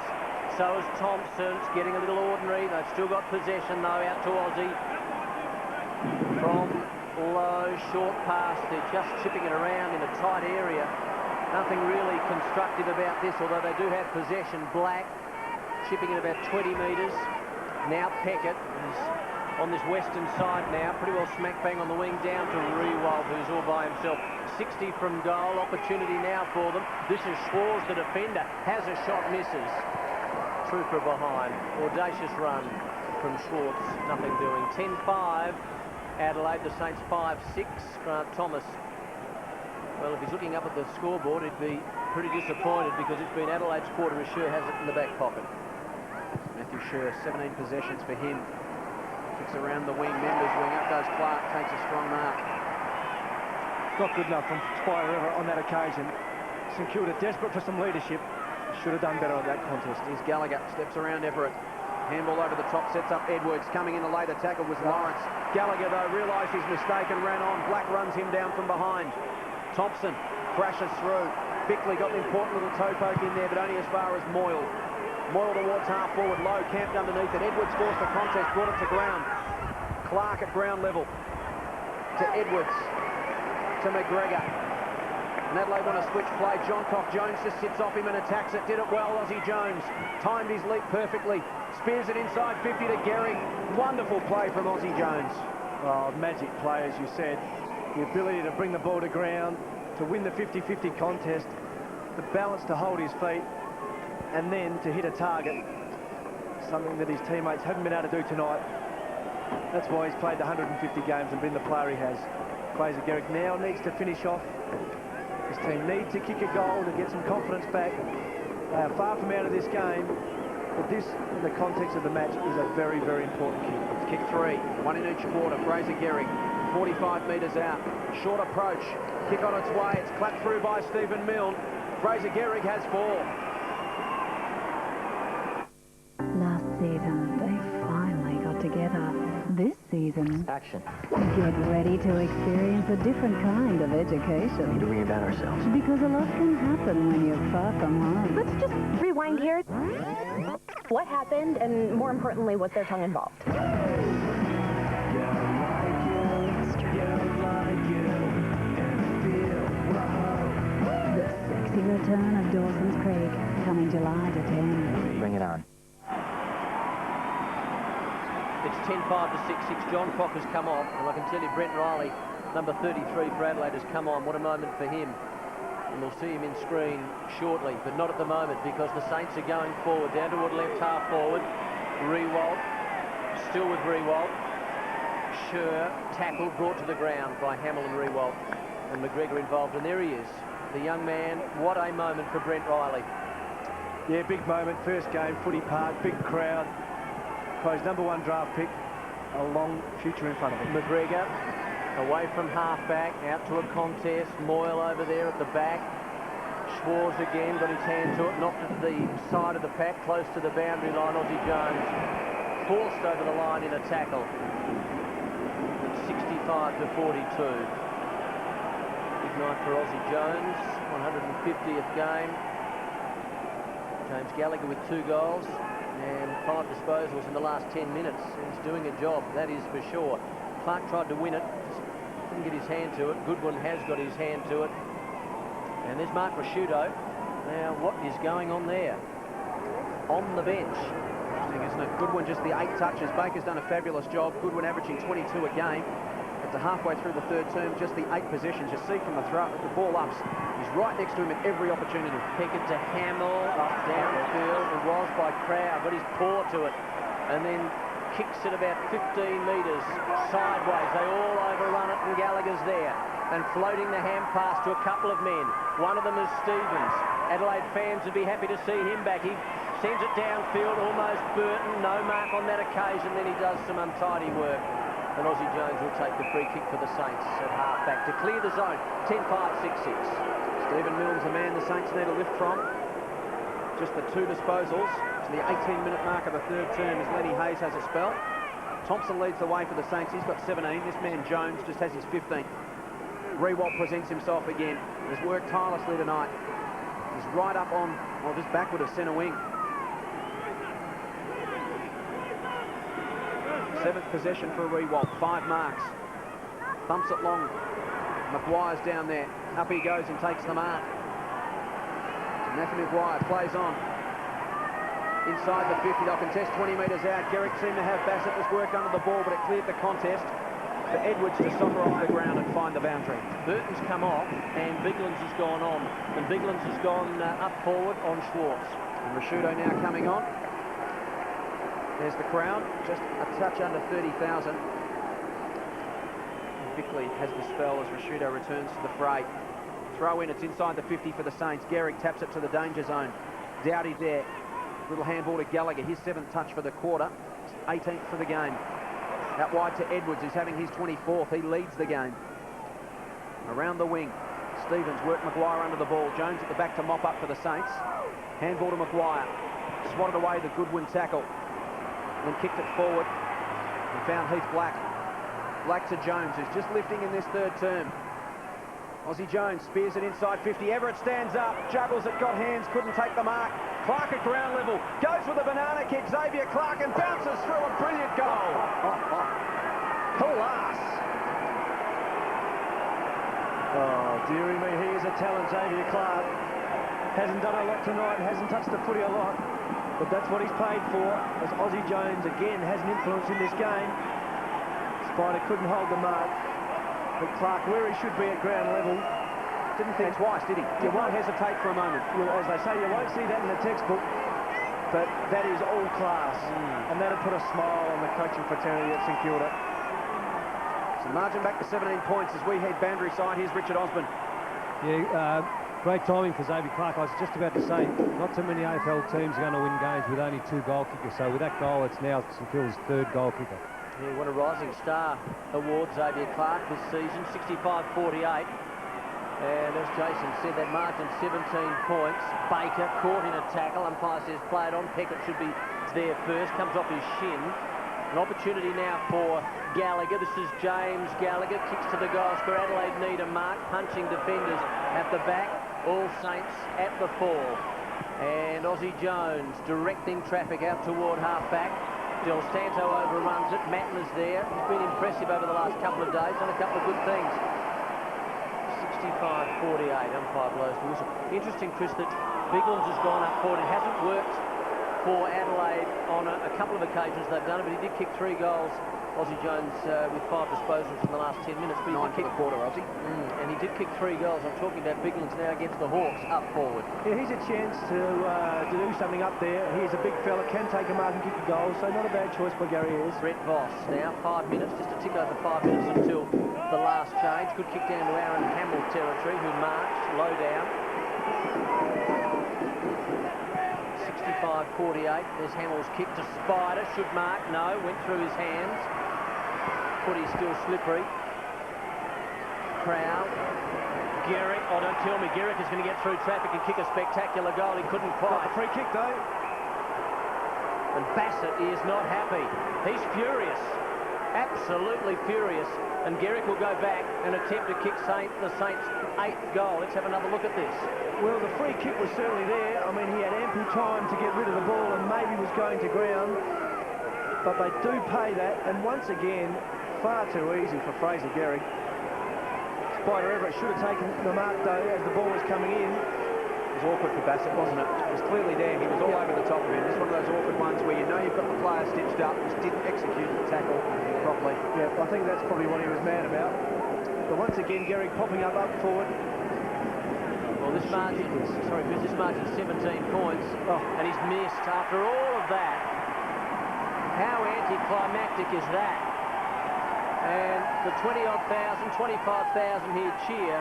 So is Thompson. It's getting a little ordinary. They've still got possession though out to Ozzie. From Low, short pass. They're just chipping it around in a tight area. Nothing really constructive about this, although they do have possession. Black chipping it about 20 metres. Now Peckett is on this western side now, pretty well smack bang on the wing down to Rewald, who's all by himself. 60 from goal, opportunity now for them. This is Schwarz, the defender, has a shot, misses. Trooper behind, audacious run from Schwartz, nothing doing. 10-5, Adelaide, the Saints 5-6, Grant Thomas. Well, if he's looking up at the scoreboard, he'd be pretty disappointed because it's been Adelaide's quarter as Scher has it in the back pocket. Matthew Scher, 17 possessions for him. Kicks around the wing, members wing, up goes Clark, takes a strong mark. Not good enough from Spire River on that occasion. St Kilda desperate for some leadership. Should have done better on that contest. Here's Gallagher, steps around Everett. Handball over the top, sets up Edwards. Coming in the later tackle was Lawrence. Gallagher, though, realised his mistake and ran on. Black runs him down from behind. Thompson crashes through. Bickley got an important little toe poke in there, but only as far as Moyle. Moyle towards half forward, Low camped underneath it. Edwards forced the contest, brought it to ground. Clark at ground level. To Edwards. To McGregor. And Adelaide want to switch play. John Cock-Jones just sits off him and attacks it. Did it well, Aussie Jones. Timed his leap perfectly. Spears it inside 50 to Gehrig. Wonderful play from Aussie Jones. Oh, magic play, as you said. The ability to bring the ball to ground, to win the 50-50 contest, the balance to hold his feet, and then to hit a target. Something that his teammates haven't been able to do tonight. That's why he's played the 150 games and been the player he has. Fraser Gehrig now needs to finish off. His team need to kick a goal to get some confidence back. They are far from out of this game, but this, in the context of the match, is a very, very important kick. It's kick 3, one in each quarter. Fraser Gehrig, 45 metres out. Short approach, kick on its way. It's clapped through by Stephen Milne. Fraser Gehrig has 4. Last season, they finally got together. This season, action. Get ready to experience a different kind of education. We need to reinvent ourselves. Because a lot can happen when you're far from home. Let's just rewind here. What happened, and more importantly, was their tongue involved? The sexy return of Dawson's Creek, coming July to 10. Bring it on. It's 10-5 to 6-6. John Crock has come off, and I can tell you Brent Riley, number 33 for Adelaide, has come on. What a moment for him. And we'll see him in screen shortly, but not at the moment, because the Saints are going forward, down toward left half forward. Rewalt, still with Rewalt. Sure, tackle brought to the ground by Hamill and Rewalt. And McGregor involved, and there he is. The young man, what a moment for Brent Riley. Yeah, big moment, first game, Footy Park, big crowd. Probably his #1 draft pick, a long future in front of him. McGregor away from half-back, out to a contest. Moyle over there at the back. Schwarz again, got his hand to it, knocked it to the side of the pack, close to the boundary line. Aussie Jones forced over the line in a tackle. It's 65 to 42. Big night for Aussie Jones, 150th game. James Gallagher with 2 goals. And 5 disposals in the last 10 minutes. He's doing a job, that is for sure. Clark tried to win it, just didn't get his hand to it. Goodwin has got his hand to it. And there's Mark Rasciuto. Now, what is going on there? On the bench. Interesting, isn't it? Goodwin just the 8 touches. Baker's done a fabulous job. Goodwin averaging 22 a game. At the halfway through the 3rd term, just the 8 possessions. You see from the throw, the ball ups. He's right next to him at every opportunity. Kick it to Hamill, up downfield. It was by Crowd, but he's poor to it. And then kicks it about 15 metres sideways. They all overrun it, and Gallagher's there. And floating the hand pass to a couple of men. One of them is Stevens. Adelaide fans would be happy to see him back. He sends it downfield, almost Burton. No mark on that occasion. Then he does some untidy work. And Aussie Jones will take the free kick for the Saints at half-back to clear the zone. 10-5, 6-6. Stephen Milne's a man the Saints need a lift from. Just the 2 disposals. To the 18-minute mark of the 3rd term as Lenny Hayes has a spell. Thompson leads the way for the Saints. He's got 17. This man Jones just has his 15th. Rewalt presents himself again. He's worked tirelessly tonight. He's right up on, well, just backward of centre wing. 7th possession for Rewalt, 5 marks. Bumps it long. Maguire's down there. Up he goes and takes the mark. Matthew Maguire plays on. Inside the 50, they'll contest 20 metres out. Gehrig seemed to have Bassett just work under the ball, but it cleared the contest for Edwards to soccer off the ground and find the boundary. Burton's come off, and Biglan's has gone on. And Biglan's has gone up forward on Schwarz. And Rasciuto now coming on. There's the crowd, just a touch under 30,000. Bickley has the spell as Rasciuto returns to the fray. Throw in, it's inside the 50 for the Saints. Gehrig taps it to the danger zone. Dowdy there. Little handball to Gallagher, his 7th touch for the quarter. 18th for the game. Out wide to Edwards, who's having his 24th. He leads the game. Around the wing. Stevens worked Maguire under the ball. Jones at the back to mop up for the Saints. Handball to Maguire. Swatted away the Goodwin tackle. then kicked it forward and found Heath Black. Black to Jones, who's just lifting in this third term. Aussie Jones spears it inside 50. Everett stands up, juggles it, got hands, couldn't take the mark. Clark at ground level, goes with a banana kick, Xavier Clark, and bounces through a brilliant goal. Class. Oh, dearie me, he is a talent, Xavier Clark. Hasn't done a lot tonight, hasn't touched the footy a lot, but that's what he's paid for, as Aussie Jones again has an influence in this game. Spider couldn't hold the mark, but Clark, where he should be at ground level, didn't think twice, did he? You won't hesitate for a moment. Well, as they say, you won't see that in the textbook, but that is all class, and that'll put a smile on the coaching fraternity at St Kilda. So margin back to 17 points as we head boundary side. Here's Richard Osborne. Yeah, great timing for Xavier Clark. I was just about to say, not too many AFL teams are going to win games with only 2 goal kickers, so with that goal, it's now St Kilda's 3rd goal kicker. Yeah, what a Rising Star award, Xavier Clark, this season, 65-48. And as Jason said, that margin 17 points. Baker caught in a tackle. Umpire says play it on. Peckett should be there first. Comes off his shin. An opportunity now for Gallagher. This is James Gallagher. Kicks to the goal square. Adelaide need a mark. Punching defenders at the back. All Saints at the fall. And Aussie Jones directing traffic out toward half-back. Del Santo overruns it. Matner's there. He's been impressive over the last couple of days. Done a couple of good things. 65-48. Umpire blows the whistle. Interesting, Chris, that Biglands has gone up forward. It hasn't worked for Adelaide on a couple of occasions they've done it, but he did kick 3 goals. Aussie Jones with 5 disposals in the last 10 minutes. But 9 for the quarter, Aussie. And he did kick 3 goals. I'm talking about Biglands now against the Hawks, up forward. Yeah, he's a chance to do something up there. He's a big fella, can take a mark and kick a goal, so not a bad choice by Gary Ayres. Brett Voss now, 5 minutes, just a tick over 5 minutes until the last change. Good kick down to Aaron Hamill territory, who marched low down. 65-48. There's Hamill's kick to Spider. Should mark. No. Went through his hands. Footy's still slippery. Crowd. Garrick. Oh, don't tell me. Garrick is going to get through traffic and kick a spectacular goal. He couldn't quite. Got the free kick, though. And Bassett is not happy. He's furious. Absolutely furious. And Garrick will go back and attempt to kick the Saints' 8th goal. Let's have another look at this. Well, the free kick was certainly there. I mean, he had ample time to get rid of the ball and maybe was going to ground. But they do pay that. And once again, far too easy for Fraser Garrick. Spider Everett should have taken the mark, though, as the ball was coming in. It was awkward for Bassett, wasn't it? It was clearly there. He was all over the top of him. This is one of those awkward ones where you know you've got the player stitched up, just didn't execute the tackle properly. Yeah, I think that's probably what he was mad about. But once again, Garrick popping up forward. Well, this margin, this margin's 17 points, and he's missed after all of that. How anticlimactic is that? And the 20-odd thousand, 25,000 here cheer.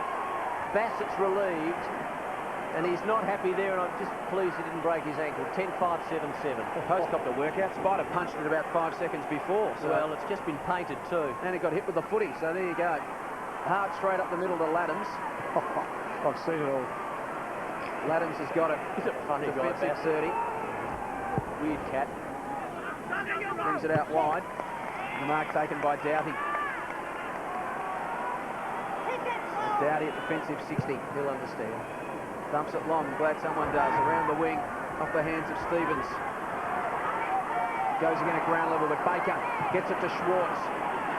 Bassett's relieved, and he's not happy there, and I'm just pleased he didn't break his ankle. 10-5-7-7. Post-copter workout. Spider punched it about 5 seconds before. So. Well, it's just been painted too. And he got hit with the footy, so there you go. Hard straight up the middle to Laddams. I've seen it all. Laddams has got it. He's a funny guy, Defensive 30. Weird cat. Brings it out wide. The mark taken by Doughty. Doughty at defensive 60. He'll understand. Dumps it long. Glad someone does. Around the wing. Off the hands of Stevens. Goes again at ground level, but Baker gets it to Schwartz.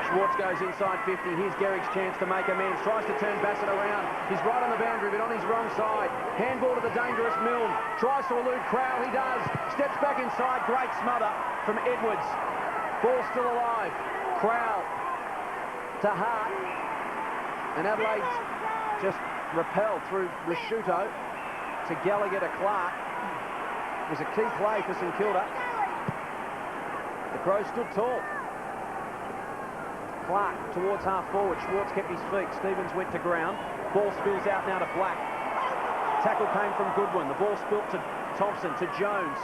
Schwartz goes inside 50. Here's Garrick's chance to make amends. Tries to turn Bassett around. He's right on the boundary, but on his wrong side. Handball to the dangerous Milne. Tries to elude Crowell. He does. Steps back inside. Great smother from Edwards. Ball still alive. Crowell to Hart. And Adelaide just repelled through Rasciuto to Gallagher to Clark. It was a key play for St Kilda. The Crows stood tall. Clark towards half forward. Schwartz kept his feet. Stevens went to ground. Ball spills out now to Black. Tackle came from Goodwin. The ball spilt to Thompson, to Jones.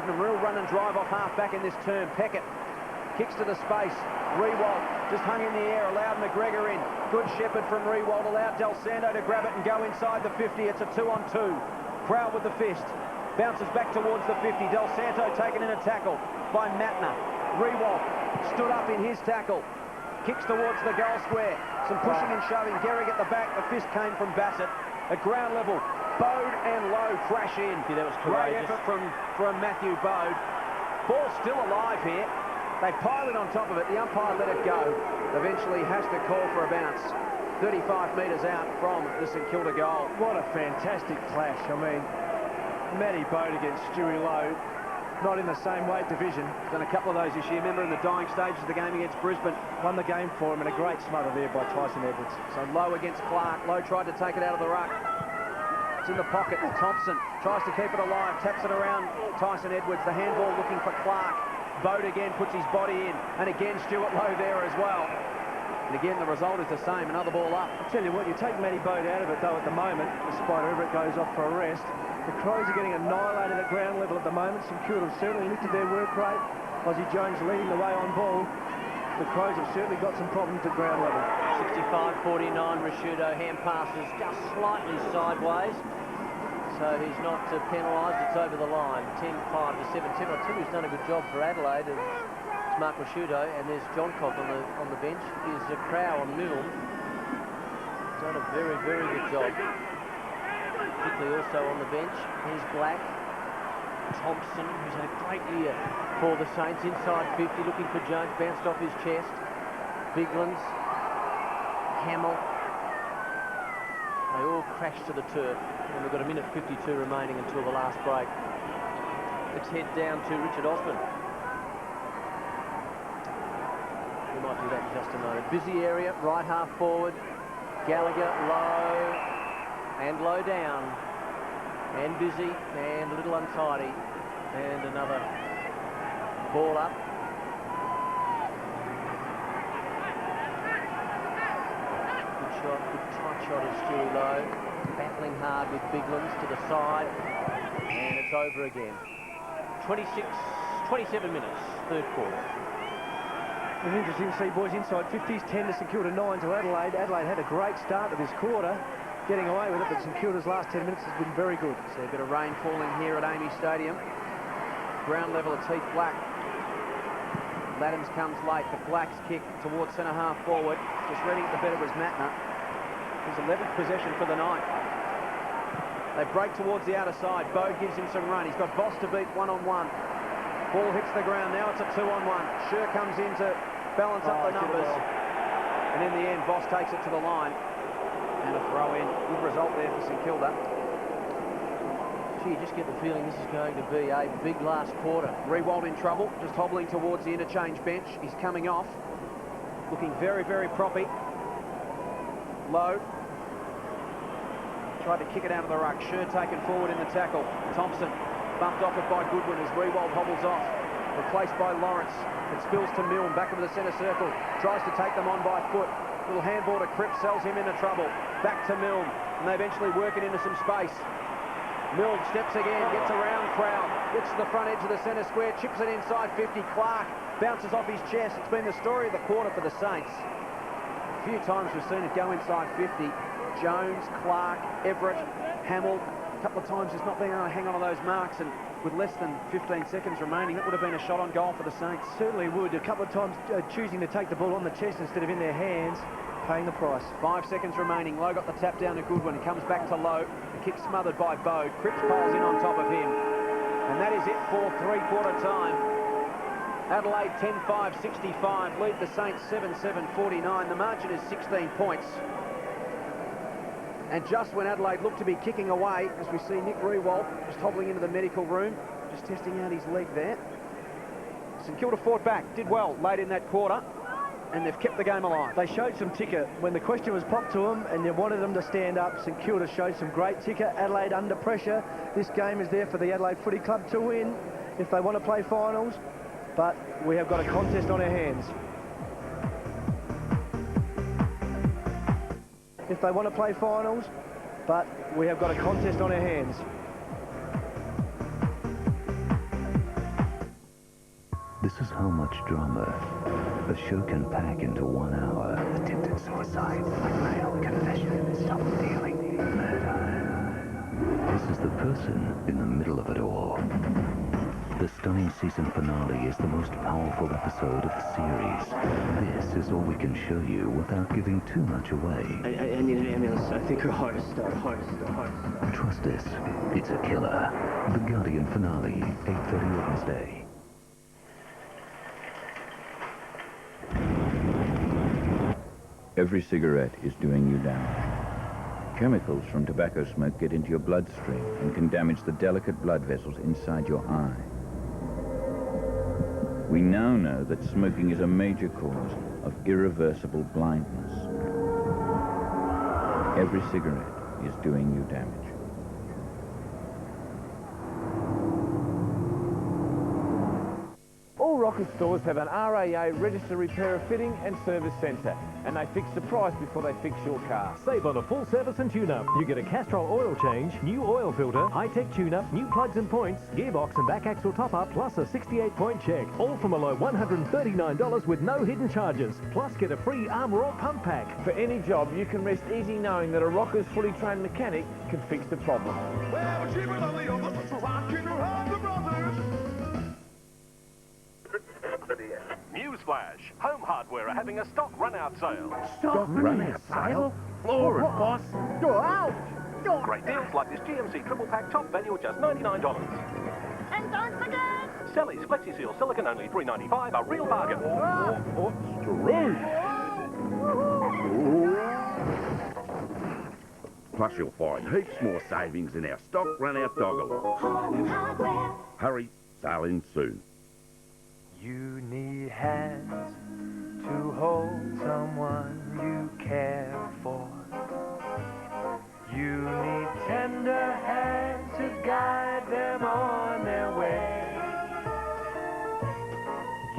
Given a real run and drive off half back in this term. Peckett kicks to the space. Rewald just hung in the air, allowed McGregor in. Good shepherd from Rewald, allowed Del Santo to grab it and go inside the 50. It's a 2-on-2. Crowd with the fist. Bounces back towards the 50. Del Santo taken in a tackle by Matner. Rewalt stood up in his tackle. Kicks towards the goal square. Some pushing and shoving. Gehrig at the back. The fist came from Bassett. At ground level, Bode and Lowe crash in. Yeah, that was Great courageous. effort from Matthew Bode. Ball still alive here. They pile it on top of it. The umpire let it go. Eventually has to call for a bounce. 35 metres out from the St Kilda goal. What a fantastic clash. I mean, Matty Bode against Stewie Lowe. Not in the same weight division. Done a couple of those this year. Remember in the dying stages of the game against Brisbane. Won the game for him, and a great smother there by Tyson Edwards. So Lowe against Clark. Lowe tried to take it out of the ruck. It's in the pocket. Thompson tries to keep it alive. Taps it around Tyson Edwards. The handball looking for Clark. Bode again puts his body in. And again Stuart Lowe there as well. And again the result is the same. Another ball up. I tell you what, you take Matty Bode out of it though at the moment, despite whoever it goes off for a rest. The Crows are getting annihilated at ground level at the moment. St Kilda have certainly lifted their work rate. Aussie Jones leading the way on ball. The Crows have certainly got some problems at ground level. 65-49, Rashudo hand passes just slightly sideways. So he's not penalised, it's over the line. 10-5 to 7-10. I tell you who's done a good job for Adelaide. It's Mark Rashudo, and there's John Cock on the bench. Is Crow on Milne. Done a very, very good job. Particularly also on the bench. Here's Black. Thompson, who's had a great year for the Saints. Inside 50, looking for Jones. Bounced off his chest. Biglands. Hamill. They all crashed to the turf. And we've got a minute 52 remaining until the last break. Let's head down to Richard Osman. We might do that in just a moment. Busy area, right half forward. Gallagher, low. And low down, and busy, and a little untidy, and another ball up. Good shot, good tight shot of Stewie Lowe, battling hard with Biglands to the side, and it's over again. 27 minutes, third quarter. It's interesting to see boys inside 50s, 10 to St Kilda, 9 to Adelaide. Adelaide had a great start to this quarter, getting away with it, but St Kilda's last 10 minutes has been very good. So a bit of rain falling here at Amy Stadium. Ground level, it's Heath Black. Laddams comes late, but Black's kick towards centre half forward. Just reading it the better was Matner. His 11th possession for the night. They break towards the outer side. Bode gives him some run. He's got Voss to beat one-on-one. Ball hits the ground. Now it's a 2-on-1. Scher comes in to balance up the numbers. And in the end, Voss takes it to the line. And a throw in. Good result there for St Kilda. Gee, you just get the feeling this is going to be a big last quarter. Rewalt in trouble, just hobbling towards the interchange bench. He's coming off. Looking very, very proppy. Low. Tried to kick it out of the ruck. Scher taken forward in the tackle. Thompson bumped off it by Goodwin as Rewalt hobbles off. Replaced by Lawrence. It spills to Milne, back into the centre circle. Tries to take them on by foot. Little handball to Cripps, sells him into trouble. Back to Milne, and they eventually work it into some space. Milne steps again, gets around crowd, gets to the front edge of the centre square, chips it inside 50. Clark bounces off his chest. It's been the story of the quarter for the Saints. A few times we've seen it go inside 50. Jones, Clark, Everett, Hamill. A couple of times just not being able to hang on to those marks, and with less than 15 seconds remaining, that would have been a shot on goal for the Saints. Certainly would. A couple of times choosing to take the ball on the chest instead of in their hands, paying the price. 5 seconds remaining. Lowe got the tap down to Goodwin. It comes back to Lowe. The kick smothered by Bode. Cripps piles in on top of him. And that is it for three-quarter time. Adelaide 10-5-65. Lead the Saints 7-7-49. The margin is 16 points. And just when Adelaide looked to be kicking away, as we see Nick Rewalt just hobbling into the medical room, just testing out his leg there. St Kilda fought back, did well late in that quarter, and they've kept the game alive. They showed some ticker. When the question was popped to them and they wanted them to stand up, St Kilda showed some great ticker. Adelaide under pressure. This game is there for the Adelaide Footy Club to win if they want to play finals, but we have got a contest on our hands. If they want to play finals, but we have got a contest on our hands. This is how much drama a show can pack into 1 hour. Attempted suicide, blackmail, confession, stop-dealing, murder. This is the person in the middle of it all. The stunning season finale is the most powerful episode of the series. This is all we can show you without giving too much away. I need an ambulance. I think her heart is starting. Trust us, it's a killer. The Guardian finale, 8:30 Wednesday. Every cigarette is doing you damage. Chemicals from tobacco smoke get into your bloodstream and can damage the delicate blood vessels inside your eye. We now know that smoking is a major cause of irreversible blindness. Every cigarette is doing you damage. All Rockers stores have an RAA registered repairer fitting and service centre, and they fix the price before they fix your car. Save on a full service and tune-up. You get a Castrol oil change, new oil filter, high-tech tune-up, new plugs and points, gearbox and back axle top-up, plus a 68-point check. All from a low $139 with no hidden charges. Plus get a free Armour All pump pack. For any job, you can rest easy knowing that a Rockers fully trained mechanic can fix the problem. Newsflash! Home Hardware are having a stock run-out sale. Stock run-out sale? Glory, boss. Go out! Great deals like this GMC triple pack top value at just $99. And don't forget... Sally's Flexi Seal Silicon only $3.95, a real bargain. Plus you'll find heaps more savings in our stock run-out dog-along. Home Hardware. Hurry, sailing soon. You need hands to hold someone you care for. You need tender hands to guide them on their way.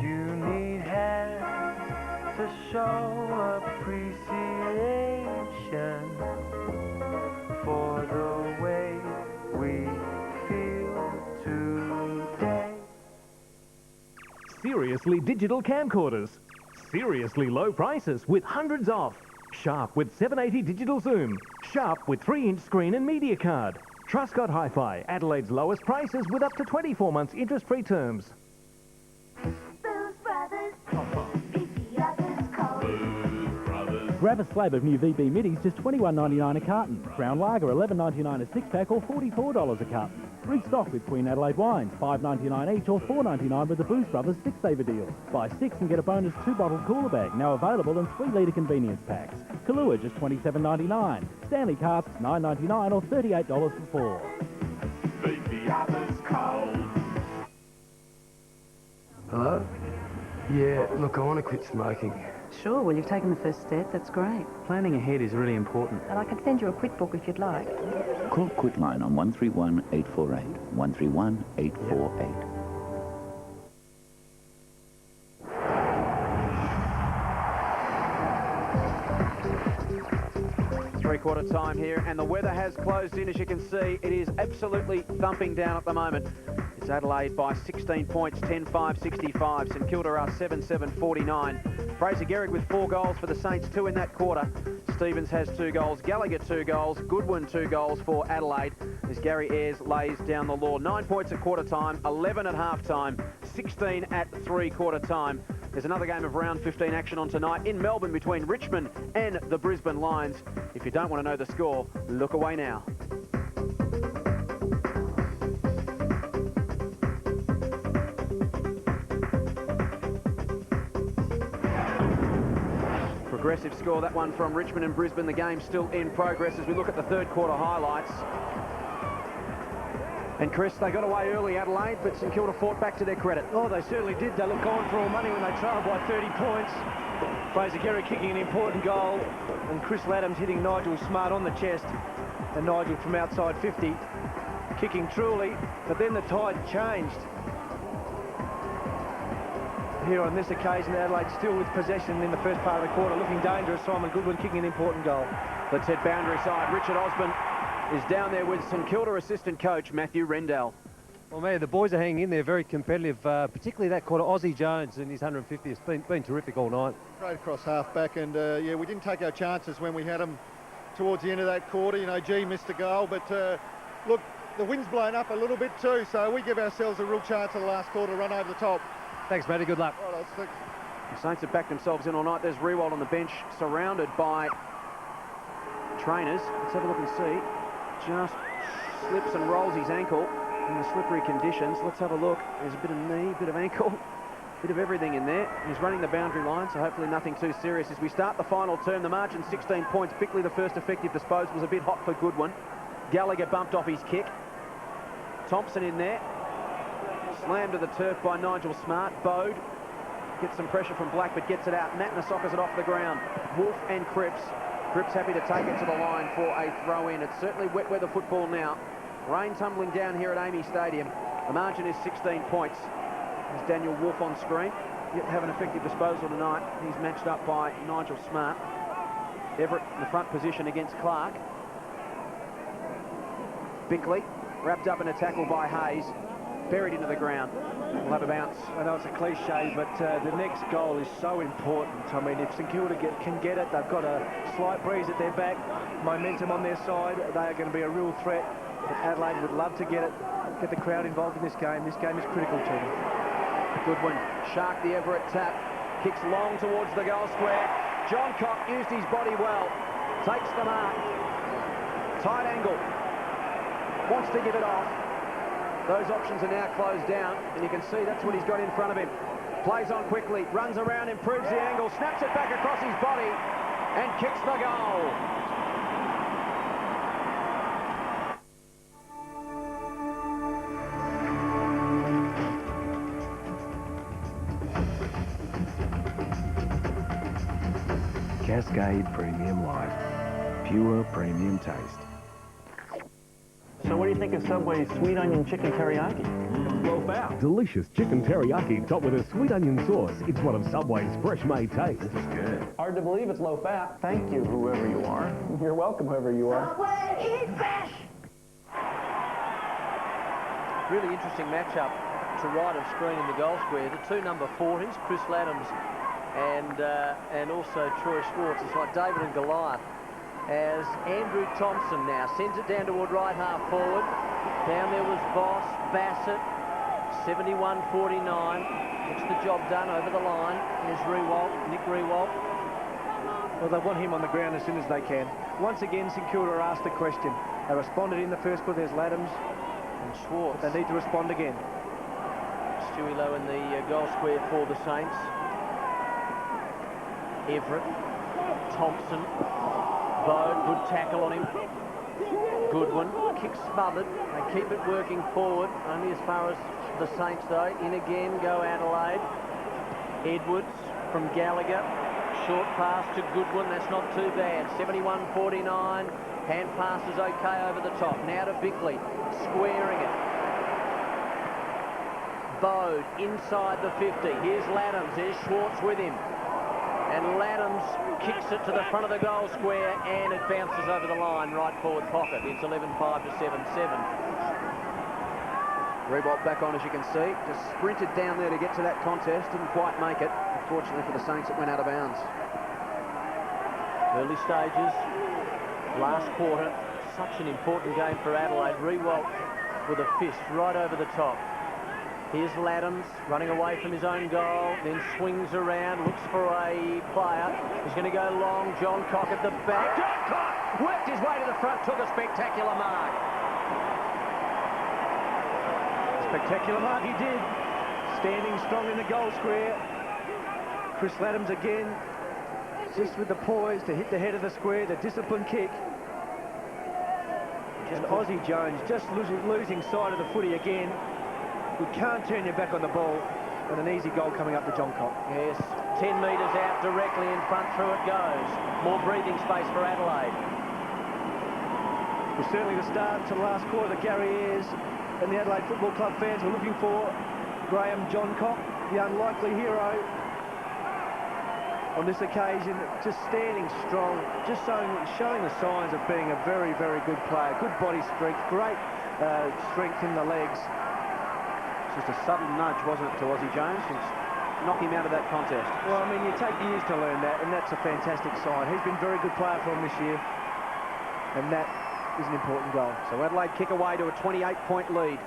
You need hands to show appreciation for the way we feel today. Seriously digital camcorders. Seriously low prices with hundreds off. Sharp with 780 digital zoom. Sharp with 3-inch screen and media card. Truscott Hi-Fi, Adelaide's lowest prices with up to 24 months interest-free terms. Grab a slab of new VB middies, just $21.99 a carton. Brown Lager, $11.99 a six-pack or $44 a carton. Restock with Queen Adelaide wines, $5.99 each or $4.99 with the Booze Brothers 6-saver deal. Buy 6 and get a bonus 2-bottle cooler bag, now available in 3-litre convenience packs. Kahlua, just $27.99. Stanley casks, $9.99 or $38 for 4. Baby, I was cold. Hello? Yeah, look, I want to quit smoking. Sure, well, you've taken the first step. That's great. Planning ahead is really important. And I can send you a quit book if you'd like. Call Quitline on 131 848. 131 848. Three-quarter time here, and the weather has closed in. As you can see, it is absolutely thumping down at the moment. It's Adelaide by 16 points, 10-5-65. St Kilda are 7-7-49. Fraser Gehrig with 4 goals for the Saints, 2 in that quarter. Stevens has 2 goals, Gallagher 2 goals, Goodwin 2 goals for Adelaide as Gary Ayres lays down the law. 9 points at quarter time, 11 at half time, 16 at three-quarter time. There's another game of round 15 action on tonight in Melbourne between Richmond and the Brisbane Lions. If you don't want to know the score, look away now. Progressive score, that one from Richmond and Brisbane. The game still in progress as we look at the third quarter highlights. And Chris, they got away early, Adelaide, but St Kilda fought back to their credit. Oh, they certainly did. They looked on for all money when they trailed by 30 points. Fraser Gehrig kicking an important goal, and Chris Laddams hitting Nigel Smart on the chest, and Nigel from outside 50 kicking truly, but then the tide changed. Here on this occasion, Adelaide still with possession in the first part of the quarter, looking dangerous. Simon Goodwin kicking an important goal. Let's head boundary side. Richard Osborne is down there with St Kilda assistant coach Matthew Rendell. Well, man, the boys are hanging in there, very competitive, particularly that quarter. Aussie Jones in his 150th has been terrific all night. Straight across half-back, and yeah, we didn't take our chances when we had them towards the end of that quarter. You know, G missed a goal, but look, the wind's blown up a little bit too, so we give ourselves a real chance in the last quarter to run over the top. Thanks, Matty. Good luck. Right, thanks. The Saints have backed themselves in all night. There's Rewald on the bench, surrounded by trainers. Let's have a look and see. Just slips and rolls his ankle in the slippery conditions. Let's have a look. There's a bit of knee, a bit of ankle, bit of everything in there. He's running the boundary line, so hopefully nothing too serious. As we start the final term, the margin 16 points. Bickley, the first effective disposal, was a bit hot for Goodwin. Gallagher bumped off his kick. Thompson in there. Slammed to the turf by Nigel Smart. Bode gets some pressure from Black, but gets it out. Matner soccers it off the ground. Wolf and Cripps. Cripps happy to take it to the line for a throw-in. It's certainly wet weather football now. Rain tumbling down here at Amy Stadium. The margin is 16 points. There's Daniel Wolf on screen. Yet to have an effective disposal tonight. He's matched up by Nigel Smart. Everett in the front position against Clark. Bickley wrapped up in a tackle by Hayes. Buried into the ground. We'll have a bounce. I know it's a cliche, but the next goal is so important. I mean, if St Kilda can get it, they've got a slight breeze at their back, momentum on their side. They are going to be a real threat. But Adelaide would love to get the crowd involved in this game. This game is critical to them. Goodwin, Shark the Everett tap. Kicks long towards the goal square. John Cock used his body well. Takes the mark. Tight angle. Wants to give it off. Those options are now closed down, and you can see that's what he's got in front of him. Plays on quickly, runs around, improves the angle, snaps it back across his body, and kicks the goal. Cascade Premium Light. Pure premium taste. So what do you think of Subway's sweet onion chicken teriyaki? Loaf out. Delicious chicken teriyaki topped with a sweet onion sauce. It's one of Subway's fresh-made tastes. Good. Hard to believe it's low fat. Thank you, whoever you are. You're welcome, whoever you are. Subway, eat fresh! Really interesting matchup to right of screen in the goal square. The two number 40s, Chris Laddams and also Troy Schwartz. It's like David and Goliath. As Andrew Thompson now sends it down toward right half forward. Down there was Boss, Bassett, 71-49. Gets the job done over the line. There's Rewalt, Nick Rewalt. Well, they want him on the ground as soon as they can. Once again, St Kilda are asked a question. They responded in the first quarter. There's Laddams and Schwartz. But they need to respond again. Stewie Lowe in the goal square for the Saints. Everett, Thompson. Bode, good tackle on him. Goodwin, kick smothered. They keep it working forward, only as far as the Saints though. In again, go Adelaide. Edwards from Gallagher. Short pass to Goodwin, that's not too bad. 71-49. Hand pass is okay over the top. Now to Bickley, squaring it. Bode inside the 50. Here's Laddams, there's Schwartz with him. And Laddams kicks it to the front of the goal square, and it bounces over the line, right forward pocket. It's 11-5 to 7-7. Rewalt back on, as you can see. Just sprinted down there to get to that contest. Didn't quite make it. Unfortunately for the Saints, it went out of bounds. Early stages, last quarter. Such an important game for Adelaide. Rewalt with a fist right over the top. Here's Laddams running away from his own goal, then swings around, looks for a player. He's going to go long. John Cock at the back. John Cock worked his way to the front, took a spectacular mark. Spectacular mark he did. Standing strong in the goal square. Chris Laddams again, just with the poise to hit the head of the square, the disciplined kick. And Aussie Jones just losing sight of the footy again. You can't turn your back on the ball, and an easy goal coming up to John Cock. Yes, 10 metres out, directly in front, through it goes. More breathing space for Adelaide. Well, certainly the start to the last quarter that Gary Ayres and the Adelaide Football Club fans were looking for. Graham John Cock, the unlikely hero. On this occasion, just standing strong, just showing the signs of being a very, very good player. Good body strength, great strength in the legs. Just a subtle nudge, wasn't it, to Aussie Jones? Knock him out of that contest. Well, I mean, you take years to learn that, and that's a fantastic sign. He's been a very good player for him this year, and that is an important goal. So Adelaide kick away to a 28-point lead.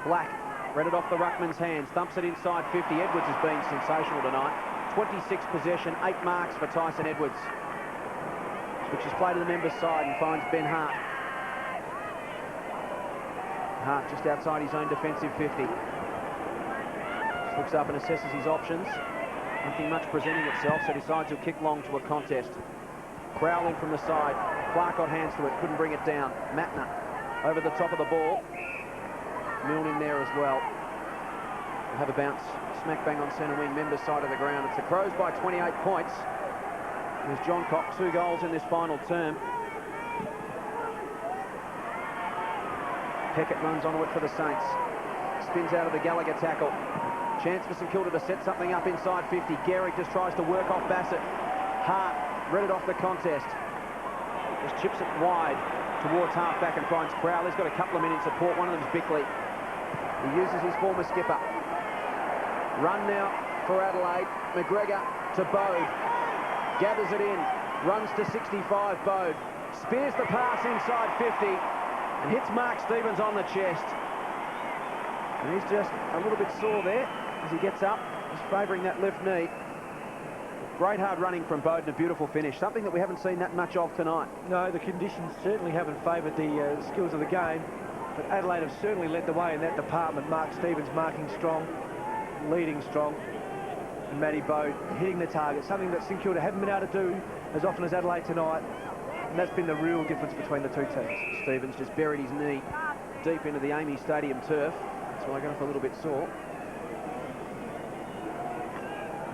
Black read it off the ruckman's hands, thumps it inside 50. Edwards has been sensational tonight. 26 possession, 8 marks for Tyson Edwards. Switches play to the members' side and finds Ben Hart. Hart just outside his own defensive 50. Just looks up and assesses his options. Nothing much presenting itself, so decides he'll kick long to a contest. Crowell in from the side. Clark got hands to it, couldn't bring it down. Matner over the top of the ball. Milne in there as well. We'll have a bounce smack bang on centre wing, members' side of the ground. It's the Crows by 28 points. There's John Cock, 2 goals in this final term. Peckett runs onto it for the Saints. Spins out of the Gallagher tackle. Chance for St Kilda to set something up inside 50. Gehrig just tries to work off Bassett. Hart read it off the contest. Just chips it wide towards half-back and finds Crowell. He's got a couple of men in support. One of them's Bickley. He uses his former skipper. Run now for Adelaide. McGregor to Bode. Gathers it in. Runs to 65, Bode. Spears the pass inside 50 and hits Mark Stevens on the chest. And he's just a little bit sore there as he gets up. He's favouring that left knee. Great hard running from Bode and a beautiful finish. Something that we haven't seen that much of tonight. No, the conditions certainly haven't favoured the skills of the game. But Adelaide have certainly led the way in that department. Mark Stevens marking strong, leading strong. And Matty Bode hitting the target. Something that St Kilda haven't been able to do as often as Adelaide tonight. And that's been the real difference between the two teams. Stevens just buried his knee deep into the Amy Stadium turf. That's why I got off a little bit sore.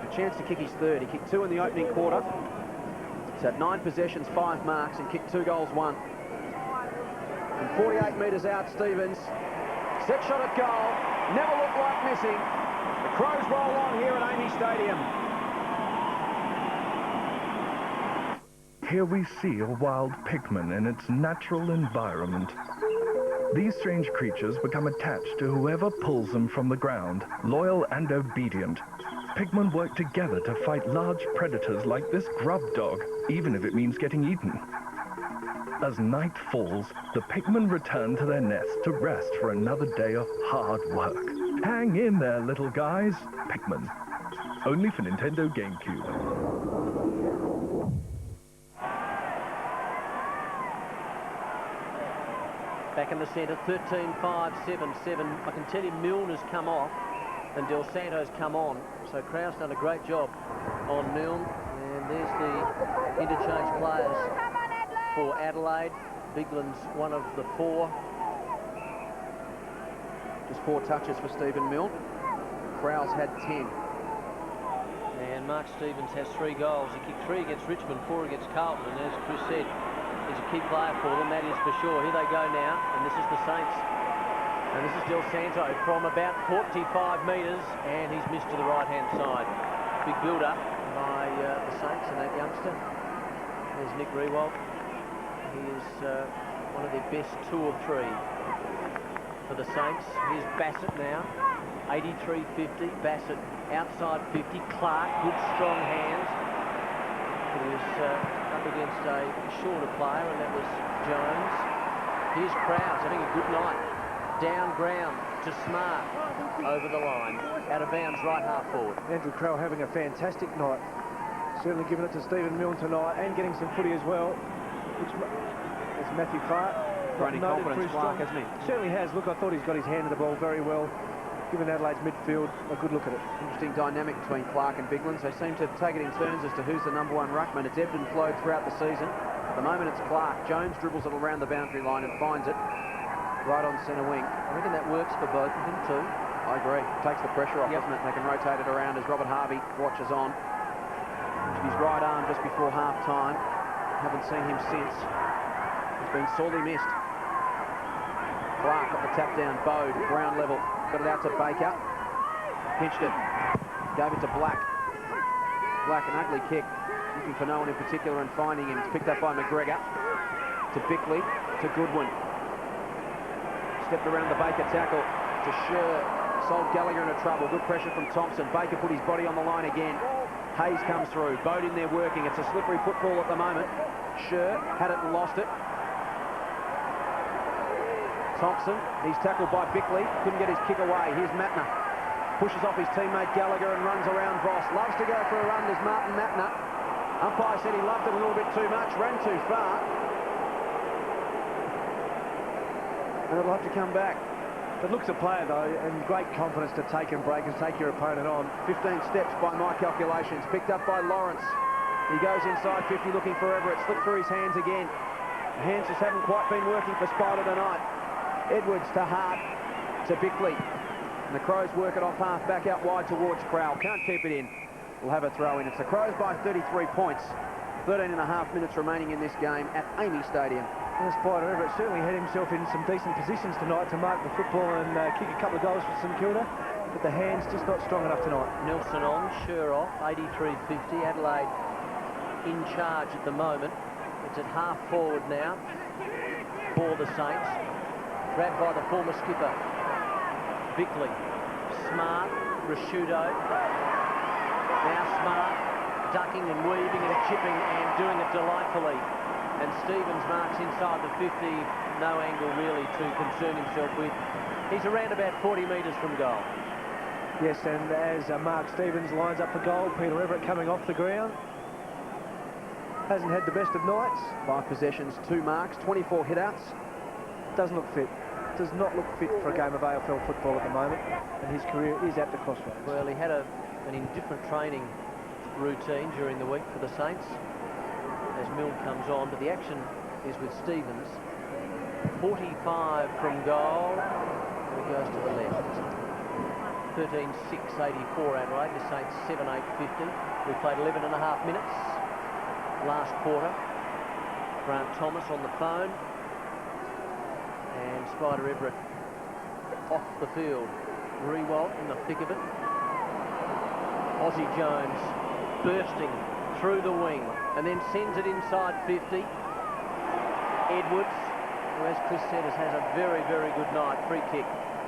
A chance to kick his third. He kicked 2 in the opening quarter. He's had 9 possessions, 5 marks, and kicked 2 goals, 1. From 48 metres out, Stevens. Set shot at goal. Never looked like missing. The Crows roll on here at Amy Stadium. Here we see a wild pigman in its natural environment. These strange creatures become attached to whoever pulls them from the ground, loyal and obedient. Pigmen work together to fight large predators like this grub dog, even if it means getting eaten. As night falls, the pigmen return to their nests to rest for another day of hard work. Hang in there, little guys. Pigmen. Only for Nintendo GameCube. Back in the centre, 13-5-7-7. I can tell you Milne has come off and Del Santo's come on. So Krauss done a great job on Milne. And there's the interchange players for Adelaide. Bigland's one of the 4. Just 4 touches for Stephen Milne. Krauss had 10. And Mark Stevens has 3 goals. He kicked 3 against Richmond, 4 against Carlton. And as Chris said, he's a key player for them, that is for sure. Here they go now, and this is the Saints. And this is Del Santo from about 45 metres, and he's missed to the right-hand side. Big build-up by the Saints and that youngster. There's Nick Rewald. He is one of their best 2 or 3 for the Saints. Here's Bassett now, 83-50. Bassett outside 50. Clark, good strong hands. He was up against a shorter player, and that was Jones. Here's Krauss having a good night. Down ground to Smart. Over the line. Out of bounds, right half forward. Andrew Crowell having a fantastic night. Certainly giving it to Stephen Milne tonight and getting some footy as well. Which is Matthew Clark. Growing confidence, Clark, hasn't he? Certainly has. Look, I thought he's got his hand to the ball very well. Given Adelaide's midfield a good look at it. Interesting dynamic between Clark and Biglands. They seem to take it in turns as to who's the #1 ruckman. It's ebbed and flowed throughout the season. At the moment it's Clark. Jones dribbles it around the boundary line and finds it right on centre wing. I reckon that works for both of them too. I agree. Takes the pressure off, doesn't it? They can rotate it around as Robert Harvey watches on. His right arm just before half-time. Haven't seen him since. He's been sorely missed. Clark got the tap down. Bode, ground level. Got it out to Baker. Pinched it. Gave it to Black. Black, an ugly kick. Looking for no one in particular and finding him. It's picked up by McGregor. To Bickley. To Goodwin. Stepped around the Baker tackle. To Scher. Sold Gallagher into trouble. Good pressure from Thompson. Baker put his body on the line again. Hayes comes through. Bode in there working. It's a slippery football at the moment. Scher had it and lost it. Thompson, he's tackled by Bickley, couldn't get his kick away. Here's Matner, pushes off his teammate Gallagher and runs around Voss. Loves to go for a run, there's Martin Matner. Umpire said he loved it a little bit too much, ran too far. And it'll have to come back. But looks a player, though, and great confidence to take and break and take your opponent on. 15 steps by my calculations, picked up by Lawrence. He goes inside 50 looking for Everett, slipped through his hands again. The hands just haven't quite been working for Spider tonight. Edwards to Hart, to Bickley. And the Crows work it off half, back out wide towards Crowell. Can't keep it in. We'll have a throw in. It's the Crows by 33 points. 13 and a half minutes remaining in this game at Amy Stadium. And Spider Everett certainly had himself in some decent positions tonight to mark the football and kick a couple of goals for St Kilda, but the hands just not strong enough tonight. Nelson on, Sher off, 83-50. Adelaide in charge at the moment. It's at half forward now for the Saints. Grabbed by the former skipper, Bickley. Smart, Rashudo. Now Smart, ducking and weaving and chipping and doing it delightfully. And Stevens marks inside the 50, no angle really to concern himself with. He's around about 40 metres from goal. Yes, and as Mark Stevens lines up for goal, Peter Everett coming off the ground. Hasn't had the best of nights. 5 possessions, 2 marks, 24 hit-outs. Doesn't look fit. Does not look fit for a game of AFL football at the moment, and his career is at the crossroads. Well, he had an indifferent training routine during the week for the Saints as Milne comes on, but the action is with Stevens. 45 from goal, and he goes to the left. 13-6-84 Adelaide, the Saints 7-8-50. We played 11 and a half minutes last quarter. Grant Thomas on the phone, and Spider Everett off the field. Rewalt in the thick of it. Aussie Jones bursting through the wing and then sends it inside 50. Edwards, who, as Chris said, has had a very, very good night. Free kick.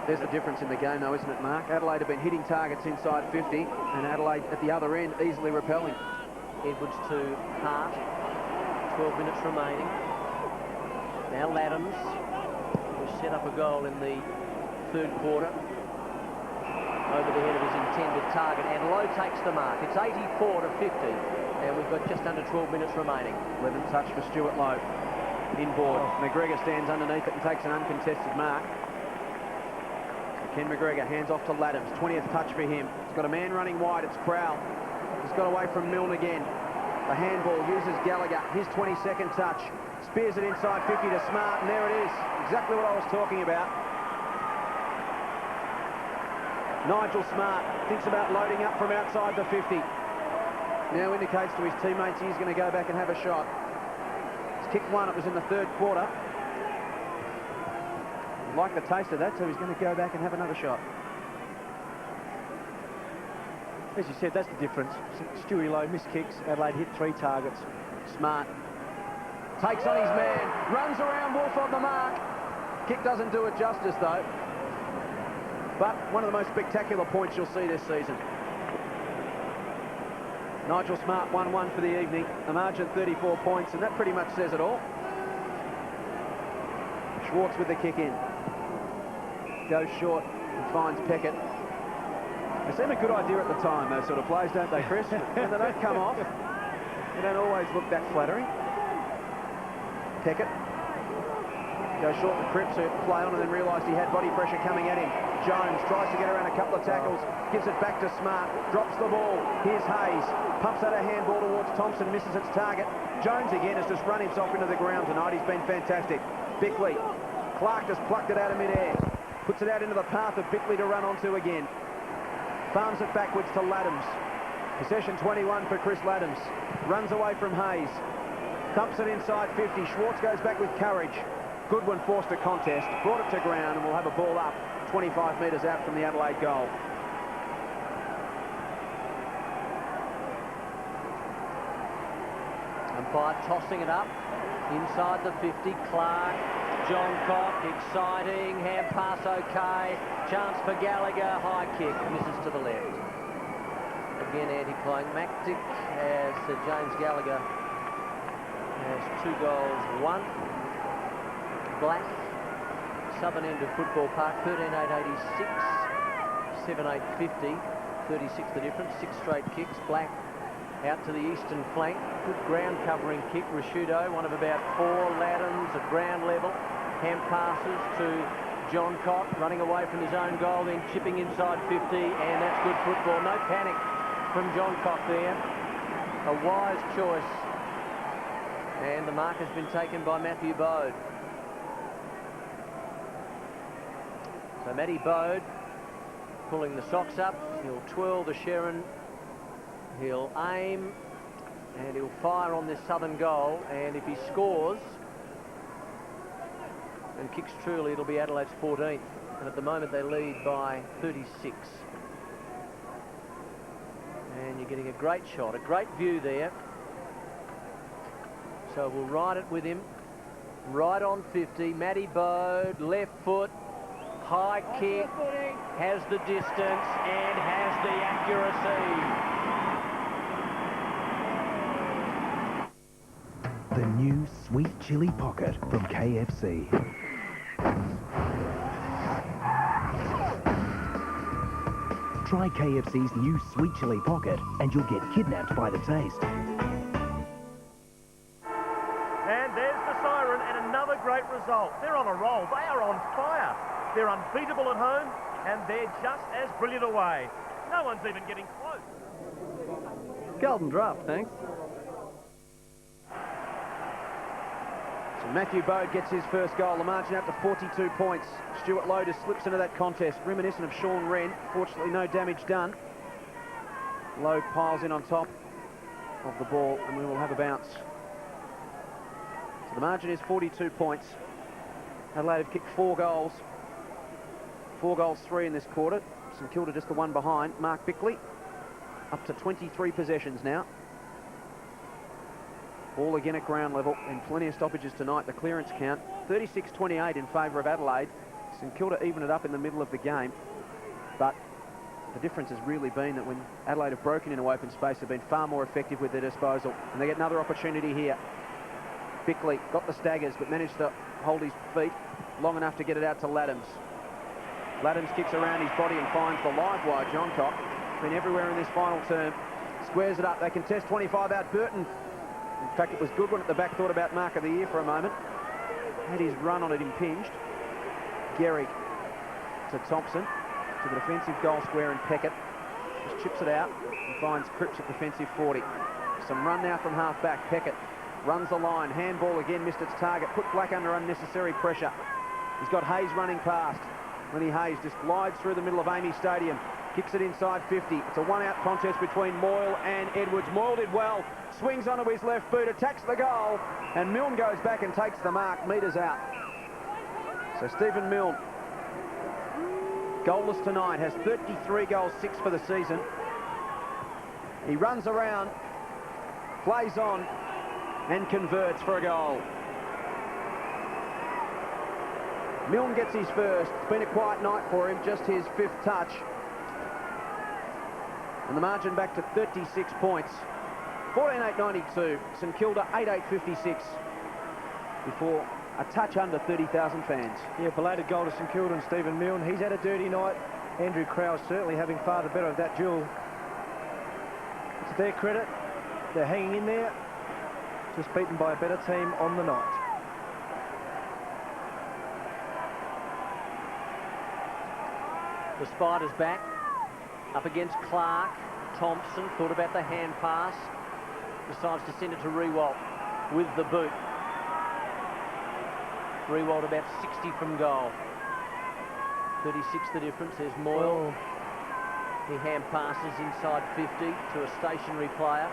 There's the difference in the game, though, isn't it, Mark? Adelaide have been hitting targets inside 50, and Adelaide at the other end easily repelling. Edwards to Hart. 12 minutes remaining. Now Laddams, who set up a goal in the third quarter over the head of his intended target, and Lowe takes the mark. It's 84-50, and we've got just under 12 minutes remaining. 11th touch for Stuart Lowe. Inboard. McGregor stands underneath it and takes an uncontested mark. Ken McGregor hands off to Laddams. 20th touch for him. He's got a man running wide. It's Crowell. He's got away from Milne again. The handball uses Gallagher. His 22nd touch. Spears it inside 50 to Smart, and there it is. Exactly what I was talking about. Nigel Smart thinks about loading up from outside the 50. Now indicates to his teammates he's going to go back and have a shot. He's kicked one. It was in the third quarter. Like the taste of that, so he's going to go back and have another shot. As you said, that's the difference. Stewie Lowe missed kicks. Adelaide hit 3 targets. Smart takes on his man, runs around Wolf on the mark. Kick doesn't do it justice, though. But one of the most spectacular points you'll see this season. Nigel Smart 1-1 for the evening. The margin 34 points, and that pretty much says it all. Schwartz with the kick in. Goes short and finds Peckett. They seem a good idea at the time, those sort of plays, don't they, Chris? When they don't come off, they don't always look that flattering. Peckett goes short to Cripps, who play on and then realised he had body pressure coming at him. Jones tries to get around a couple of tackles, gives it back to Smart, drops the ball. Here's Hayes, pumps out a handball towards Thompson, misses its target. Jones again has just run himself into the ground tonight. He's been fantastic. Bickley, Clark just plucked it out of mid-air, puts it out into the path of Bickley to run onto again. Farms it backwards to Laddams. Possession 21 for Chris Laddams. Runs away from Hayes. Thumps it inside 50. Schwartz goes back with courage. Goodwin forced a contest, brought it to ground, and we'll have a ball up 25 metres out from the Adelaide goal. Umpire tossing it up inside the 50. Clark, John Cock, exciting, hand pass okay, chance for Gallagher, high kick, misses to the left. Again anticlimactic as James Gallagher has 2 goals, 1. Black southern end of Football Park, 13,886, 7,850, 36 the difference, 6 straight kicks. Black out to the eastern flank, good ground covering kick. Rashudo, one of about 4. Laddams at ground level, hand passes to John Cock, running away from his own goal, then chipping inside 50, and that's good football. No panic from John Cock there. A wise choice. And the mark has been taken by Matthew Bode. So Matty Bode pulling the socks up. He'll twirl the Sherrin. He'll aim. And he'll fire on this southern goal. And if he scores and kicks truly, it'll be Adelaide's 14th. And at the moment they lead by 36. And you're getting a great shot, a great view there. So we'll ride it with him. Right on 50. Matty Bode, left foot, high kick, has the distance and has the accuracy. The new Sweet Chili Pocket from KFC. Try KFC's new Sweet Chili Pocket and you'll get kidnapped by the taste. And there's the siren and another great result. They're on a roll. They are on fire. They're unbeatable at home and they're just as brilliant away. No one's even getting close. Golden draft, thanks. So Matthew Bode gets his first goal. The margin out to 42 points. Stuart Lowe just slips into that contest. Reminiscent of Sean Wren. Fortunately, no damage done. Lowe piles in on top of the ball and we will have a bounce. So the margin is 42 points. Adelaide have kicked 4 goals. 4 goals, 3 in this quarter. St Kilda just the one behind. Mark Bickley up to 23 possessions now. Ball again at ground level and plenty of stoppages tonight. The clearance count 36-28 in favour of Adelaide. St Kilda even it up in the middle of the game, but the difference has really been that when Adelaide have broken into open space, they've been far more effective with their disposal, and they get another opportunity here. Bickley got the staggers but managed to hold his feet long enough to get it out to Laddams. Laddams kicks around his body and finds the live wire. John Cock been everywhere in this final term, squares it up. They contest 25 out. Burton, in fact it was Goodwin at the back, thought about mark of the year for a moment, had his run on it impinged. Gehrig to Thompson, to the defensive goal square, and Peckett just chips it out and finds Cripps at defensive 40. Some run now from half back. Peckett runs the line, handball again, missed its target, put Black under unnecessary pressure. He's got Hayes running past. Lenny Hayes just glides through the middle of Amy Stadium, kicks it inside 50. It's a one-out contest between Moyle and Edwards. Moyle did well, swings onto his left boot, attacks the goal, and Milne goes back and takes the mark, metres out. So Stephen Milne, goalless tonight, has 33 goals, 6 for the season. He runs around, plays on, and converts for a goal. Milne gets his first. It's been a quiet night for him, just his 5th touch. And the margin back to 36 points. 14,892. St Kilda 8,856 before a touch under 30,000 fans. Yeah, belated goal to St Kilda and Stephen Milne. He's had a dirty night. Andrew Krause certainly having far the better of that duel. It's to their credit. They're hanging in there. Just beaten by a better team on the night. The Spiders back, up against Clark. Thompson thought about the hand pass, decides to send it to Rewalt with the boot. Rewalt about 60 from goal. 36 the difference. There's Moyle. He hand passes inside 50 to a stationary player.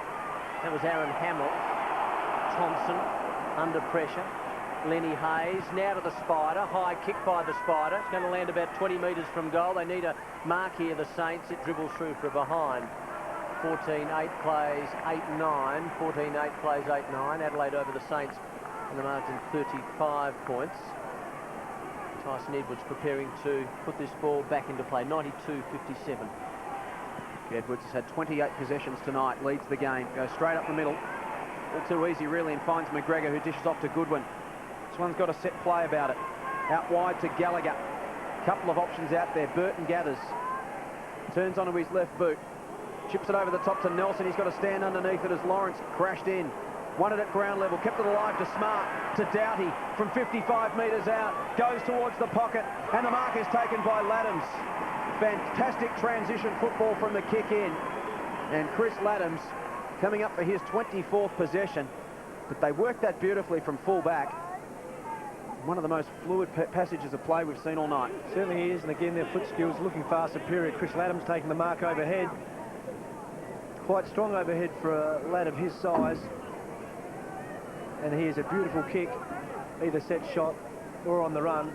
That was Aaron Hamill. Thompson under pressure. Lenny Hayes now to the Spider. High kick by the Spider. It's going to land about 20 metres from goal. They need a mark here, the Saints. It dribbles through for a behind. 14-8 plays 8-9. 14-8 plays 8-9. Adelaide over the Saints and the margin 35 points. Tyson Edwards preparing to put this ball back into play. 92-57. Edwards has had 28 possessions tonight. Leads the game. Goes straight up the middle. All too easy really, and finds McGregor, who dishes off to Goodwin. This one's got a set play about it. Out wide to Gallagher. Couple of options out there. Burton gathers. Turns onto his left boot. Chips it over the top to Nelson. He's got to stand underneath it as Lawrence crashed in. Won it at ground level. Kept it alive to Smart. To Doughty from 55 metres out. Goes towards the pocket. And the mark is taken by Laddams. Fantastic transition football from the kick in. And Chris Laddams coming up for his 24th possession. But they worked that beautifully from full back. One of the most fluid passages of play we've seen all night. Certainly he is, and again their foot skills looking far superior. Chris Laddams taking the mark overhead. Quite strong overhead for a lad of his size. And here's a beautiful kick, either set shot or on the run,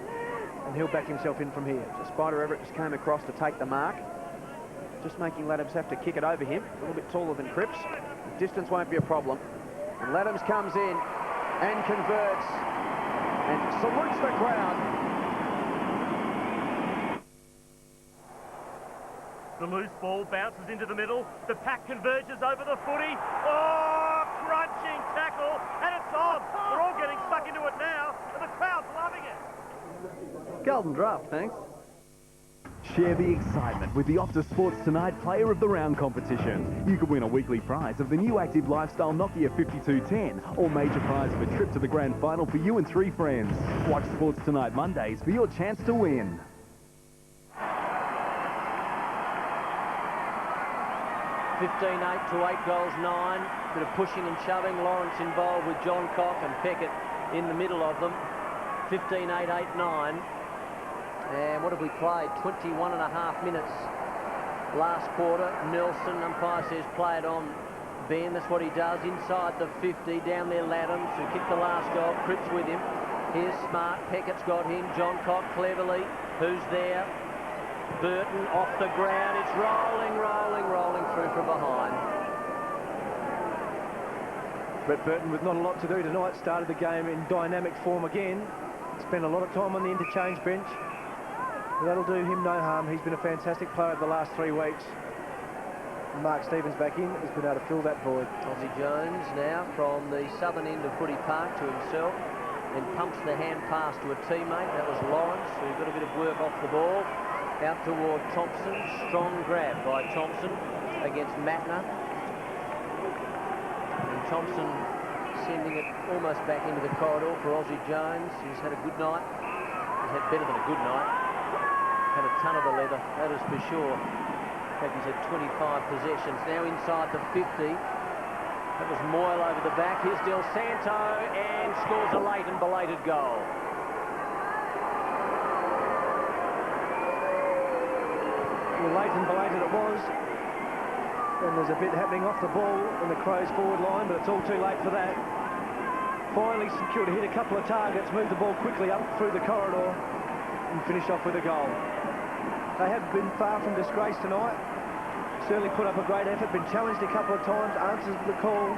and he'll back himself in from here. So Spider Everett just came across to take the mark, just making Laddams have to kick it over him. A little bit taller than Cripps. Distance won't be a problem. And Laddams comes in and converts and salutes the crowd. The loose ball bounces into the middle. The pack converges over the footy. Oh, crunching tackle, and it's on. They're all getting stuck into it now, and the crowd's loving it. Golden draft, thanks. Share the excitement with the Optus Sports Tonight Player of the Round competition. You could win a weekly prize of the new Active Lifestyle Nokia 5210 or major prize of a trip to the grand final for you and 3 friends. Watch Sports Tonight Mondays for your chance to win. 15-8 to 8 goals 9. Bit of pushing and shoving. Lawrence involved with John Cock and Peckett in the middle of them. 15-8, 8-9. And what have we played? 21 and a half minutes last quarter. Nelson, umpire says, play it on. Ben, that's what he does. Inside the 50, down there Laddams, who kicked the last goal. Cripps with him. Here's Smart. Peckett's got him. John Cock cleverly. Who's there? Burton off the ground. It's rolling, rolling, rolling through from behind. Brett Burton, with not a lot to do tonight, started the game in dynamic form again. Spent a lot of time on the interchange bench. That'll do him no harm. He's been a fantastic player over the last 3 weeks. Mark Stevens back in has been able to fill that void. Ozzie Jones now from the southern end of Footy Park to himself and pumps the hand pass to a teammate. That was Lawrence, who got a bit of work off the ball. Out toward Thompson. Strong grab by Thompson against Matner. And Thompson sending it almost back into the corridor for Ozzie Jones. He's had a good night. He's had better than a good night. Had a ton of the leather, that is for sure. In fact, he's had 25 possessions. Now inside the 50. That was Moyle over the back. Here's Del Santo and scores a late and belated goal. Well, late and belated it was. And there's a bit happening off the ball in the Crows forward line, but it's all too late for that. Finally secured, hit a couple of targets, moved the ball quickly up through the corridor and finished off with a goal. They have been far from disgrace tonight. Certainly put up a great effort, been challenged a couple of times, answered the call,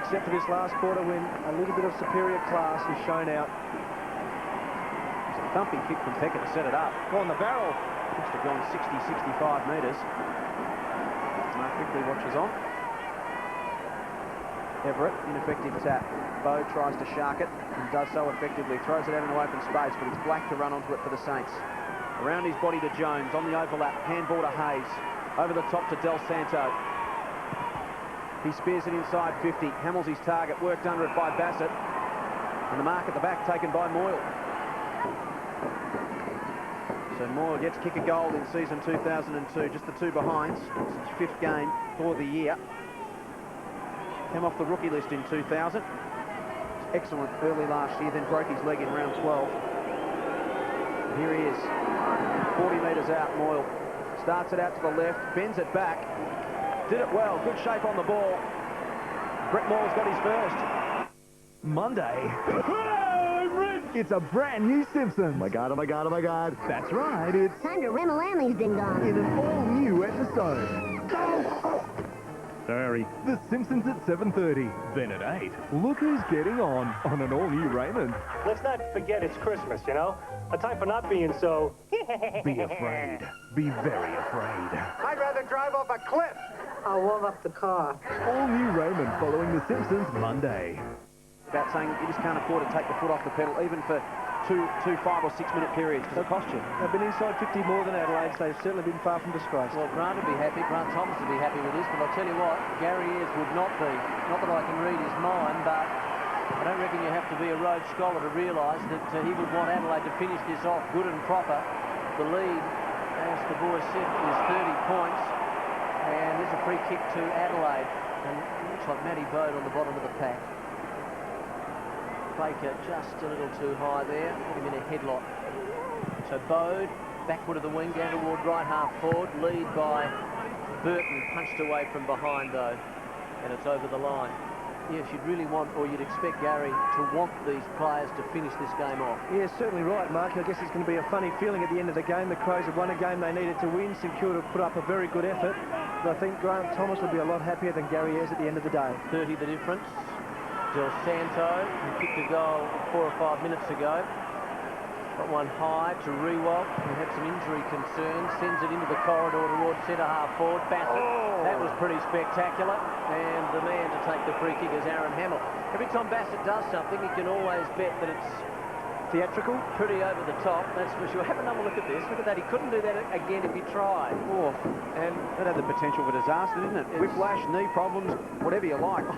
except for this last quarter when a little bit of superior class is shown out. It's a thumping kick from Peckett to set it up. Go on the barrel. Must have gone 60, 65 metres. Mark quickly watches on. Everett, ineffective tap. Bowe tries to shark it and does so effectively. Throws it out into open space, but it's Black to run onto it for the Saints. Around his body to Jones, on the overlap, handball to Hayes. Over the top to Del Santo. He spears it inside 50. Hamels his target, worked under it by Bassett. And the mark at the back taken by Moyle. So Moyle gets kick a goal in season 2002, just the 2 behinds. It's his 5th game for the year. Came off the rookie list in 2000. Excellent early last year, then broke his leg in round 12. Here he is, 40 metres out, Moyle. Starts it out to the left, bends it back. Did it well, good shape on the ball. Brett Moyle's got his first. Monday. It's a brand new Simpsons. Oh my God, oh my God, oh my God. That's right, it's Time to Rimmel Lamley's ding dong. in an all-new episode. Sorry. The Simpsons at 7:30. Then at 8, look who's getting on an all-new Raymond. Let's not forget it's Christmas, you know? A time for not being so... Be afraid. Be very afraid. I'd rather drive off a cliff. I'll warm up the car. All-new Raymond following The Simpsons Monday. About saying you just can't afford to take the foot off the pedal, even for two 5 or 6 minute periods because it cost you. They've been inside 50 more than Adelaide, so they've certainly been far from disgrace. Well, Grant would be happy, Grant Thomas would be happy with this, but I'll tell you what, Gary Ayres would not be. Not that I can read his mind, but I don't reckon you have to be a Rhodes Scholar to realise that he would want Adelaide to finish this off good and proper. The lead, as the boys said, is 30 points, and there's a free kick to Adelaide, and it looks like Matty Bode on the bottom of the pack. Baker just a little too high there, put him in a headlock. So Bode, backward of the wing, down toward right half forward, lead by Burton, punched away from behind though, and it's over the line. Yes, you'd really want, or you'd expect Gary to want these players to finish this game off. Yeah, certainly right, Mark. I guess it's going to be a funny feeling at the end of the game. The Crows have won a game they needed to win. St Kilda put up a very good effort, but I think Grant Thomas will be a lot happier than Gary Ayres at the end of the day. 30 the difference. Del Santo, who kicked a goal 4 or 5 minutes ago. Got one high to Rewalt, who had some injury concerns. Sends it into the corridor towards centre half forward. Bassett. Oh. That was pretty spectacular. And the man to take the free kick is Aaron Hamill. Every time Bassett does something, you can always bet that it's theatrical, pretty over the top, that's for sure. Have another look at this. Look at that. He couldn't do that again if he tried. Oh, and that had the potential for disaster, didn't it? Whiplash, knee problems, whatever you like.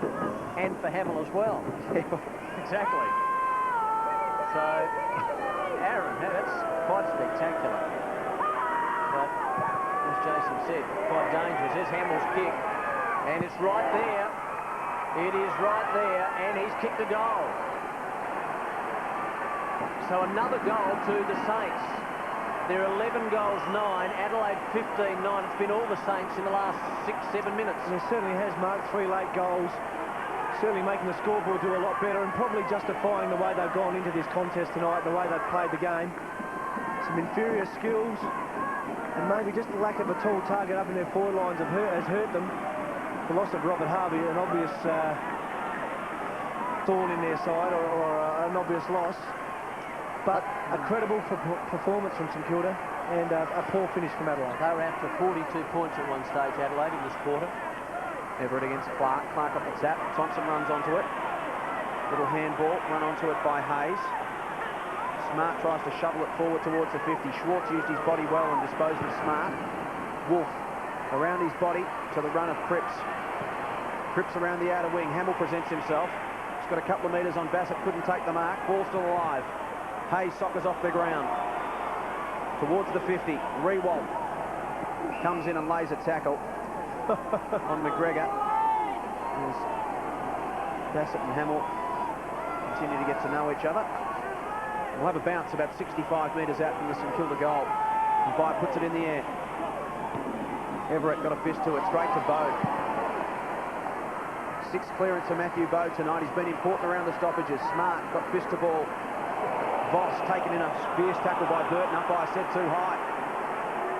And for Hamill as well. Exactly. So, Aaron, that's quite spectacular. But, as Jason said, quite dangerous. There's Hamill's kick. And it's right there. It is right there. And he's kicked a goal. So another goal to the Saints. They're 11 goals, 9. Adelaide 15-9. It's been all the Saints in the last 6-7 minutes. And it certainly has, Mark, 3 late goals. Certainly making the scoreboard do a lot better and probably justifying the way they've gone into this contest tonight, the way they've played the game. Some inferior skills and maybe just the lack of a tall target up in their forward lines has hurt them. The loss of Robert Harvey, an obvious thorn in their side or an obvious loss. But a credible performance from St Kilda and a poor finish from Adelaide. They were out to 42 points at one stage, Adelaide, in this quarter. Everett against Clark. Clark off the tap. Thompson runs onto it. Little handball run onto it by Hayes. Smart tries to shovel it forward towards the 50. Schwartz used his body well and disposed of Smart. Wolf around his body to the run of Cripps. Cripps around the outer wing. Hamill presents himself. He's got a couple of metres on Bassett. Couldn't take the mark. Ball still alive. Hayes soccers off the ground. Towards the 50. Rewalt comes in and lays a tackle on McGregor. As Bassett and Hamill continue to get to know each other. We'll have a bounce about 65 metres out from the St Kilda goal. And Bai puts it in the air. Everett got a fist to it, straight to Bode. 6th clearance for Matthew Bode tonight. He's been important around the stoppages. Smart got fist to ball. Voss taken in a fierce tackle by Burton. Umpire said too high.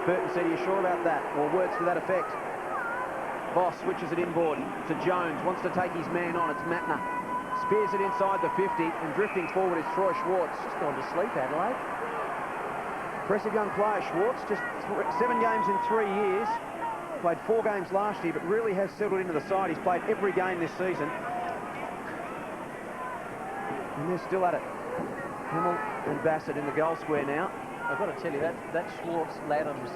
Burton said, "Are you sure about that?" Or words to that effect. Voss switches it inboard to Jones. Wants to take his man on. It's Matner. Spears it inside the 50. And drifting forward is Troy Schwartz. Just gone to sleep, Adelaide. Impressive young player, Schwartz. Just 7 games in 3 years. Played 4 games last year, but really has settled into the side. He's played every game this season. And they're still at it. Hamill and Bassett in the goal square now. I've got to tell you, that Schwartz-Laddams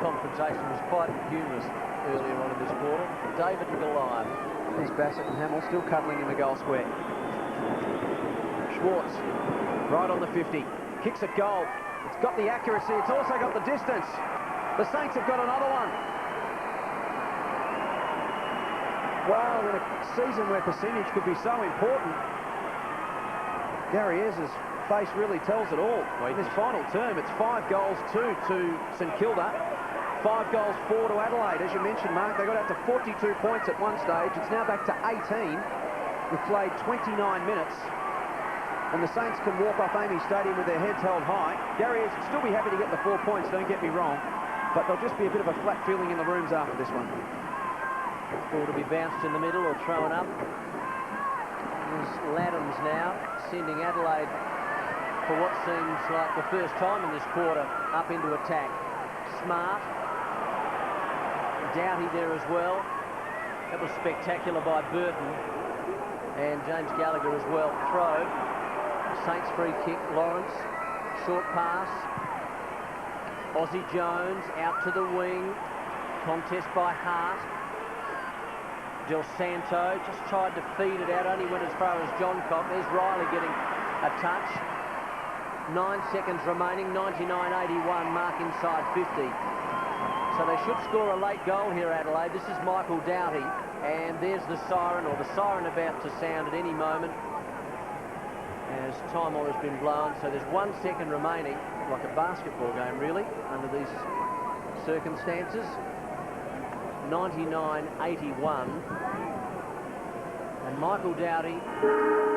confrontation was quite humorous earlier on in this quarter. David and Goliath. There's Bassett and Hamill still cuddling in the goal square. Schwartz, right on the 50. Kicks at goal. It's got the accuracy. It's also got the distance. The Saints have got another one. Well, in a season where percentage could be so important, Gary Ayres' face really tells it all. In this final term, it's 5 goals, 2 to St Kilda, 5 goals, 4 to Adelaide. As you mentioned, Mark, they got out to 42 points at one stage. It's now back to 18. We've played 29 minutes. And the Saints can walk off Amy Stadium with their heads held high. Gary Ayres would still be happy to get the 4 points, don't get me wrong. But there'll just be a bit of a flat feeling in the rooms after this one. Ball to be bounced in the middle or thrown up. There's Laddams now, sending Adelaide for what seems like the first time in this quarter up into attack. Smart. Doughty there as well. That was spectacular by Burton. And James Gallagher as well. Throw. Saints free kick. Lawrence, short pass. Aussie Jones out to the wing. Contest by Hart. Del Santo just tried to feed it out, only went as far as John Cock. There's Riley getting a touch. 9 seconds remaining, 99.81, mark inside 50. So they should score a late goal here, Adelaide. This is Michael Doughty, and there's the siren, or the siren about to sound at any moment, as time on has been blown. So there's 1 second remaining, like a basketball game really, under these circumstances. 99.81, and Michael Doughty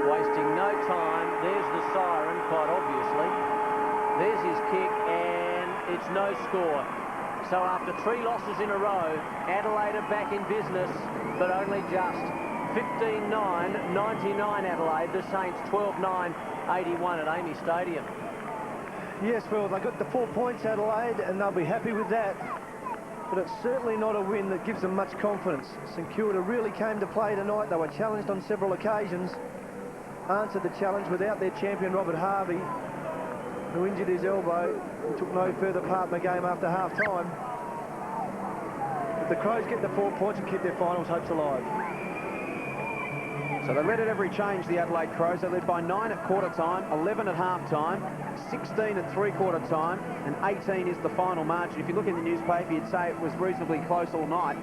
wasting no time. There's the siren, quite obviously. There's his kick, and it's no score. So after 3 losses in a row, Adelaide are back in business, but only just. 15-9, 99 Adelaide, the Saints 12-9, 81 at Amy Stadium. Yes, well, they got the 4 points, Adelaide, and they'll be happy with that. But it's certainly not a win that gives them much confidence. St Kilda really came to play tonight. They were challenged on several occasions, answered the challenge without their champion Robert Harvey, who injured his elbow and took no further part in the game after half-time. But the Crows get the 4 points and keep their finals hopes alive. So they led at every change, the Adelaide Crows. They led by 9 at quarter-time, 11 at half-time, 16 at three-quarter-time, and 18 is the final margin. If you look in the newspaper, you'd say it was reasonably close all night.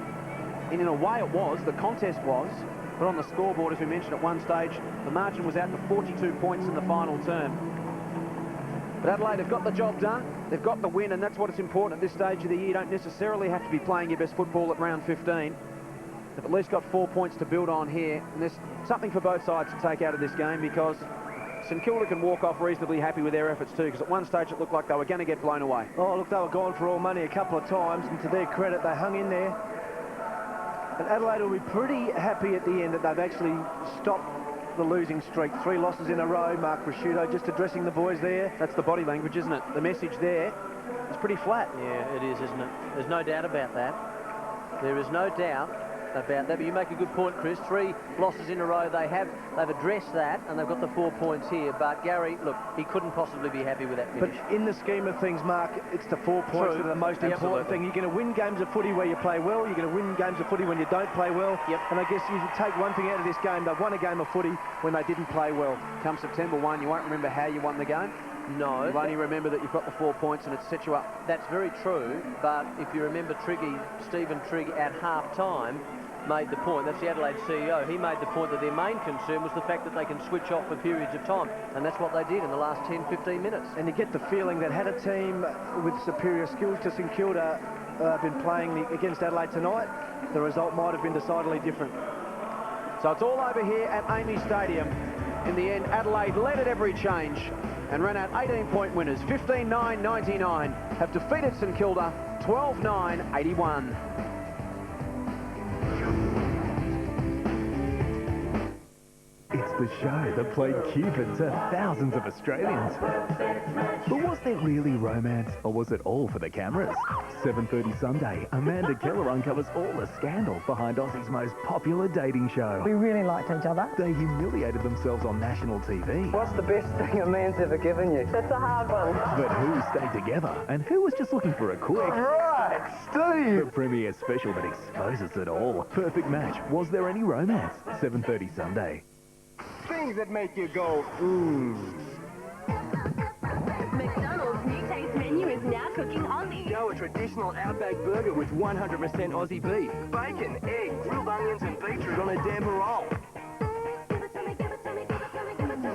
And in a way it was, the contest was, but on the scoreboard, as we mentioned at one stage, the margin was out to 42 points in the final term. But Adelaide have got the job done, they've got the win, and that's what is important at this stage of the year. You don't necessarily have to be playing your best football at round 15. They've at least got 4 points to build on here, and there's something for both sides to take out of this game, because St Kilda can walk off reasonably happy with their efforts too, because at one stage it looked like they were going to get blown away. Oh, look, they were gone for all money a couple of times, and to their credit, they hung in there. And Adelaide will be pretty happy at the end that they've actually stopped the losing streak. 3 losses in a row. Mark Prosciutto just addressing the boys there. That's the body language, isn't it? The message there is pretty flat. Yeah, it is, isn't it? There's no doubt about that. There is no doubt about that, but you make a good point, Chris. 3 losses in a row. They've addressed that, and they've got the 4 points here. But Gary, look, he couldn't possibly be happy with that finish. But in the scheme of things, Mark, it's the 4 points that are the most important thing. You're going to win games of footy where you play well. You're going to win games of footy when you don't play well. Yep. And I guess you should take one thing out of this game. They've won a game of footy when they didn't play well. Come September 1, you won't remember how you won the game. No. You'll only remember that you've got the 4 points and it's set you up. That's very true, but if you remember Stephen Trigg at half-time made the point, that's the Adelaide CEO, he made the point that their main concern was the fact that they can switch off for periods of time, and that's what they did in the last 10-15 minutes. And you get the feeling that had a team with superior skills to St Kilda been playing against Adelaide tonight, the result might have been decidedly different. So it's all over here at Amy Stadium. In the end, Adelaide led at every change and ran out 18-point winners. 15-9, 99 have defeated St Kilda 12-9, 81. It's the show that played Cupid to thousands of Australians. But was there really romance, or was it all for the cameras? 7:30 Sunday, Amanda Keller uncovers all the scandal behind Aussie's most popular dating show. We really liked each other. They humiliated themselves on national TV. What's the best thing a man's ever given you? That's a hard one. But who stayed together, and who was just looking for a quick? Right, Steve! The premiere special that exposes it all. Perfect Match. Was there any romance? 7:30 Sunday. Things that make you go, McDonald's new taste menu is now cooking Aussie. Go a traditional Outback burger with 100% Aussie beef, bacon, egg, grilled onions and beetroot on a Denver roll.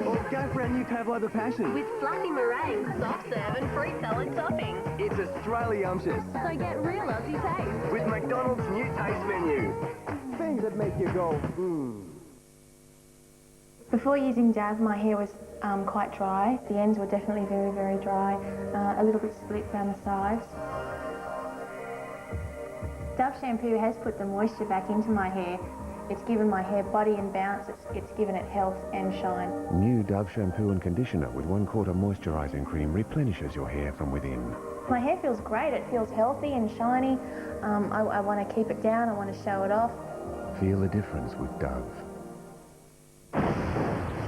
Or go for our new pavlova passion. With fluffy meringue, soft serve and fruit salad topping. It's Australiumptious. So get real Aussie taste. With McDonald's new taste menu. Things that make you go, Before using Dove, my hair was quite dry. The ends were definitely very, very dry, a little bit split down the sides. Dove shampoo has put the moisture back into my hair. It's given my hair body and bounce. It's given it health and shine. New Dove shampoo and conditioner with 1/4 moisturising cream replenishes your hair from within. My hair feels great. It feels healthy and shiny. I want to keep it down. I want to show it off. Feel the difference with Dove.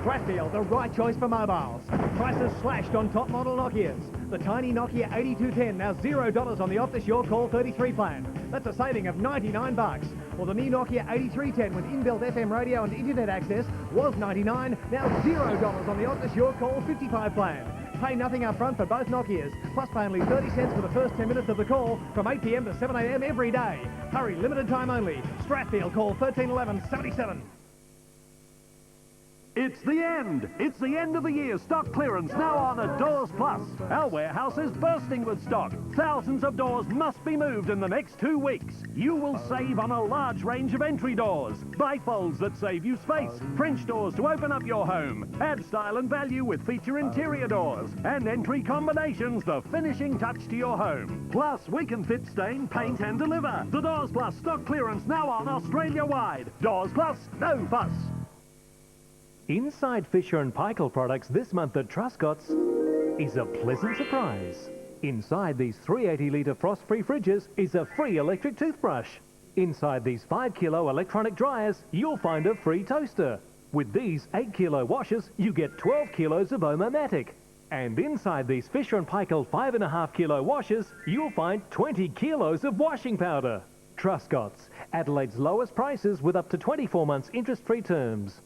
Strathfield, the right choice for mobiles. Prices slashed on top model Nokias. The tiny Nokia 8210, now $0 on the Optus Your Call 33 plan. That's a saving of $99. Or the new Nokia 8310 with inbuilt FM radio and internet access was $99, now $0 on the Optus Your Call 55 plan. Pay nothing up front for both Nokias, plus pay only 30 cents for the first 10 minutes of the call from 8 p.m. to 7 a.m. every day. Hurry, limited time only. Strathfield, call 1311 77. It's the end. It's the end of the year stock clearance now on Adores Plus. Our warehouse is bursting with stock. Thousands of doors must be moved in the next 2 weeks. You will save on a large range of entry doors, bifolds that save you space, French doors to open up your home, add style and value with feature interior doors, and entry combinations, the finishing touch to your home. Plus, we can fit, stain, paint and deliver. The Doors Plus stock clearance now on Australia-wide. Doors Plus, no fuss. Inside Fisher & Paykel products this month at Truscott's is a pleasant surprise. Inside these 380-litre frost-free fridges is a free electric toothbrush. Inside these 5-kilo electronic dryers, you'll find a free toaster. With these 8-kilo washers, you get 12 kilos of Omomatic. And inside these Fisher & Paykel 5.5-kilo washers, you'll find 20 kilos of washing powder. Truscott's, Adelaide's lowest prices with up to 24 months interest-free terms.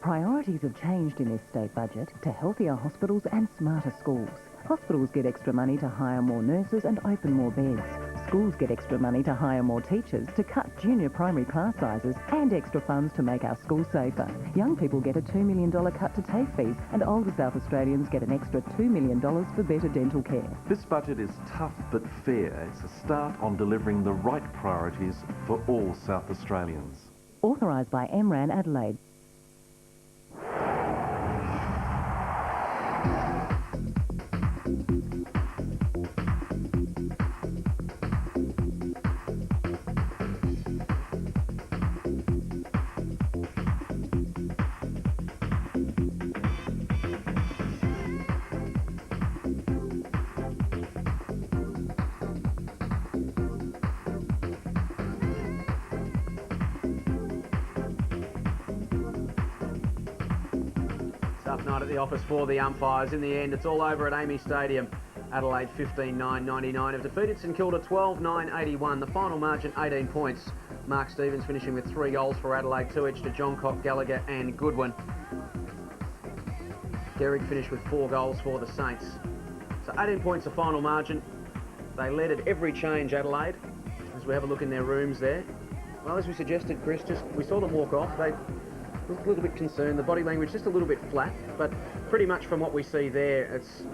Priorities have changed in this state budget to healthier hospitals and smarter schools. Hospitals get extra money to hire more nurses and open more beds. Schools get extra money to hire more teachers, to cut junior primary class sizes, and extra funds to make our schools safer. Young people get a $2 million cut to TAFE fees, and older South Australians get an extra $2 million for better dental care. This budget is tough but fair. It's a start on delivering the right priorities for all South Australians. Authorised by MRAN Adelaide. Tough night at the office for the umpires. In the end, it's all over at Amy Stadium. Adelaide 15-9-99 have defeated St Kilda 12-9-81. The final margin 18 points. Mark Stevens finishing with 3 goals for Adelaide, 2 each to Johncock, Gallagher and Goodwin. Gehrig finished with 4 goals for the Saints. So 18 points the final margin. They led at every change, Adelaide. As we have a look in their rooms there. Well, as we suggested, Chris, we saw them walk off. They looked a little bit concerned. The body language just a little bit flat, but pretty much from what we see there, it's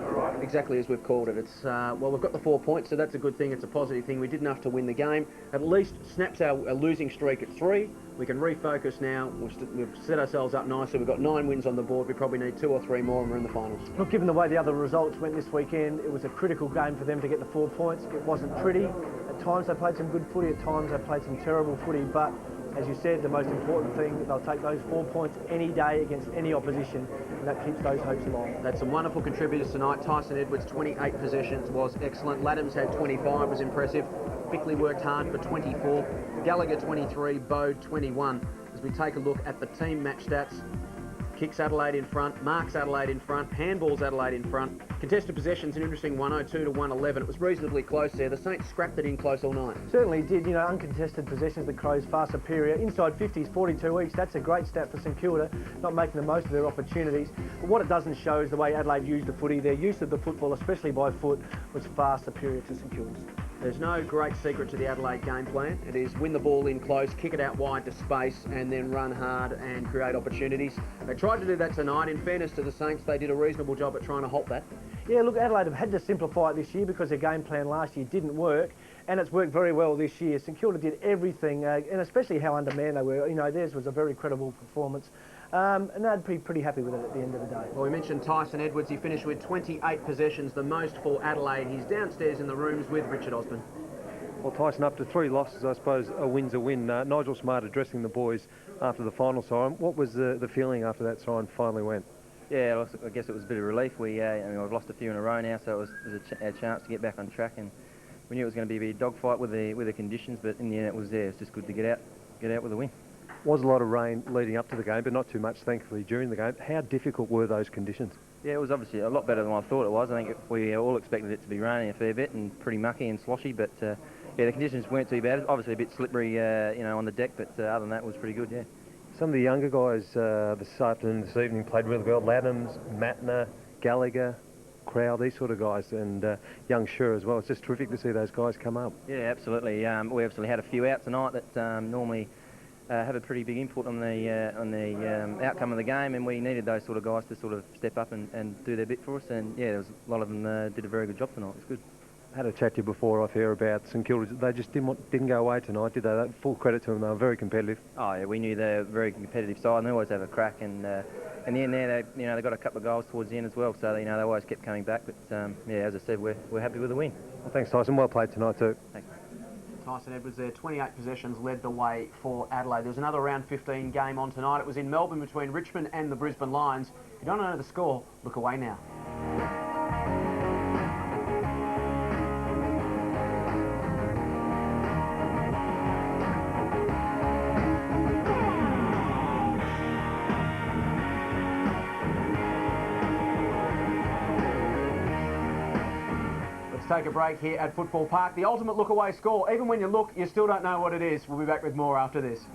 exactly as we've called it. It's well, we've got the 4 points, so that's a good thing. It's a positive thing. We did enough to win the game. At least snaps our losing streak at 3. We can refocus now. We've set ourselves up nicely. We've got 9 wins on the board. We probably need 2 or 3 more, and we're in the finals. Look, given the way the other results went this weekend, it was a critical game for them to get the 4 points. It wasn't pretty. At times they played some good footy. At times they played some terrible footy, but as you said, the most important thing, they'll take those 4 points any day against any opposition, and that keeps those hopes alive. That's some wonderful contributors tonight. Tyson Edwards, 28 possessions, was excellent. Laddams had 25, was impressive. Bickley worked hard for 24. Gallagher, 23. Bode, 21. As we take a look at the team match stats, kicks Adelaide in front, marks Adelaide in front, handballs Adelaide in front. Contested possessions, an interesting 102 to 111. It was reasonably close there. The Saints scrapped it in close all night. Certainly did. You know, uncontested possessions, the Crows far superior. Inside 50s, 42 each. That's a great stat for St Kilda, not making the most of their opportunities. But what it doesn't show is the way Adelaide used the footy. Their use of the football, especially by foot, was far superior to St Kilda's. There's no great secret to the Adelaide game plan. It is win the ball in close, kick it out wide to space, and then run hard and create opportunities. They tried to do that tonight. In fairness to the Saints, they did a reasonable job at trying to halt that. Yeah, look, Adelaide have had to simplify it this year because their game plan last year didn't work, and it's worked very well this year. St Kilda did everything, and especially how undermanned they were. You know, theirs was a very credible performance. And they'd be pretty happy with it at the end of the day. Well, we mentioned Tyson Edwards. He finished with 28 possessions, the most for Adelaide. He's downstairs in the rooms with Richard Osborne. Well, Tyson, up to 3 losses, I suppose a win's a win. Nigel Smart addressing the boys after the final siren. What was the feeling after that siren finally went? Yeah, I guess it was a bit of relief. I mean, I've lost a few in a row now, so it was a chance to get back on track, and we knew it was going to be a dogfight with the conditions, but in the end it was there. It's just good to get out with a win. Was a lot of rain leading up to the game, but not too much, thankfully, during the game. How difficult were those conditions? Yeah, it was obviously a lot better than I thought it was. I think we all expected it to be raining a fair bit and pretty mucky and sloshy, but yeah, the conditions weren't too bad. Obviously a bit slippery, you know, on the deck, but other than that, it was pretty good, yeah. Some of the younger guys this evening played really well. Laddams, Matner, Gallagher, Crowd, these sort of guys, and young Sure as well. It's just terrific to see those guys come up. Yeah, absolutely. We obviously had a few out tonight that normally have a pretty big input on the outcome of the game, and we needed those sort of guys to sort of step up and do their bit for us. And yeah, there was a lot of them did a very good job tonight. It was good. I had a chat to you before off air about St Kilda. They just didn't go away tonight, did they? Full credit to them. They were very competitive. Oh yeah, we knew they were a very competitive side, and they always have a crack. And in the end there, they got a couple of goals towards the end as well. So they always kept coming back. But yeah, as I said, we're happy with the win. Well, thanks, Tyson. Well played tonight too. Thanks. Tyson Edwards there, 28 possessions, led the way for Adelaide. There's another round 15 game on tonight. It was in Melbourne between Richmond and the Brisbane Lions. If you don't know the score, look away now. Take a break here at Football Park. The ultimate look-away score. Even when you look, you still don't know what it is. We'll be back with more after this.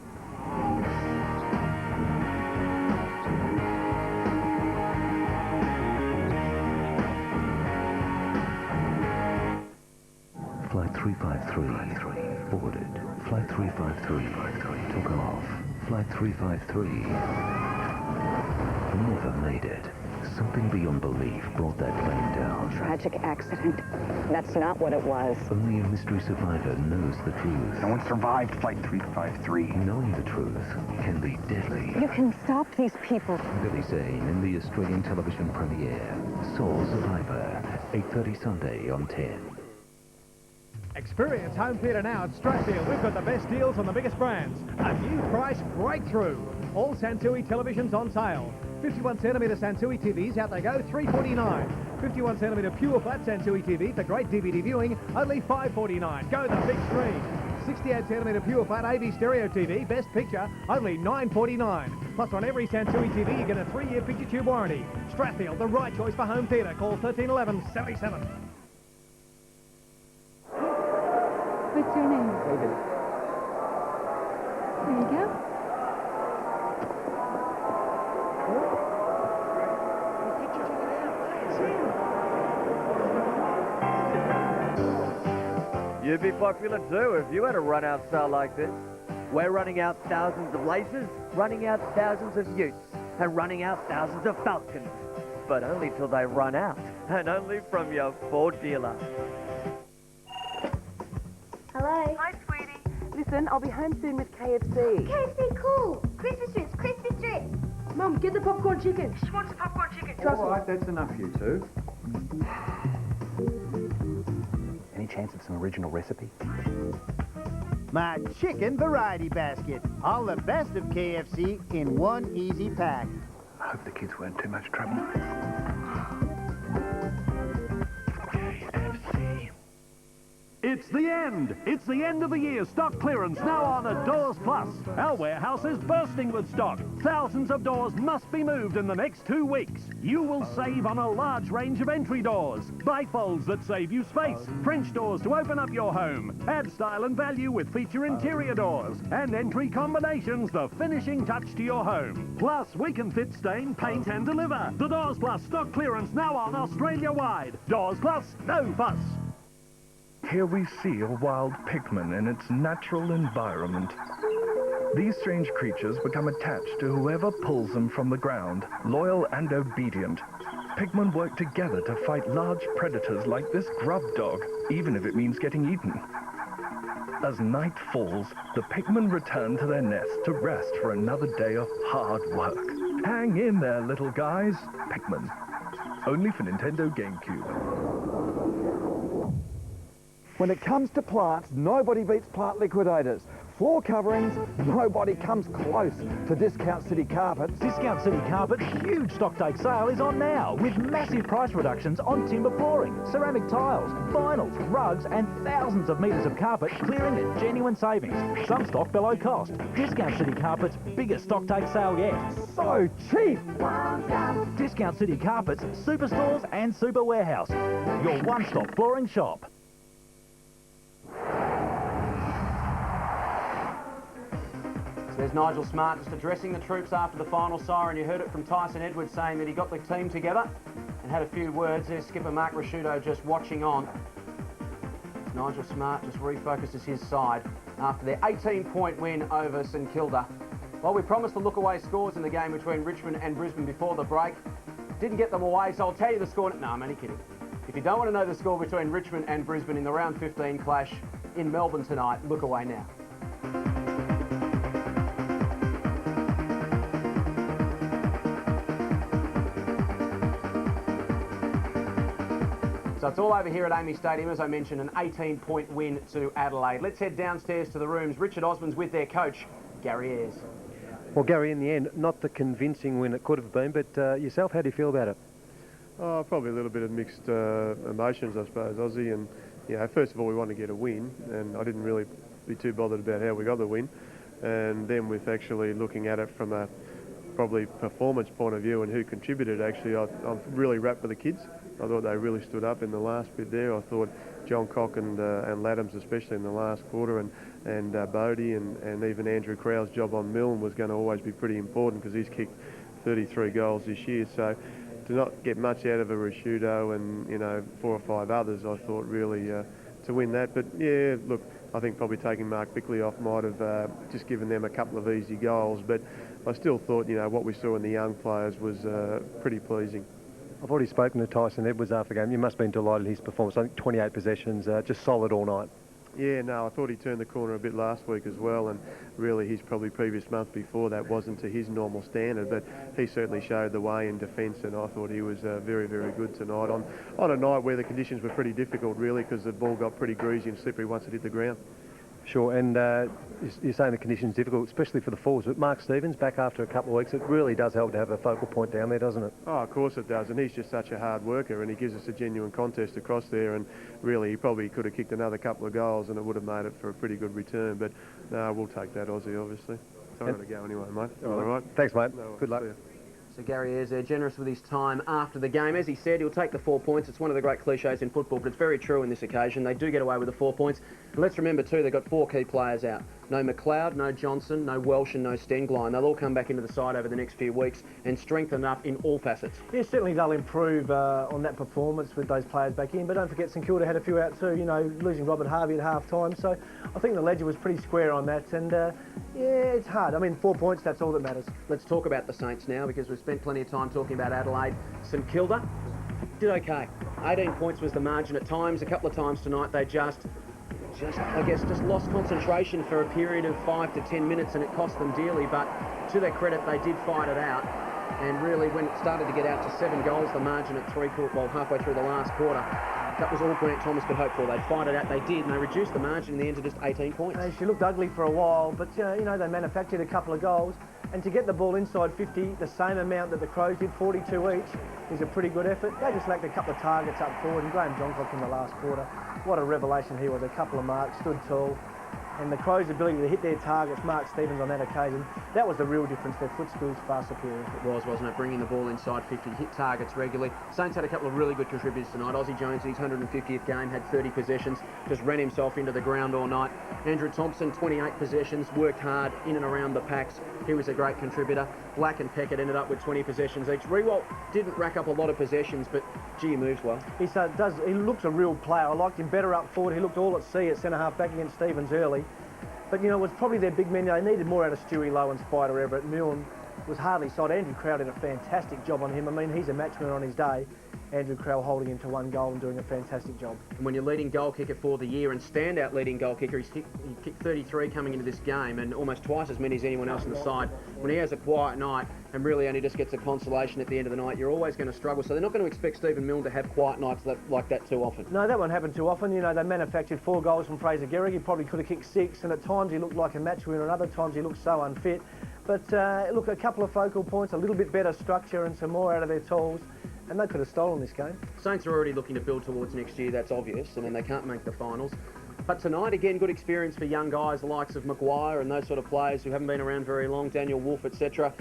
Flight 353 boarded. Flight 353 took off. Flight 353 never made it. Something beyond belief brought that plane down. Tragic accident. That's not what it was. Only a mystery survivor knows the truth. No one survived Flight 353. Knowing the truth can be deadly. You can stop these people. Billy Zane in the Australian television premiere. Sole Survivor. 8:30 Sunday on 10. Experience home theatre now at Strathfield. We've got the best deals on the biggest brands. A new price breakthrough. All Sansui televisions on sale. 51cm Sansui TVs, out they go, $349. 51cm pure flat Sansui TV for great DVD viewing, only $549. Go the big screen. 68cm pure flat AV stereo TV, best picture, only $949. Plus on every Sansui TV you get a 3-year picture tube warranty. Strathfield, the right choice for home theatre. Call 1311 77. What's your name? David. There you go. You'd be popular too if you had a run-out style like this. We're running out thousands of laces, running out thousands of utes, and running out thousands of falcons. But only till they run out, and only from your Ford dealer. Hello. Hi, sweetie. Listen, I'll be home soon with KFC. KFC, cool. Crispy strips, crispy strips. Mum, get the popcorn chicken. She wants popcorn chicken. Trust All right, that's enough, you two. Any chance of some original recipe? My chicken variety basket. All the best of KFC in one easy pack. I hope the kids weren't too much trouble. It's the end. It's the end of the year. Stock clearance now on at Doors Plus. Our warehouse is bursting with stock. Thousands of doors must be moved in the next 2 weeks. You will save on a large range of entry doors, bifolds that save you space, French doors to open up your home, add style and value with feature interior doors, and entry combinations, the finishing touch to your home. Plus, we can fit, stain, paint and deliver. The Doors Plus stock clearance now on Australia-wide. Doors Plus, no fuss. Here we see a wild pigman in its natural environment. These strange creatures become attached to whoever pulls them from the ground, loyal and obedient. Pigmen work together to fight large predators like this grub dog, even if it means getting eaten. As night falls, the pigmen return to their nest to rest for another day of hard work. Hang in there, little guys. Pigmen. Only for Nintendo GameCube. When it comes to plants, nobody beats Plant Liquidators. floor coverings, nobody comes close to Discount City Carpets. Discount City Carpets' huge stocktake sale is on now, with massive price reductions on timber flooring, ceramic tiles, vinyls, rugs and thousands of metres of carpet clearing at genuine savings. Some stock below cost. Discount City Carpets' biggest stocktake sale yet. So cheap! Discount City Carpets, Superstores and Super Warehouse. Your one-stop flooring shop. There's Nigel Smart just addressing the troops after the final siren. You heard it from Tyson Edwards saying that he got the team together and had a few words. There's skipper Mark Rasciuto just watching on. As Nigel Smart just refocuses his side after their 18-point win over St Kilda. Well, we promised to look away scores in the game between Richmond and Brisbane before the break. Didn't get them away, so I'll tell you the score. No, I'm only kidding. If you don't want to know the score between Richmond and Brisbane in the round 15 clash in Melbourne tonight, look away now. So it's all over here at AAMI Stadium, as I mentioned, an 18-point win to Adelaide. Let's head downstairs to the rooms. Richard Osman's with their coach, Gary Ayres. Well, Gary, in the end, not the convincing win it could have been, but yourself, how do you feel about it? Oh, probably a little bit of mixed emotions, I suppose, Aussie. And, you know, first of all, we wanted to get a win, and I didn't really be too bothered about how we got the win. And then with actually looking at it from a probably performance point of view and who contributed, actually, I'm really wrapped with the kids. I thought they really stood up in the last bit there. I thought John Cock and Laddams, especially in the last quarter, and Bodie and even Andrew Crowell's job on Milne was going to always be pretty important because he's kicked 33 goals this year. So to not get much out of a Rasciuto and, you know, 4 or 5 others, I thought really to win that. But yeah, look, I think probably taking Mark Bickley off might have just given them a couple of easy goals. But I still thought, you know, what we saw in the young players was pretty pleasing. I've already spoken to Tyson Edwards after the game. You must have been delighted with his performance. I think 28 possessions, just solid all night. Yeah, no, I thought he turned the corner a bit last week as well, and really his probably previous month before that wasn't to his normal standard, but he certainly showed the way in defence, and I thought he was very, very good tonight on a night where the conditions were pretty difficult, really, because the ball got pretty greasy and slippery once it hit the ground. Sure, and you're saying the conditions difficult, especially for the forwards, but Mark Stevens back after a couple of weeks, it really does help to have a focal point down there, doesn't it? Oh, of course it does, and he's just such a hard worker, and he gives us a genuine contest across there, and really he probably could have kicked another couple of goals and it would have made it for a pretty good return, but no, we'll take that, Aussie, obviously. So I'm going to go anyway, mate. All right. Thanks, mate. No, good luck. So Gary Ayres there, generous with his time after the game. As he said, he'll take the 4 points. It's one of the great cliches in football, but it's very true in this occasion. They do get away with the 4 points. And let's remember, too, they've got 4 key players out. No McLeod, no Johnson, no Welsh and no Stenglein. They'll all come back into the side over the next few weeks and strengthen up in all facets. Yeah, certainly they'll improve on that performance with those players back in, but don't forget St Kilda had a few out too, you know, losing Robert Harvey at half-time, so I think the ledger was pretty square on that, and yeah, it's hard. I mean, 4 points, that's all that matters. Let's talk about the Saints now, because we've spent plenty of time talking about Adelaide. St Kilda did okay. 18 points was the margin at times. A couple of times tonight they just lost concentration for a period of 5 to 10 minutes, and it cost them dearly, but to their credit they did fight it out, and really when it started to get out to 7 goals, the margin at halfway through the last quarter, that was all Grant Thomas could hope for. They'd fight it out, they did, and they reduced the margin in the end to just 18 points. She looked ugly for a while, but you know, they manufactured a couple of goals, and to get the ball inside 50, the same amount that the Crows did, 42 each, is a pretty good effort. They just lacked a couple of targets up forward, and Graham Johncock in the last quarter, what a revelation he was. A couple of marks, stood tall, and the Crows' ability to hit their targets, Mark Stevens on that occasion, that was the real difference. Their foot skills far superior. It was, wasn't it? Bringing the ball inside 50, hit targets regularly. Saints had a couple of really good contributors tonight. Aussie Jones, in his 150th game, had 30 possessions, just ran himself into the ground all night. Andrew Thompson, 28 possessions, worked hard in and around the packs. He was a great contributor. Black and Peckett ended up with 20 possessions each. Riewoldt didn't rack up a lot of possessions, but gee, he moves well. He does. He looks a real player. I liked him better up forward. He looked all at sea at centre-half back against Stevens early. But, you know, it was probably their big men. They needed more out of Stewie Lowe and Spider Everett. Milne was hardly side. Andrew Crowell did a fantastic job on him. I mean, he's a matchman on his day. Andrew Crowell holding him to 1 goal and doing a fantastic job. And when you're leading goal kicker for the year and standout leading goal kicker, he kicked 33 coming into this game and almost twice as many as anyone else on the side. When he has a quiet night and really only just gets a consolation at the end of the night, you're always going to struggle. So they're not going to expect Stephen Milne to have quiet nights like that too often. No, that won't happen too often. You know, they manufactured 4 goals from Fraser Gehrig. He probably could have kicked 6, and at times he looked like a match winner, and other times he looked so unfit. But look, a couple of focal points, a little bit better structure and some more out of their tools, and they could have stolen this game. Saints are already looking to build towards next year, that's obvious. I mean, they can't make the finals. But tonight, again, good experience for young guys, the likes of Maguire and those sort of players who haven't been around very long, Daniel Wolfe, etc.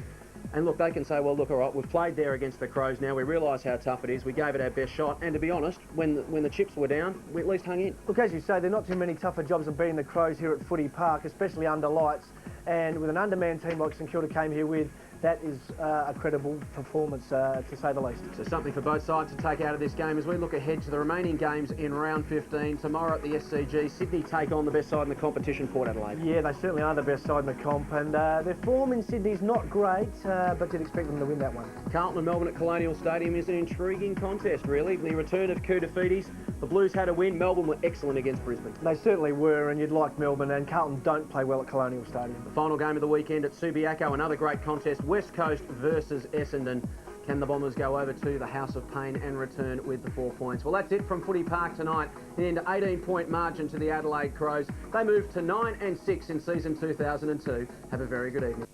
And look, they can say, well, look, all right, we've played there against the Crows now, we realise how tough it is, we gave it our best shot, and to be honest, when the chips were down, we at least hung in. Look, as you say, there are not too many tougher jobs than beating the Crows here at Footy Park, especially under lights, and with an undermanned team like St Kilda came here with, that is a credible performance, to say the least. So something for both sides to take out of this game as we look ahead to the remaining games in round 15. Tomorrow at the SCG, Sydney take on the best side in the competition, Port Adelaide. Yeah, they certainly are the best side in the comp, and their form in Sydney's not great, but you'd expect them to win that one. Carlton and Melbourne at Colonial Stadium is an intriguing contest, really. The return of Koudafides. The Blues had a win. Melbourne were excellent against Brisbane. They certainly were, and you'd like Melbourne, and Carlton don't play well at Colonial Stadium. The final game of the weekend at Subiaco, another great contest, West Coast versus Essendon. Can the Bombers go over to the House of Pain and return with the 4 points? Well, that's it from Footy Park tonight. An 18-point margin to the Adelaide Crows. They moved to 9-6 in season 2002. Have a very good evening.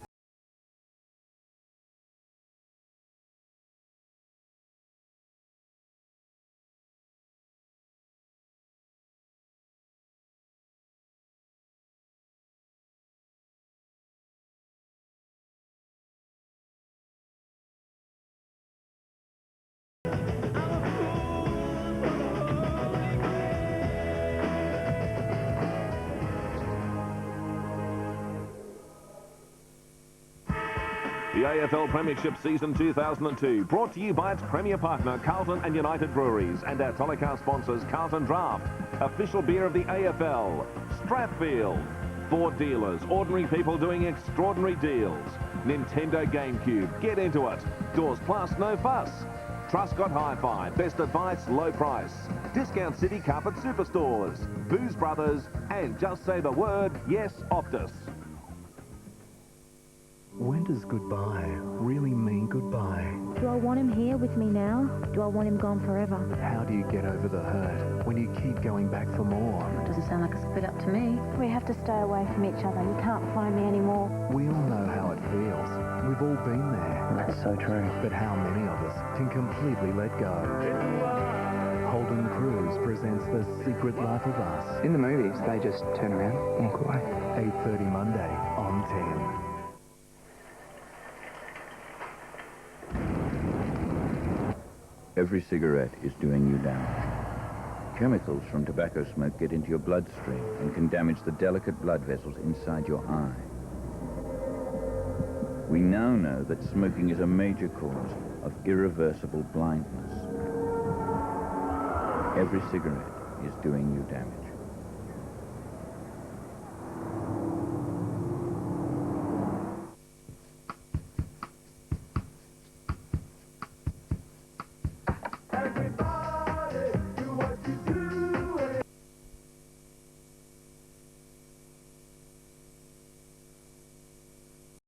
The AFL Premiership Season 2002, brought to you by its premier partner, Carlton and United Breweries, and our telecast sponsors, Carlton Draft, official beer of the AFL, Strathfield, Ford dealers, ordinary people doing extraordinary deals, Nintendo GameCube, get into it, Doors Plus, no fuss, Truscott Hi-Fi, best advice, low price, Discount City Carpet Superstores, Booze Brothers, and just say the word, yes, Optus. When does goodbye really mean goodbye? Do I want him here with me now? Do I want him gone forever? How do you get over the hurt when you keep going back for more? Doesn't sound like a split up to me. We have to stay away from each other. You can't find me anymore. We all know how it feels. We've all been there. That's so true. But how many of us can completely let go? Holden Cruise presents The Secret Life of Us. In the movies, they just turn around and walk away. 8:30 Monday on 10. Every cigarette is doing you damage. Chemicals from tobacco smoke get into your bloodstream and can damage the delicate blood vessels inside your eye. We now know that smoking is a major cause of irreversible blindness. Every cigarette is doing you damage.